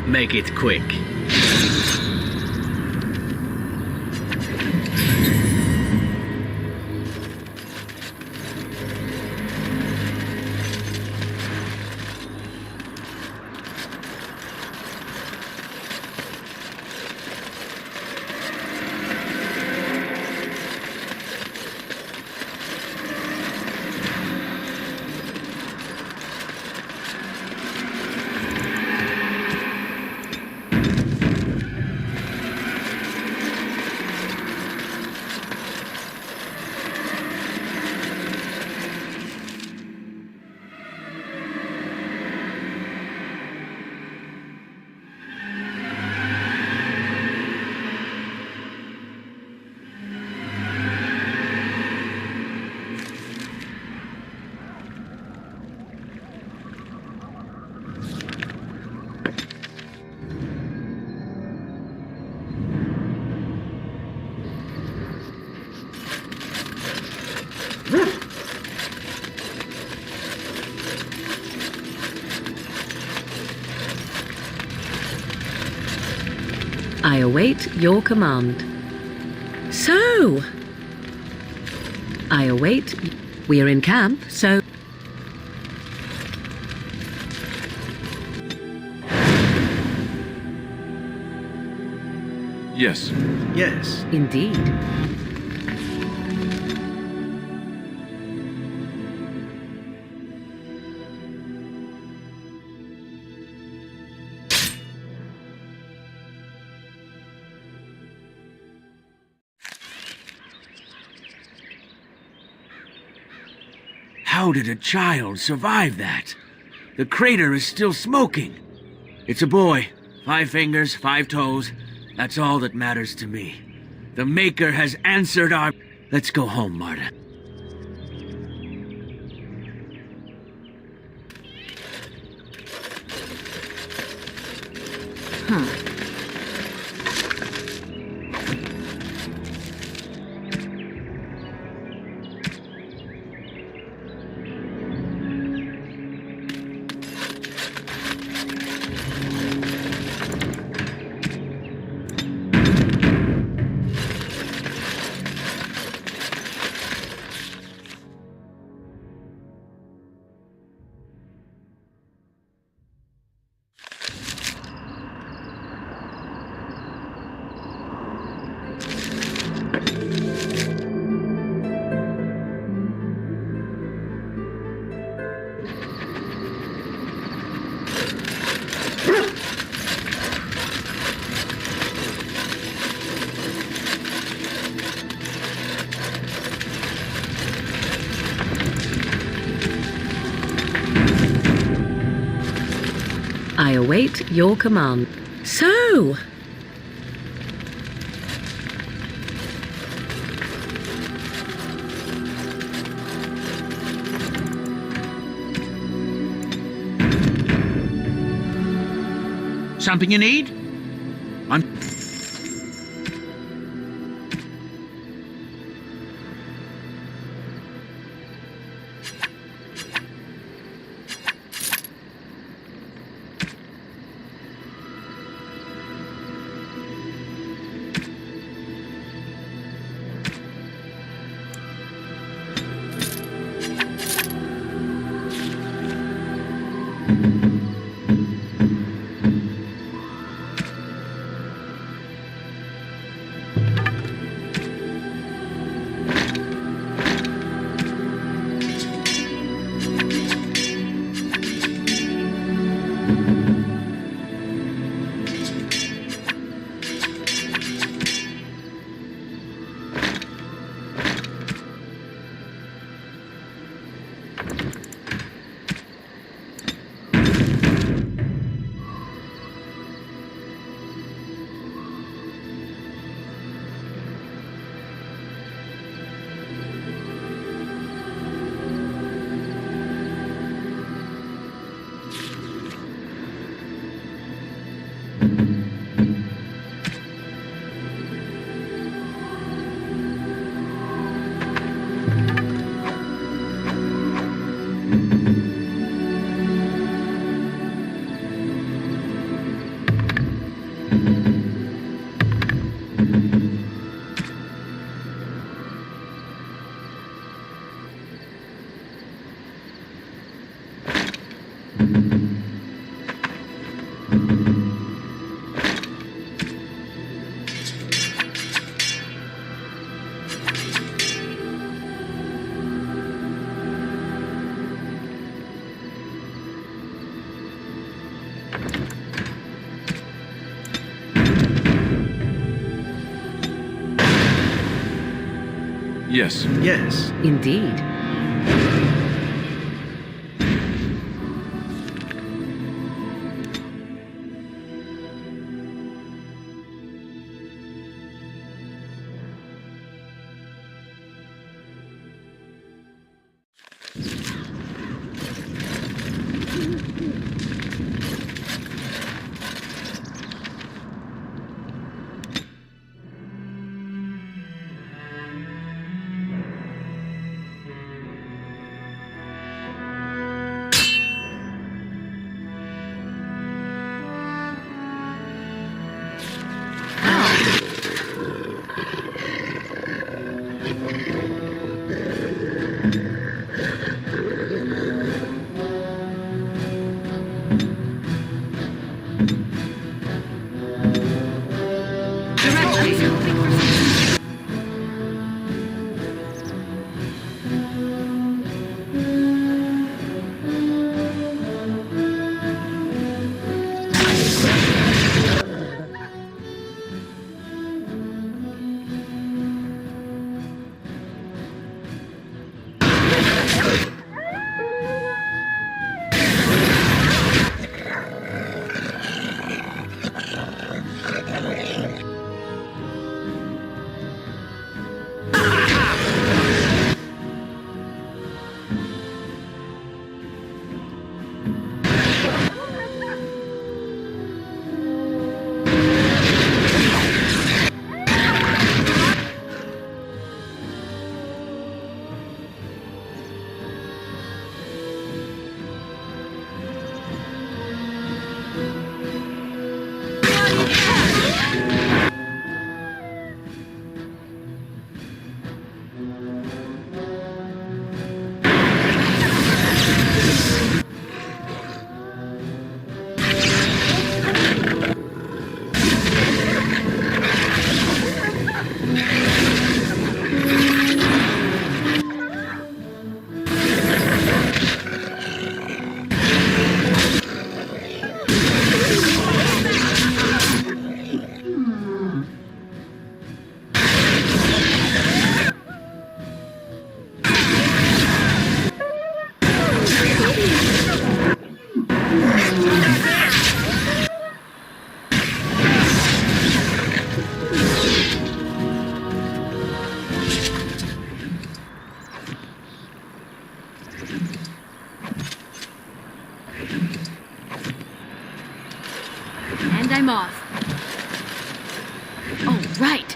Make it quick. I await your command. So, I await. We are in camp, so. Yes. Yes. Indeed. How did a child survive that? The crater is still smoking. It's a boy. 5 fingers, 5 toes. That's all that matters to me. The Maker has answered our... Let's go home, Marta. I await your command. So, Something you need? I'm... Yes. Yes. Indeed. And I'm off. Oh, right.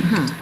Huh.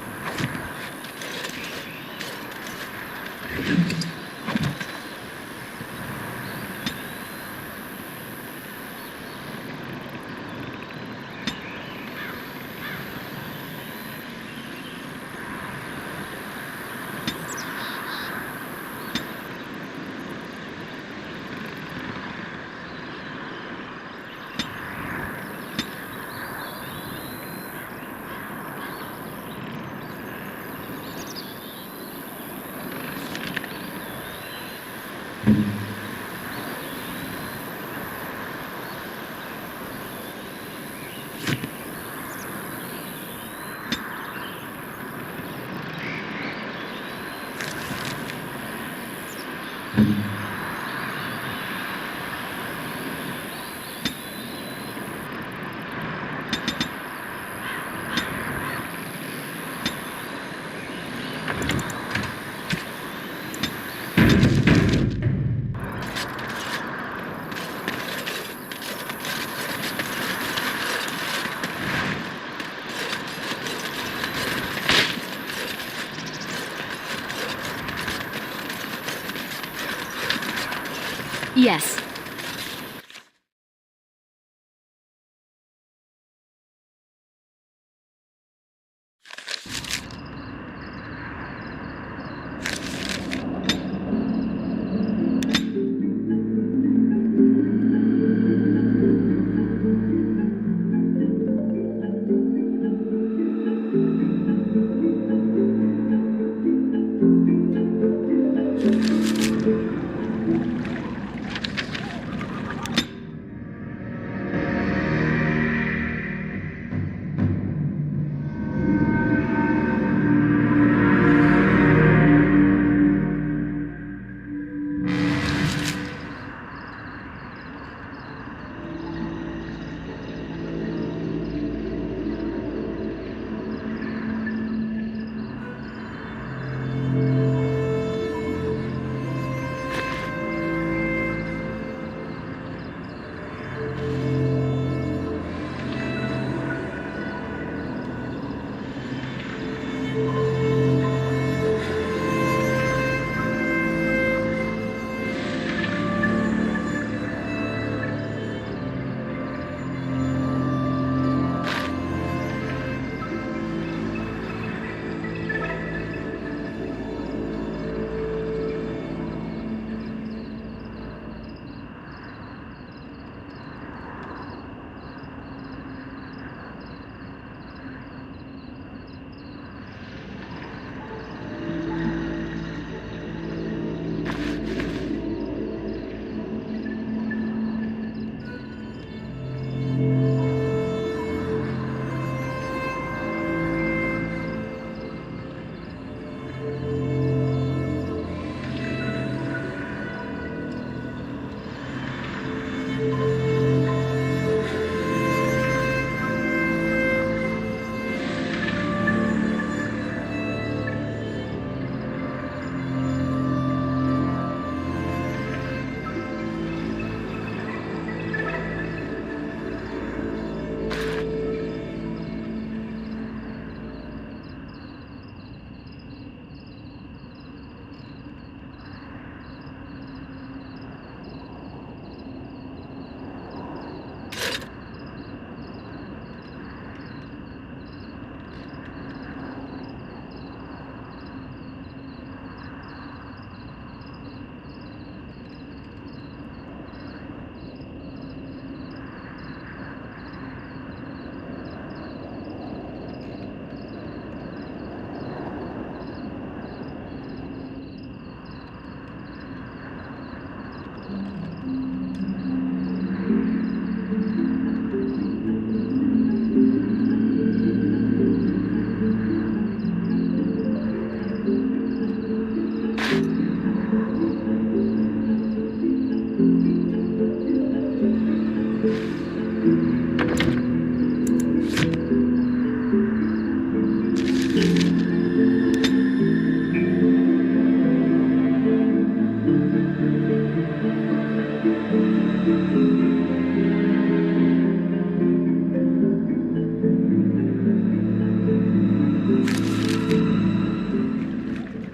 Yes.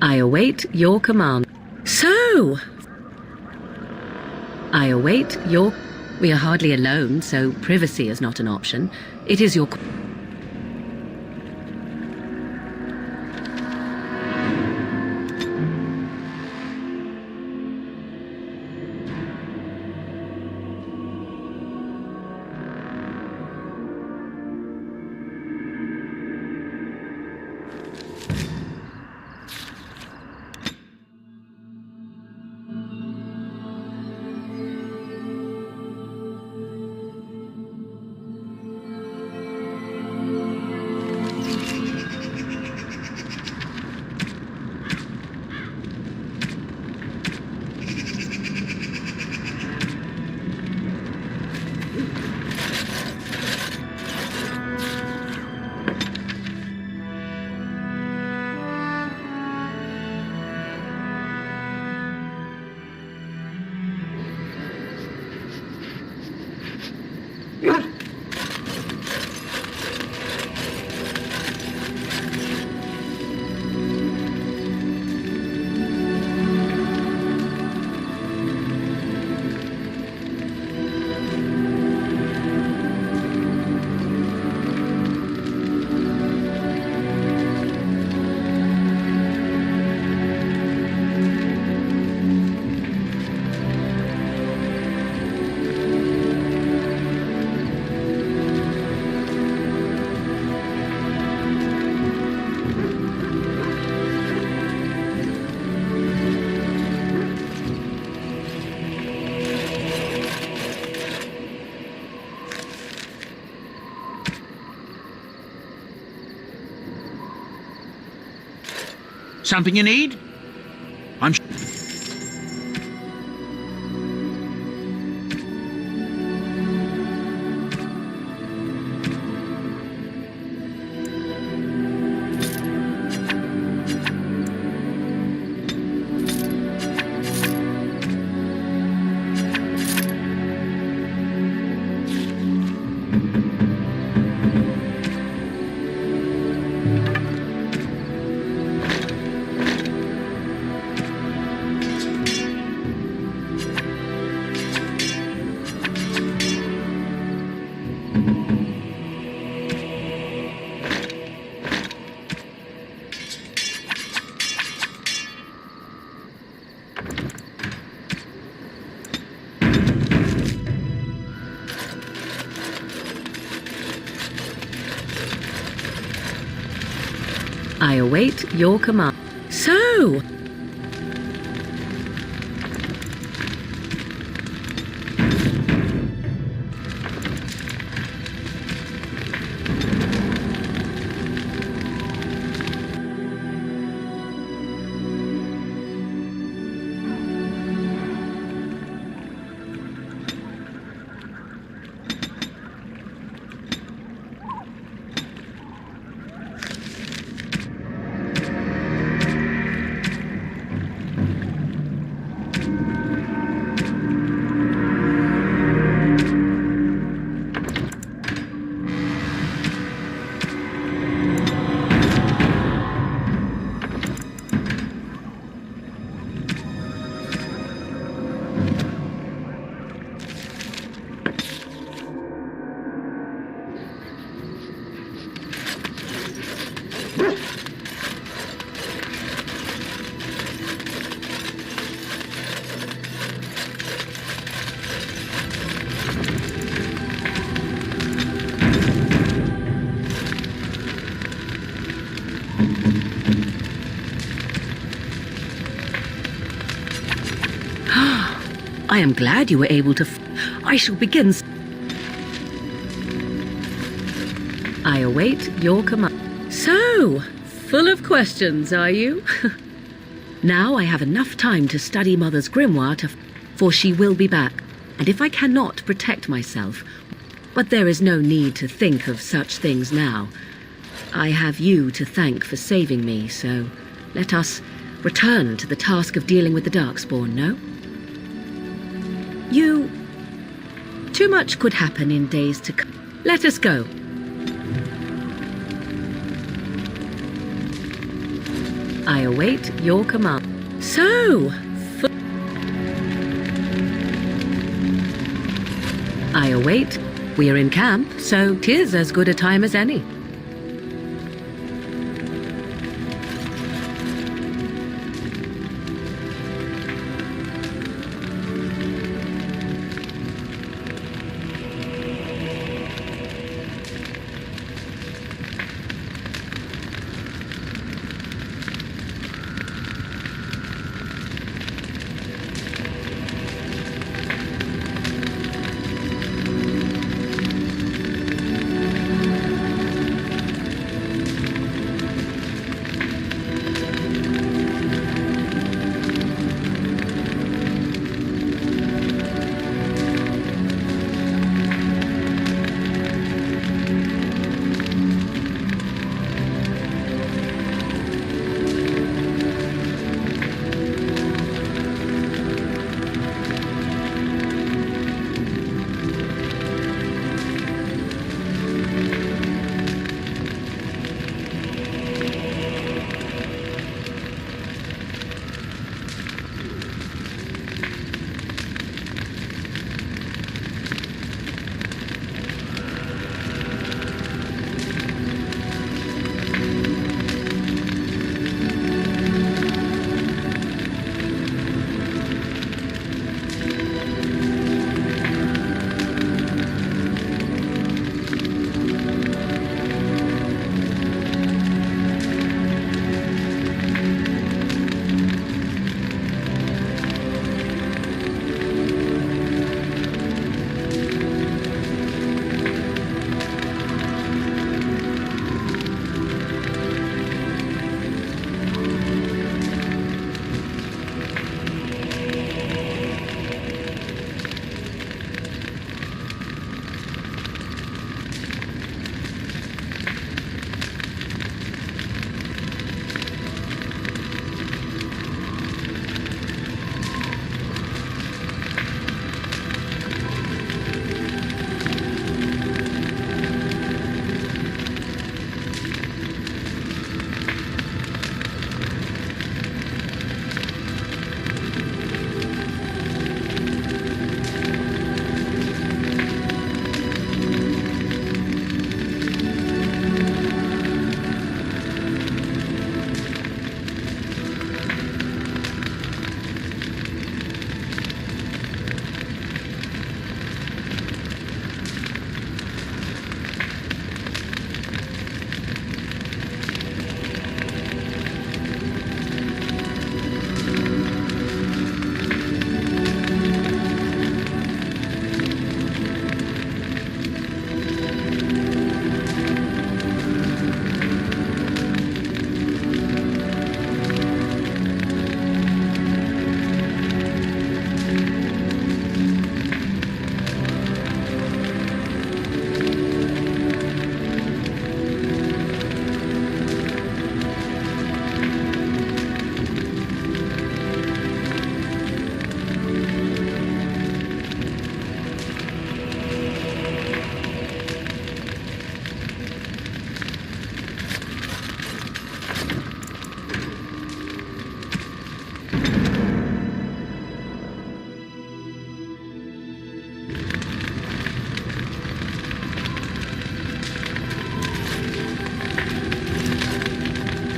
I await your command. So, I await your... We are hardly alone, so privacy is not an option. It is your... Something you need? I'm... I await your command. So, I am glad you were able to. I shall begin. I await your command. So, full of questions, are you? Now I have enough time to study Mother's grimoire for she will be back. And if I cannot protect myself, but there is no need to think of such things now. I have you to thank for saving me, so let us return to the task of dealing with the Darkspawn, no? Too much could happen in days to come. Let us go. I await your command. So, I await. We are in camp, so 'tis as good a time as any.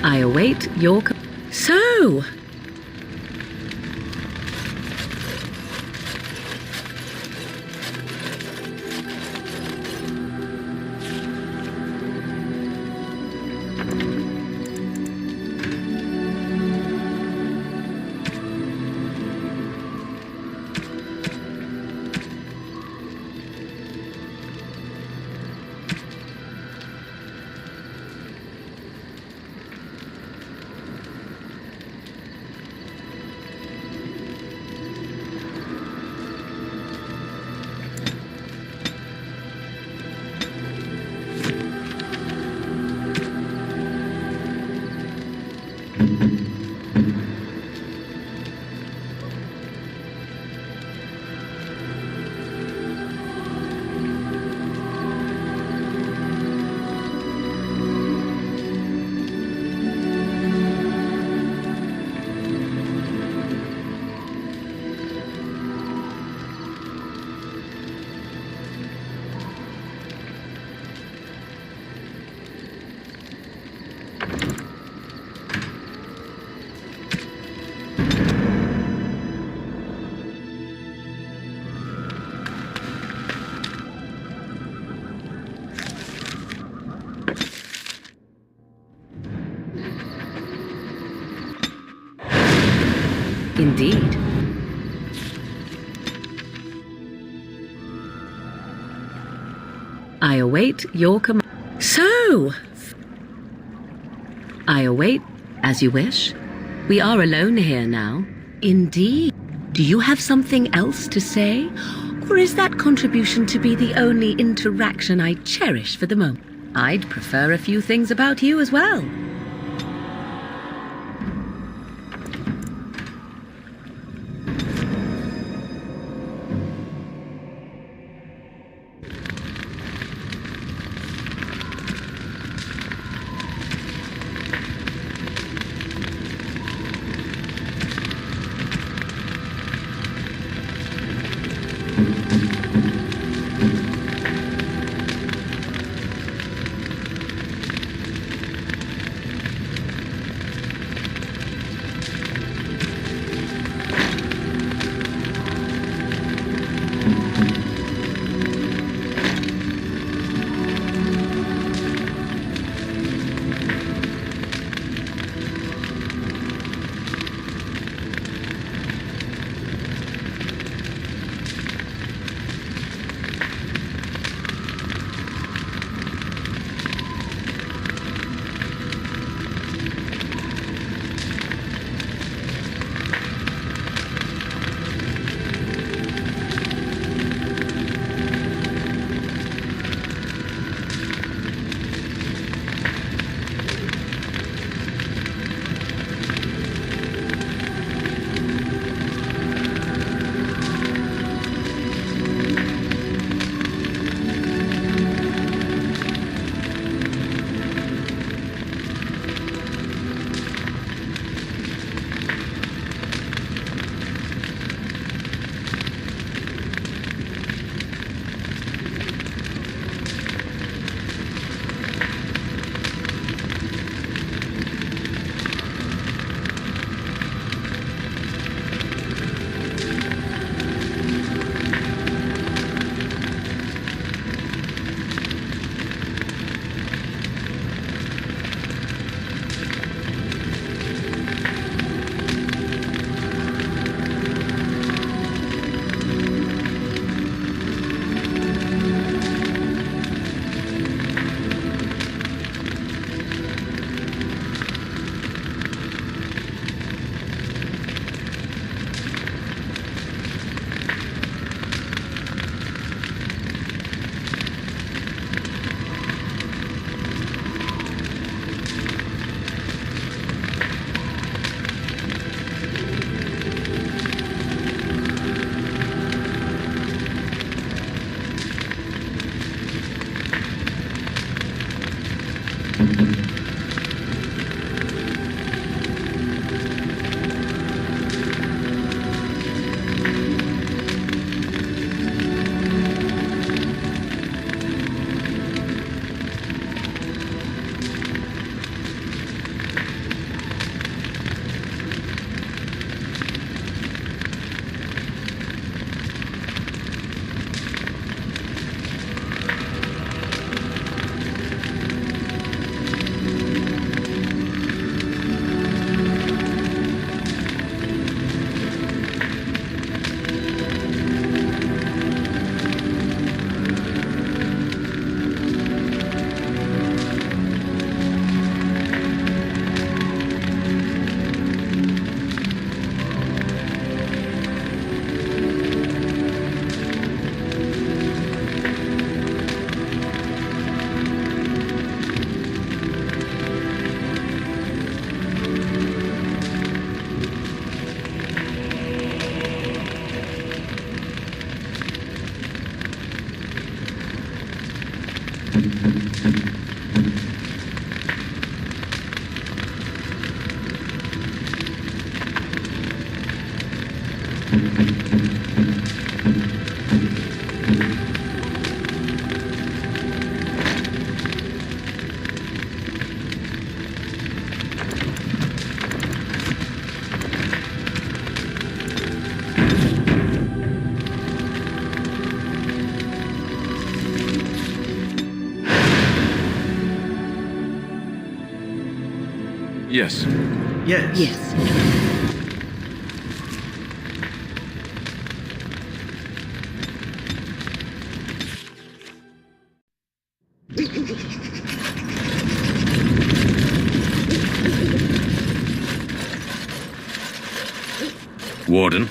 I await your... So... I await your command. So, I await as you wish. We are alone here now. Indeed. Do you have something else to say? Or is that contribution to be the only interaction I cherish for the moment? I'd prefer a few things about you as well. Yes. Yes. Yes. Warden.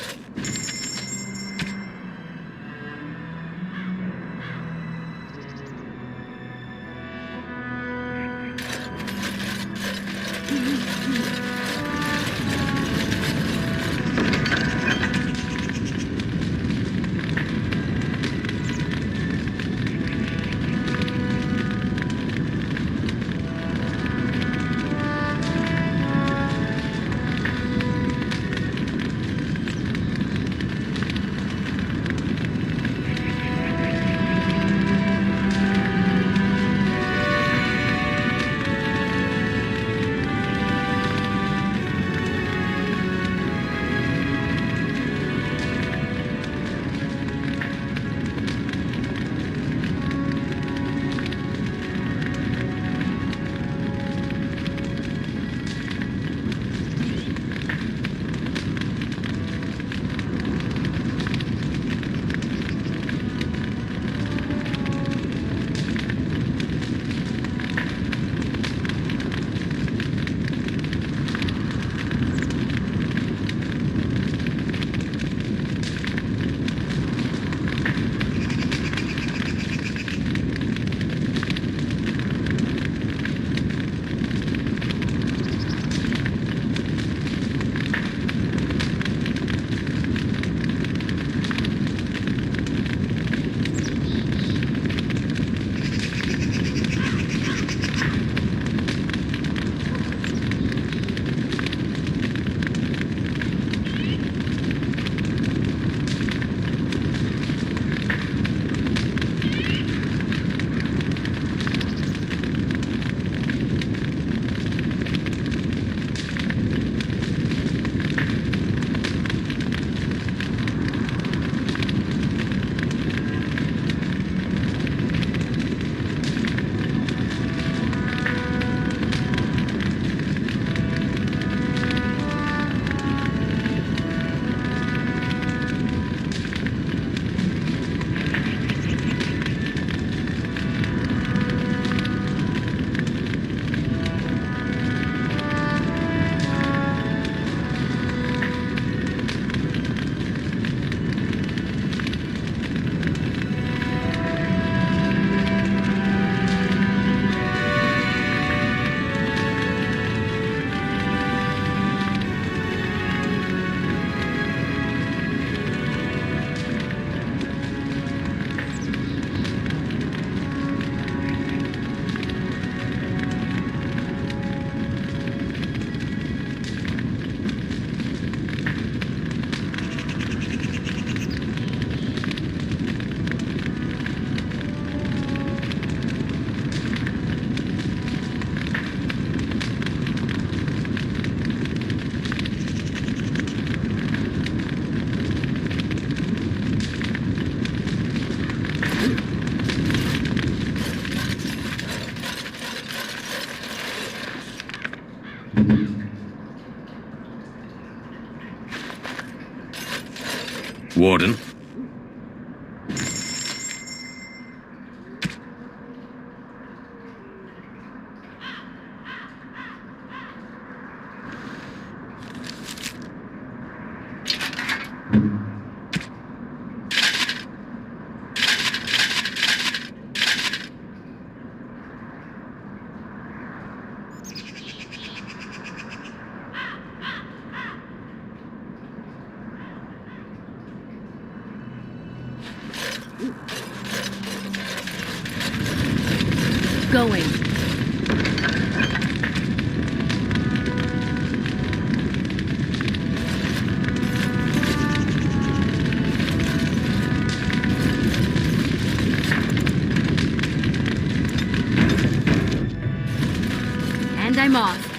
Warden. Going. And I'm off.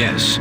Yes.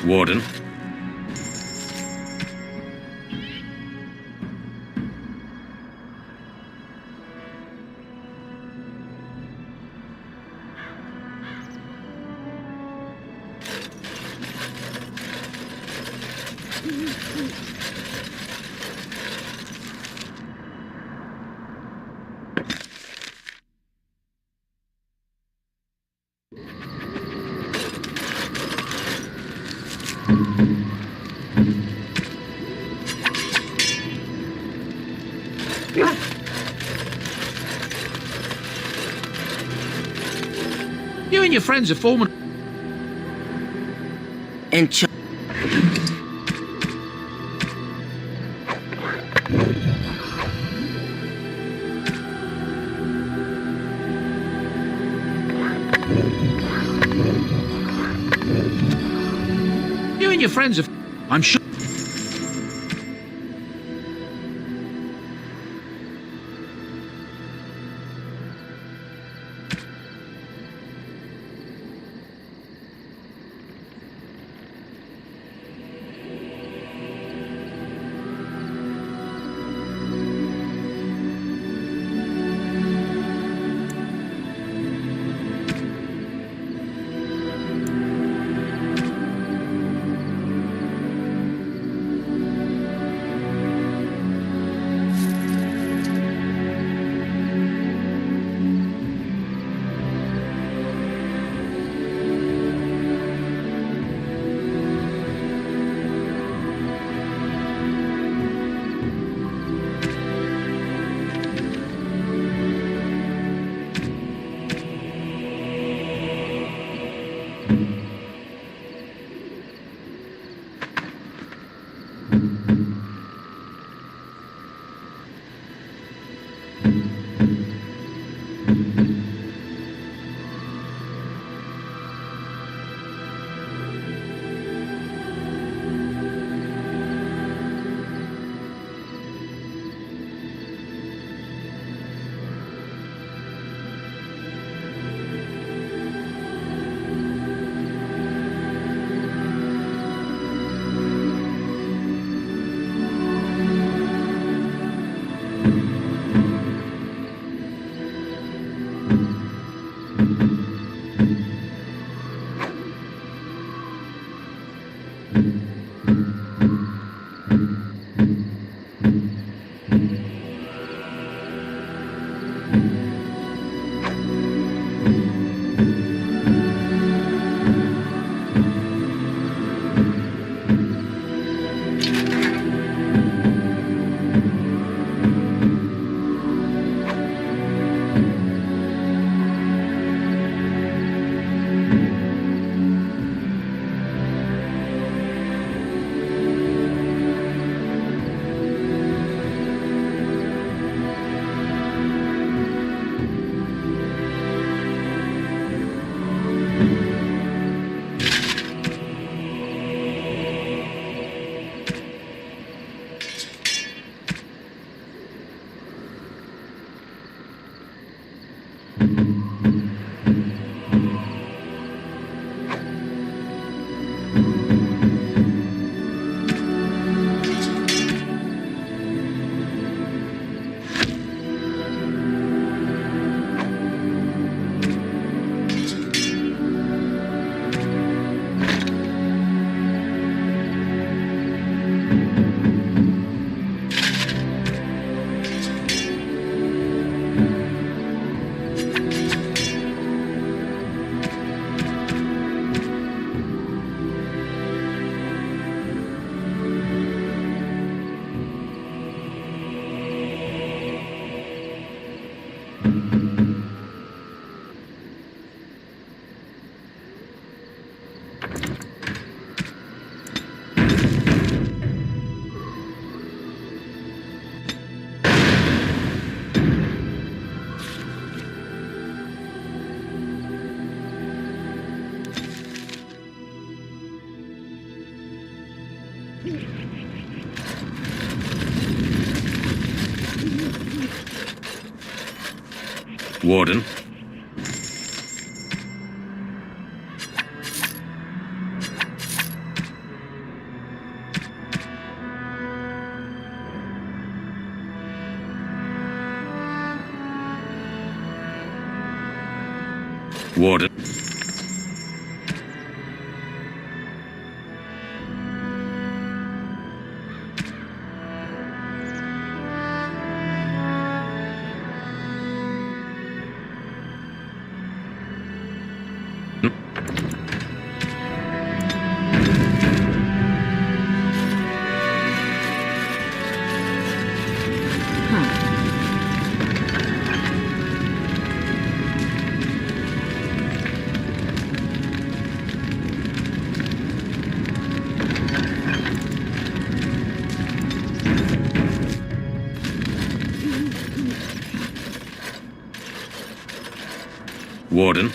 Warden. You and your friends are forming... You and your friends are... I'm sure... Warden. Warden. Warden.